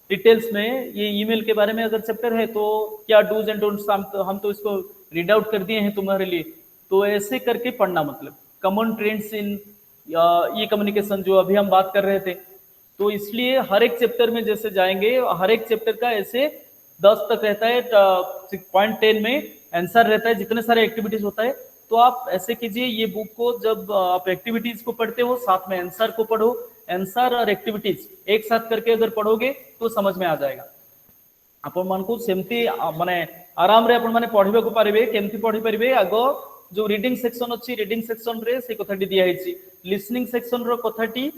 डिटेल्स में ये ईमेल के बारे में अगर चैप्टर है तो क्या डूज एंड डोंट्स, हम तो इसको रीड आउट कर दिए हैं तुम्हारे लिए, तो ऐसे करके पढ़ना। मतलब common trends in E communication जो अभी हम बात कर रहे थे, तो इसलिए हर एक चैप्टर में जैसे जाएंगे, हर एक चैप्टर का ऐसे 10 तक रहता है, 6.10 में आंसर रहता है, जितने सारे एक्टिविटीज होता है। तो आप ऐसे कीजिए, ये बुक को जब आप एक्टिविटीज को पढ़ते हो साथ में आंसर को पढ़ो, आंसर और एक्टिविटीज एक साथ करके अगर पढ़ोगे तो समझ में आ जाएगा। आपण मान को सेमती माने आराम रे आपण माने पढ़िबे को पारिबे। केमती पढ़ी परिबे, आगो जो रीडिंग सेक्शन अछि, रीडिंग सेक्शन रे से कथाटी दिया हैछि, लिसनिंग सेक्शन रो कथाटी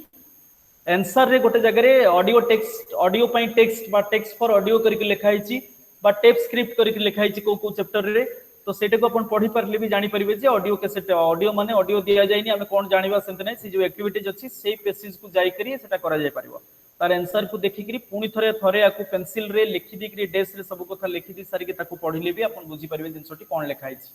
आंसर रे गोटे जगह रे ऑडियो टेक्स्ट, ऑडियो पई टेक्स्ट बा टेक्स्ट फॉर ऑडियो करके लिखा हैछि बा टेप स्क्रिप्ट करके लिखा हैछि को चैप्टर रे। तो सेटे को अपन पढ़ी परले भी जानि परिबे जे ऑडियो कैसे, ऑडियो माने ऑडियो दिया जायनी, हमें कोन जानिबा सेंते नै, से जो एक्टिविटीज अछि सेही पेसेज को जाई करी सेटा करा जाय परिबो। तार आंसर को देखि करी पुनी थरे आकु पेंसिल रे लिखि दी करी डेस्क रे सब कथा लिखि दी सारी के ताकू पढ़िले भी अपन बुझी परिबे जिंसोटी कोन लिखा हैछि।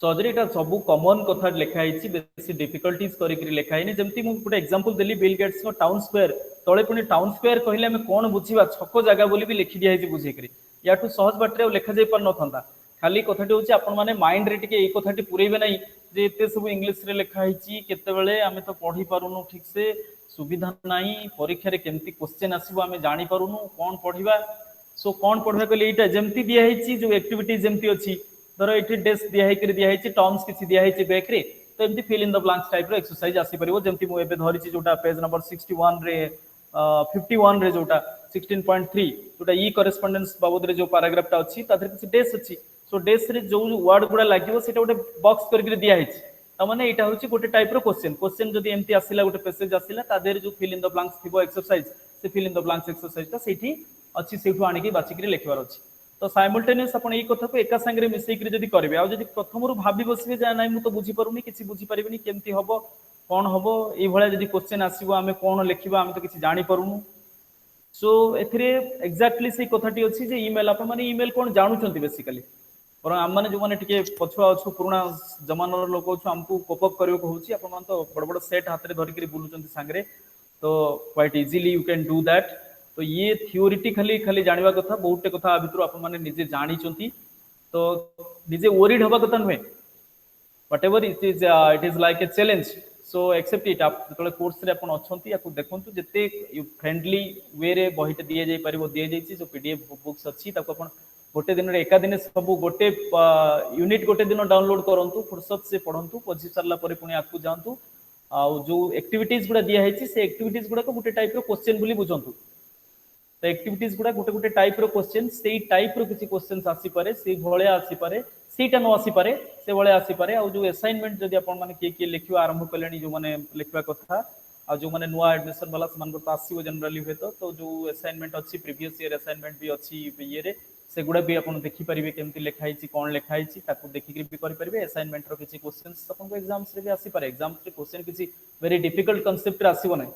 चौधरी एटा सब कॉमन कथा लिखा हैछि, बेसी डिफिकल्टीज करी करी लिखा हैनी। जेमती मु गुटे एग्जांपल देली, बिल गेट्स को टाउन स्क्वायर तळे पुनी टाउन स्क्वायर कहिले हमें कोन बुझीबा, छको जगह बोली भी लिखि दिया हैछि बुझी करी, याटू सहज बाटरे लिखा जाय पर नथंता। खाली कथाटी होछि आपण माने माइंड रे टिके ए कथाटी पुरैबे नै जे एते सब इंग्लिश रे लिखा हैछि, केते बेले हमें तो पढ़ी पारुनु ठीक से, सुविधा नाही, परीक्षा रे केमती क्वेश्चन आसीबो हमें जानि पारुनु, कोन पढ़िबा। सो कोन पढ़बा कले एटा जेमती दिया हैछि, जो एक्टिविटी जेमती अछि, धरो एठी डेस्क दिया है दिया है टर्म्स किछि दिया है बैक रे, तो एमती fill in the blanks type रो एक्सरसाइज आसी परिबो। जेमती मु एबे धरिछि जोटा पेज नंबर 61 रे 51 रे जोटा 16.3 जोटा ई करेस्पोंडेंस बाबद रे जो पैराग्राफ ता अछि ताथरे किछि डेस अछि। सो डेस रे जो वर्ड गुडा लागिवो सेटा गोटे बॉक्स करके दिया हैछि, त माने एटा होछि गोटे टाइप रो क्वेश्चन जदी एमती आसिला, गोटे पैसेज आसिला, ता देर जो फिल इन द ब्लैंक्स थिबो एक्सरसाइज, से fill in the blanks exercise ता सेठी अछि, सेठु आनि के बाची के लिखबार अछि। तो साइमल्टेनियस अपन एई कथा को एका संगे मिसई करी जदी करबे, आ जदी प्रथमरु भाबी बसिबे जा नै मु तो बुझी परुनी, किछि बुझी परिबेनी, केमती हबो कोन हबो, एई भळा जदी क्वेश्चन आसीबो हमें कोन लिखिबा, हमें तो किछि जानि परुनु। सो एथिरे एक्जेक्टली से कथाटी अछि जे ईमेल अपन माने ईमेल कोन जानुचंती बेसिकली, पर हम माने जो माने टिके पछुआ अछु, पुराना जमानार लोक अछु, हमकु कोपअप करियो को होछि। अपन मान तो बड़ बड़ सेट हाथ रे धरि करी बुलुचंती संगरे, तो quite easily you can do that. तो ये थियोरिटिकली खाली जानिबा कथा, बहुते कथा आ भितर अपन माने निजे जानि चंती, तो निजे वरीड होबा कथा नुहे, whatever it is like a challenge, so accept it. आप जतले कोर्स रे अपन अछंती याकु देखंतु, जते फ्रेंडली वे रे बहिटे दिए जाई परिबो, दिए जाईची जो पीडीएफ बुक्स अछि, ताको अपन गोटे दिन रे एका दिन सब गोटे यूनिट गोटे दिन डाउनलोड करंतु, फुर्सत से पढंतु, पढि सरला परे पुनी आकु जानतु, आउ जो एक्टिविटीज गुड़ा दिया है से एक्टिविटीज गुड़ा को गोटे टाइप रो क्वेश्चन बोली बुझंतु तो एक्टिविटीज गुड़ा गोटे गोटे टाइप रो क्वेश्चन सेई टाइप रो किछि क्वेश्चंस आसी पारे से भळिया आसी पारे सेटा न आसी पारे से भळिया आसी पारे आ जो असाइनमेंट जदी आपण माने के लिखिबा आरंभ कलेनी जो माने लिखबा कथा आ जो माने नुआ एडमिशन वाला समान को आसीबो जनरली हुए तो जो असाइनमेंट अछि प्रीवियस ईयर असाइनमेंट भी अछि ये रे से गुड़ा भी आपण देखि परिबे केमति लिखाई छि कोन लिखाई छि ताकू देखि के भी करि परिबे असाइनमेंट रो किछि क्वेश्चंस आपण को एग्जाम्स रे भी आसी पारे एग्जाम्स रे क्वेश्चन किछि वेरी डिफिकल्ट कांसेप्ट रे आसीबो नै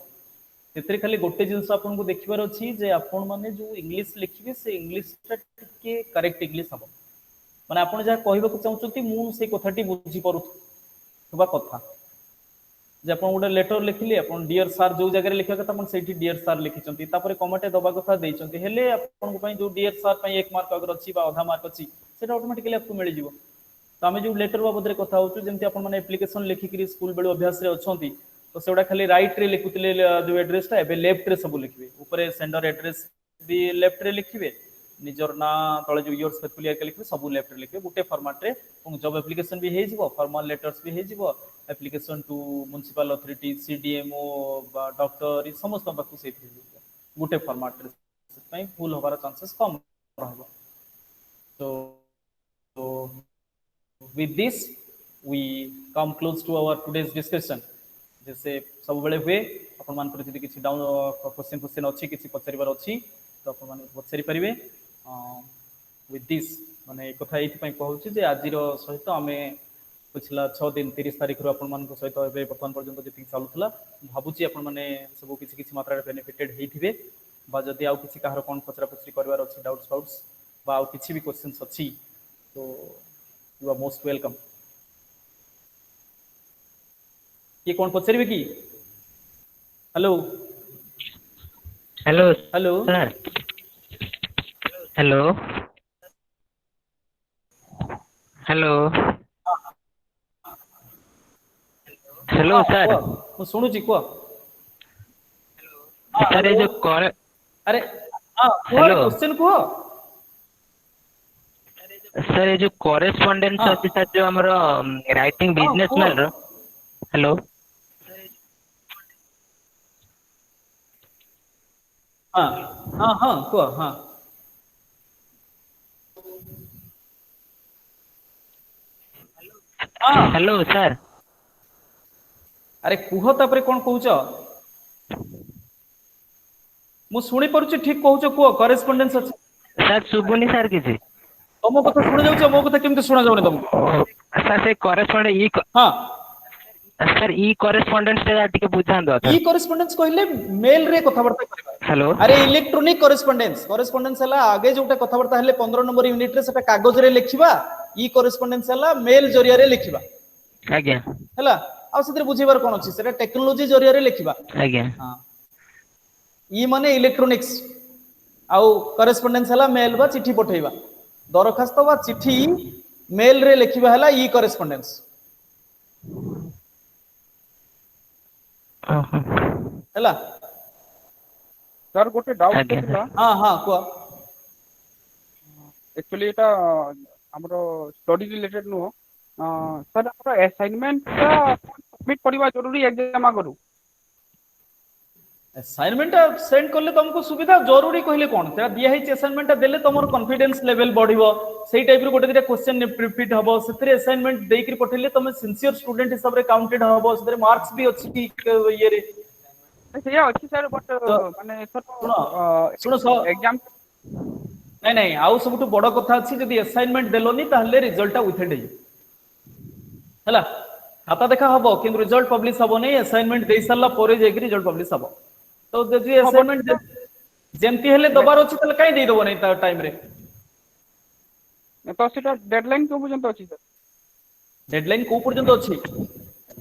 तेतरे खाली गोटे जिंस आपन को देखिबार अछि जे आपण माने जो इंग्लिश लिखिबे से इंग्लिश के करेक्ट इंग्लिश हबो माने आपण जा कहबा को चाहउछथि मु से कथाटी बुझी परुथबा कथा जे आपण गोटे लेटर लिखिले आपण डियर सर जो जगह लिखा कथा आपण सेठी डियर सर लिखिचंती तापर कमेंट दबा कथा देइचंती हेले आपण को पई जो डियर सर पई 1 मार्क अगर अछि बा आधा मार्क अछि सेटा ऑटोमेटिकली आपको मिल जिवो तो आमे जो लेटर बाबद रे कथा होछु जेमति आपण माने एप्लीकेशन लिखि करी स्कूल बेलो अभ्यास रे अछंती तो सेटा खाली राइट रे लिखुतले जो एड्रेस टा एबे लेफ्ट रे सब लिखबे ऊपर सेंडर एड्रेस भी लेफ्ट रे लिखबे निजर ना तळे जो योर्स फेथफुली के लिखबे सब लेफ्ट रे लिखबे गुटे फॉर्मेट रे जॉब एप्लीकेशन भी हे जिवो फॉर्मल लेटर्स भी हे जिवो application to municipal authority CDMO बा डॉक्टर ई समस्त बाकु से गुटे फॉर्मेट रे पई फुल होबार चांसेस कम रहबो तो with this we come close to our today's discussion जैसे सब बेले हुए अपन मान पर जदी किछि डाउन क्वेश्चन अछि किछि पचारिबार अछि तो अपन मान पचारि परिबे with this माने कथा एथि पई कहउछि जे आजिर सहित हमें पिछला 6 दिन 30 तारिख रो अपन मान को सहित एबे वर्तमान पर्यंत जति चालुतला भाबुछि अपन माने सब किछि किछि मात्रा रे बेनिफिटेड हेथिबे बा जदी आउ किछि काहर कोन पचरा पचरी करबार अछि डाउट्स बा आउ किछि भी क्वेश्चंस अछि तो यू आर मोस्ट वेलकम ये कौन पचारे कि hello hello hello sir hello hello hello sir मु सुनुची को सर ये जो अरे हां हेलो क्वेश्चन को सर ये जो कॉरेस्पोंडेंस अछि सर जो हमरो राइटिंग बिजनेसमैन रो हेलो हाँ हाँ हाँ को हाँ हेलो सर अरे कुह तापरे कोन कहउछ मु सुनी परुछि ठीक कहउछ को करेस्पोंडेंस अछि सर सुबुनी सर किछि तमो कथा सुना जाउछ मो कथा केमते सुना जाउनी तुमको सर से कॉरेस्पोंडेंट ई हां सर ई कॉरेस्पोंडेंस से टिके बुझान दो ई कॉरेस्पोंडेंस कहले मेल रे कथा बर्ता करबा हेलो अरे इलेक्ट्रॉनिक कॉरेस्पोंडेंस हला आगे जोटा कथा बर्ता हले 15 नंबर यूनिट रे सेटा कागज रे लिखिबा ई कॉरेस्पोंडेंस हला मेल जरिया रे लिखिबा आज्ञा हला आ सेते बुझिबार कोन अछि सेटा टेक्नोलॉजी जरिया रे लिखिबा आज्ञा हां ई माने इलेक्ट्रॉनिक्स आउ कॉरेस्पोंडेंस हला मेल बा चिट्ठी पठेइबा दरखास्त बा चिट्ठी मेल रे लिखिबा हला ई कॉरेस्पोंडेंस हला सर गोटे डाउट थिला हां हां को एक्चुअली एटा हमरो स्टडी रिलेटेड नो सर हमरो असाइनमेंट का सबमिट करबा जरूरी एग्जाम आगरु असाइनमेंट सेंड करले तुमको सुविधा जरूरी कहले कोन तेरा दिया है असाइनमेंट देले तमर कॉन्फिडेंस लेवल बढ़िबो सेही टाइप रो गोटे दिटा क्वेश्चन रिपीट हबो सेतरे असाइनमेंट देकरी पठेले तमे सिंसियर स्टूडेंट हिसाब रे काउंटेड हबो सेतरे मार्क्स भी अछि ये रे सेया अछि सर बट माने सर सुनो एग्जाम नहीं नहीं आउ सबटु बड़ कथा अछि जदी असाइनमेंट देलोनी ताहले रिजल्ट विथेड हे हला खाता देखा हबो किंतु रिजल्ट पब्लिश हबो नै असाइनमेंट दे सरला परे जेकरी रिजल्ट पब्लिश हबो तो जदी असाइनमेंट जेमती हेले दबार अछि तले काई दे दबो नै ता टाइम रे तो सेटा डेडलाइन को पर्यंत अछि सर डेडलाइन को पर्यंत अछि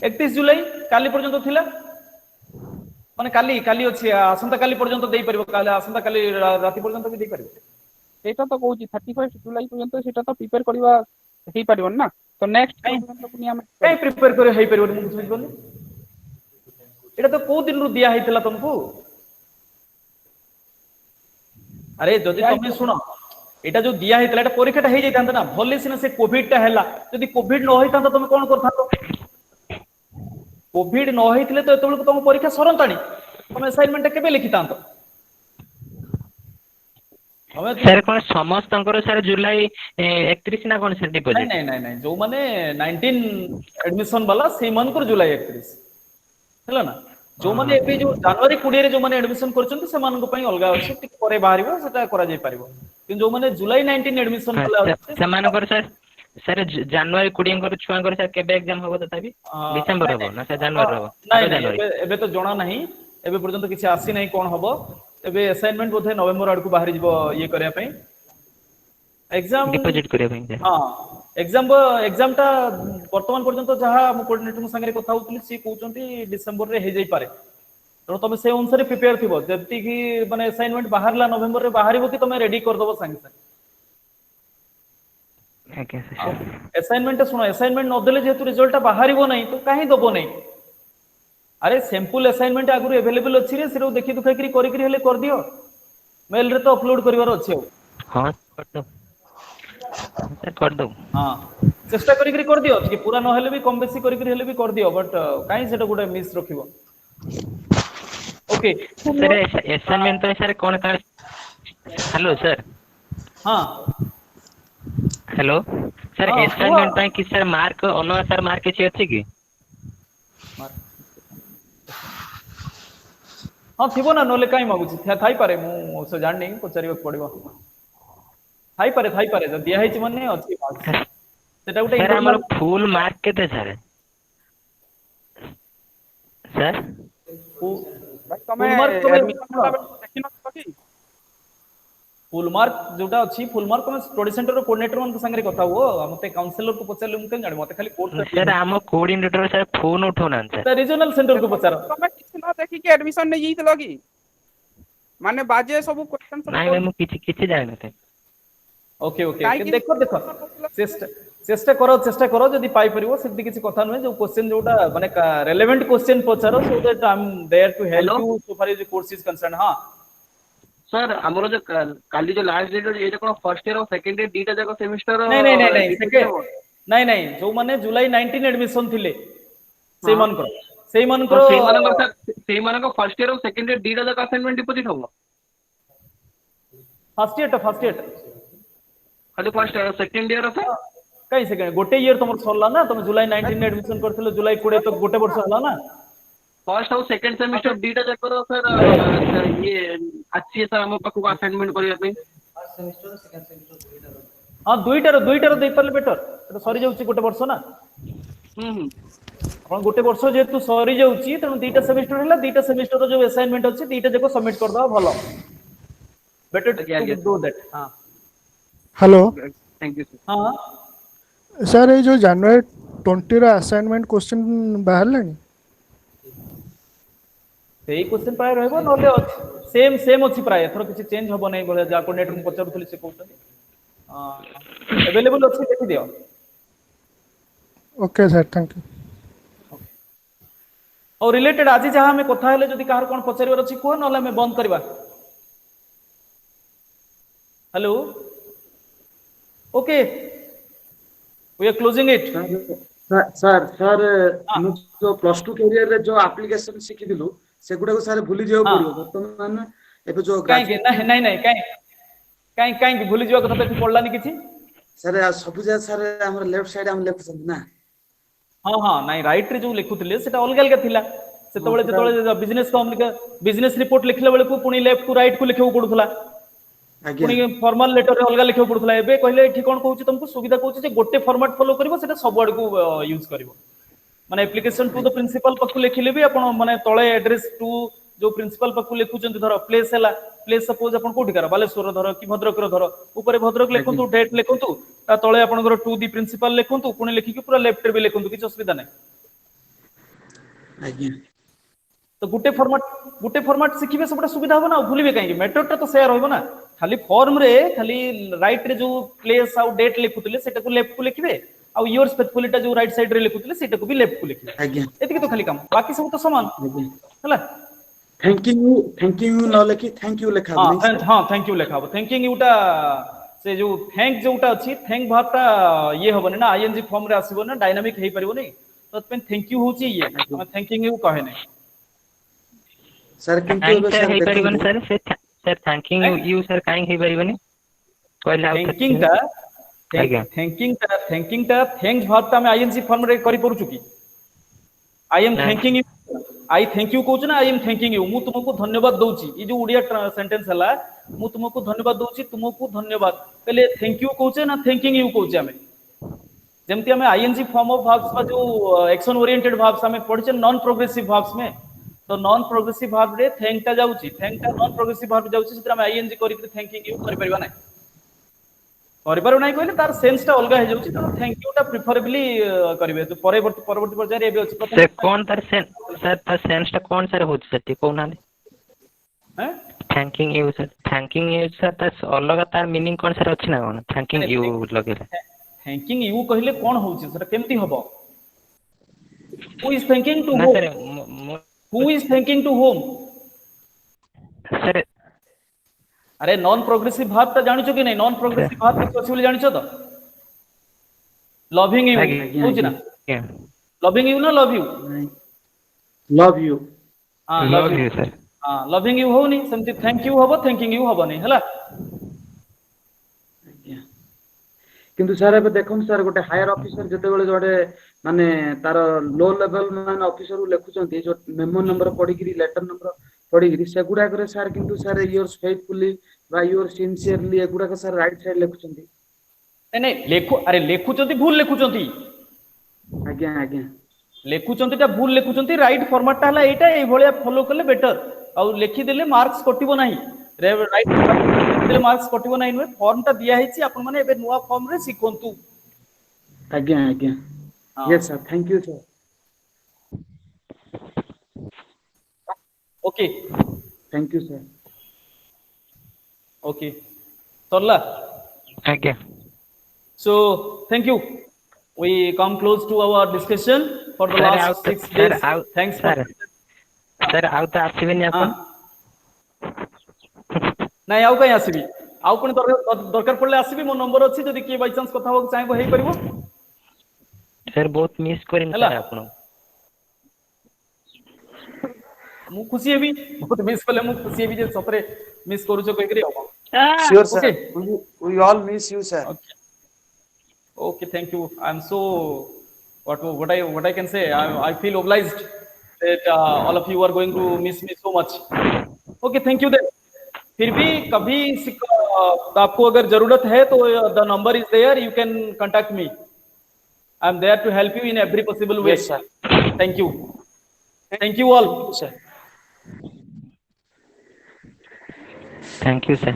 31 जुलाई काली पर्यंत थिला माने काली काली अछि आसंता काली पर्यंत देई परबो काली आसंता काली राति पर्यंत भी देई परबो एटा तो कहूची 31 जुलाई पर्यंत सेटा तो प्रिपेयर करबा हेई परबो ना तो नेक्स्ट पर्यंत पुनी हम काई प्रिपेयर करे हेई परबो मु बुझि बोली एटा तो को दिन रु दिया हेतिला तुमको अरे जदी तुम सुनो एटा जो दिया हेतिला एटा परीक्षाटा हेई जाइतांत ना भले सिना से कोविड टा हैला जदी कोविड न होइतांत तुम कोन करथांतो कोविड न होइथिले तो एतबेलକୁ तुम परीक्षा सरंतानी तुम असाइनमेंट केबे लिखितांत हमें सर कौन समस्त सर जुलाई 31 ना कौन सर नहीं डिपॉजिट नहीं नहीं नहीं जो माने 19 एडमिशन वाला से मनकर जुलाई 31 हैला ना जो माने एबे जो जनवरी 20 रे जो माने एडमिशन करछन से मानको पई अलगा अछि टिक परे बाहरिबो सेटा करा जाय पारिबो किन जो माने जुलाई 19 एडमिशन वाला से मानकर सर सर जनवरी 20 कर छुआ कर सर केबे एग्जाम होबो तथापि डिसेंबर होबो ना सर जनवरी होबो नहीं नहीं एबे तो जणा नहीं एबे पर्यंत किछि आसी नहीं कोन होबो एबे असाइनमेंट बोधे नवंबर आड़ को बाहरी जिवो ये करया पई एग्जाम डिपॉजिट करे भाई हां एग्जाम टा वर्तमान पर्यंत जहा हम कोऑर्डिनेटर संगे कथा होतली सी कहउचंती डिसेंबर रे हे जाई पारे तो तुम से अनुसार प्रिपेयर थिबो जति कि माने असाइनमेंट बाहरला नवंबर रे बाहरिबो कि तुम रेडी कर दबो संगे संगे ओके सर असाइनमेंट सुनो असाइनमेंट न देले जेतु रिजल्ट बाहरिबो नहीं तो काहे दबो नहीं अरे सैंपल असाइनमेंट आगु अवेलेबल अछि रे सिरो देखि दुखै करी करी करी हेले कर दियो मेल रे तो अपलोड करिवार अछि हां कर दो सर कर दो हां चेष्टा करी करी कर दियो कि पूरा न हेले भी कम बेसी करी करी हेले भी कर दियो बट काहे सेटा गुडे मिस रखिबो ओके सर असाइनमेंट तो सर कौन का हेलो सर हां हेलो सर असाइनमेंट ପାଇଁ कि सर मार्क अनुसार मार्क କିଛି ଅଛି କି हां थिबो ना नले काई मागुची थाई पारे मु से जान नहीं पचारिबा पड़िबो थाई पारे ज दिया हेछि माने अछि मार्क सेटा गुटे सर हमर फुल मार्क केते सर सर भाई तमे फुल मार्क जोटा अछि फुल मार्क तमे स्टडी सेंटर रो कोऑर्डिनेटर मन संगे कथा हो मते काउंसलर को पचारले मु केन जानि मते खाली कोड सर हम कोऑर्डिनेटर सर फोन उठौना सर रीजनल सेंटर को पचार तमे किछ न देखि के एडमिशन नै जइतलो की माने बाजे सब क्वेश्चन सब नहीं मु किछि जानि नते ओके ओके देखो देखो चेष्टा करो जदि पाई परिबो सेति किछि कथा नै जो क्वेश्चन जोटा माने रेलेवेंट क्वेश्चन पचारो so that I am there to help you so far as course is concern हां सर हमरो जो काली जो लास्ट डेट ये कोन फर्स्ट ईयर और सेकंड ईयर डीटा जाको सेमेस्टर नहीं सेकंड नहीं जो माने जुलाई 19 एडमिशन थिले से मन को फर्स्ट ईयर और सेकंड ईयर डीटा जाको असाइनमेंट डिपॉजिट होबो फर्स्ट ईयर खाली फर्स्ट ईयर सेकंड ईयर से कई सेकंड गोटे ईयर तुम सरला ना तुम जुलाई 19 एडमिशन करथिलो जुलाई 20 तो गोटे वर्ष हला ना फर्स्ट और सेकंड सेमेस्टर डीटा जाको सर ये अच्छी सर हम पाखु असाइनमेंट करिया पे हां दुईटार दे परले बेटर तो सरी जाउची गोटे वर्ष ना आपण गोटे वर्ष जेतु सरी जाउची तनो दुईटा सेमेस्टर हला दुईटा सेमेस्टर जो असाइनमेंट अछि दुईटा जाको सबमिट कर दवा भलो बेटर टू डू दैट हां हेलो थैंक यू सर हां सर ये जो जनवरी 20 रा असाइनमेंट क्वेश्चन बाहर लेनी सेही क्वेश्चन प्राय रहबो नले सेम अछि प्राय थरो किछि चेंज होबो नै बोले जा कोऑर्डिनेटर को पचारुथली से कहउतली अवेलेबल अछि देखि दियो ओके सर थैंक यू और रिलेटेड आज जहां हमें कथा हेले जदि कार कोन पचारिवर अछि को नले हमें बंद करबा hello okay we are closing it sir मु जो प्लस 2 कैरियर रे जो एप्लीकेशन सिखि दिलु सेगुडा को सारे भूली जाओ पड़ियो वर्तमान एबे जो काई भूली जाओ कथा पे पड़लानी किछि सर सब जे सर हमर लेफ्ट साइड हम लिखुछन ना हां नहीं राइट रे जो लिखुतले सेटा अलग अलग थिला सेतबेले बिजनेस रिपोर्ट लिखले बेले को पुनी लेफ्ट टू राइट को लिखौ पडुथला पुनी फॉर्मल लेटर रे अलग लिखौ पडुथला एबे कहले ठीक कोन कहूची तुमको सुविधा कहूची जे गोटे फॉर्मेट फॉलो करबो सेटा सब आड़ को यूज करबो माने एप्लीकेशन टू द प्रिंसिपल पक्कू लिखिले भी आपण माने तळे एड्रेस टू जो प्रिंसिपल पक्कू लिखुचंती धर प्लेस हला प्लेस सपोज आपण कोठी कर बालेश्वर धर कि भद्रक धर ऊपर भद्रक लिखंतु डेट लिखंतु ता तळे आपण टू द प्रिंसिपल लिखंतु पुनी लिखि कि पूरा लेफ्ट रे भी लिखंतु किछ असुविधा नै आज्ञा तो गुटे फॉर्मेट सिखिबे सबटा सुविधा होबो ना भूलिबे काई मेथड तो शेयर होबो ना खाली फॉर्म रे खाली राइट रे जो प्लेस आउ डेट लिखुतले सेटा को लेफ्ट को लिखिबे आ योर्स फेथफुलिटी जो राइट साइड रे लिखुतले सेटा को भी लेफ्ट को लिखिबे आज्ञा एतिके तो खाली काम बाकी सब तो समान हला थैंक यू न लिखि थैंक यू लिखा हां थैंक यू लिखा थैंकिंग यूटा से जो थैंक जोटा अछि थैंक भाबटा ये होबने ना आईएनजी फॉर्म रे आसीबो ना डायनामिक हेई परिबो नै तो पे थैंक यू होची ये हम थैंकिंग यू कहे नहीं सर किंतु କାଇଁ ଏବେ ସାର୍ ସାର୍ ହେଇପାରିବନି ଦେଖନ୍ତୁ ସାର୍ ସେ ସାର୍ ଥ୍ୟାଙ୍କିଂ ୟୁ ସାର୍ କାଇଁ ହେଇପାରିବନି କହିଲେ ଆଉ थैंकिंग टा ଆଜ୍ଞା थैंकिंग टा थैंक्स भाव ता हम आईएनजी फॉर्म रे करि परुछु की आई एम ନାଇଁ thanking you I thank you कहूछ ना आई एम थैंकिंग यू मु तुमको धन्यवाद दउची ई जो उड़िया सेंटेंस हला मु तुमको धन्यवाद दउची तुमको धन्यवाद पहले थैंक यू कहूचे ना थैंकिंग यू कहूचे हमें जेमती हमें आईएनजी फॉर्म ऑफ वर्ब्स का जो एक्शन ओरिएंटेड वर्ब्स हमें पढ़िचे नॉन प्रोग्रेसिव वर्ब्स में तो नॉन प्रोग्रेसिव वर्ब रे थैंक टा जाउची थैंक टा नॉन प्रोग्रेसिव वर्ब जाउची सेतरा हम आईएनजी करि थैंकिंग यू करि परिबा नै करि पारो नै कहले तार सेंस टा अलगा हे जाउची तो थैंक यू टा प्रिफरेबली करिवे तो परवर्ती पर्याय एबे अछि ସେ କଣ ତାର ସାର୍ ତାର ସେନ୍ସଟା କଣ ସାର୍ ହଉଛି ସେଠି କହୁନାହାନ୍ତି हैं thanking you sir thanking you sir ତାର ଅଲଗା ତାର ମିନିଂ କଣ ସାର୍ ଅଛି ନା କଣ ଥ୍ୟାଙ୍କିଂ ୟୁ ଲଗେଇଲେ थैंकिंग यू कहले कोन होउची सेटा केमती हबो हु इज थैंकिंग टू ନା whom sir who is thanking to whom sir अरे नॉन प्रोग्रेसिव वर्ब ता जानिचो कि नै नॉन प्रोग्रेसिव वर्ब किछ अछि बोली जानिचो तो लविंग यू आଜ୍ଞା, होउची ना ଆଜ୍ଞା लविंग यू ना लव यू ଲଭ୍ ୟୁ हां ଲଭ୍ ୟୁ ସାର୍ हां लविंग यू होनी सेमती थैंक यू हबो थैंकिंग यू हबो नै हला କିନ୍ତୁ ସାର୍ ଏବେ ଦେଖନ୍ତୁ ସାର୍ ଗୋଟେ ହାୟର ଅଫିସର ଯେତେବେଳେ ଗୋଟେ ମାନେ ତାର ଲୋ ଲେଭେଲ ମାନେ ଅଫିସର ଲେଖୁଛନ୍ତି ଯୋଉ ମେମୋ ନମ୍ବର ପଢିକିରି ଲେଟର ନମ୍ବର ପଢିକିରି ସେଗୁଡାକରେ ସାର୍ କିନ୍ତୁ ସାର୍ ୟୁଅର୍ସ ଫେଥଫୁଲି ବା ୟୁଅର୍ ସିନସିୟରଲି ଏଗୁଡାକ ସାର୍ ରାଇଟ୍ ସାଇଡ୍ ଲେଖୁଛନ୍ତି नै नै अरे लेखुचंती भूल लेखुचंती ଆଜ୍ଞା ଆଜ୍ଞା लेखुचंती ता भूल लेखुचंती राइट फॉर्मेट ता हला एटा ए भलिया फॉलो करले बेटर आ लेखि देले मार्क्स कटिबो नाही राइट देले मार्क्स कटिबो नाही नुए फॉर्म ता दिया हेची आपण माने एबे नुवा फॉर्म रे सिखंतु ଆଜ୍ଞା ଆଜ୍ଞା yes sir thank you sir okay thank you sir okay सरला ଆଜ୍ଞା so thank you we come close to our discussion for the sir ଆଉ last 6 ସାର୍ days ଆଉ thanks for ସାର୍ ଆଉ ତ ଆସିବେନି ଆପଣ ନାଇଁ ଆଉ କାଇଁ ଆସିବି ଆଉ ପୁଣି ଦରକାର ପଡିଲେ ଆସିବି ମୋ ନମ୍ବର ଅଛି ଯଦି କିଏ ବାଇ ଚାନ୍ସ କଥା ହବାକୁ ଚାହିଁବ ହେଇପାରିବ ସାର୍ ବହୁତ ମିସ୍ କରିନି ହେଲା ସାର୍ ଆପଣ ମୁଁ ଖୁସି ହେବି ବହୁତ ମିସ୍ କଲେ ମୁଁ ଖୁସି ହେବି ଯେ ସତରେ ମିସ୍ କରୁଛ କହିକରି ହବ sure sir Okay. We all miss you sir Okay. Okay, thank you. I'm so what I can say. I feel obliged that all of you are going to miss me so much. Okay, thank you then. फिर भी कभी आपको अगर जरूरत है तो the number is there. You can contact me. I'm there to help you in every possible way. Yes, sir. Thank you. Thank you all. Sir thank you sir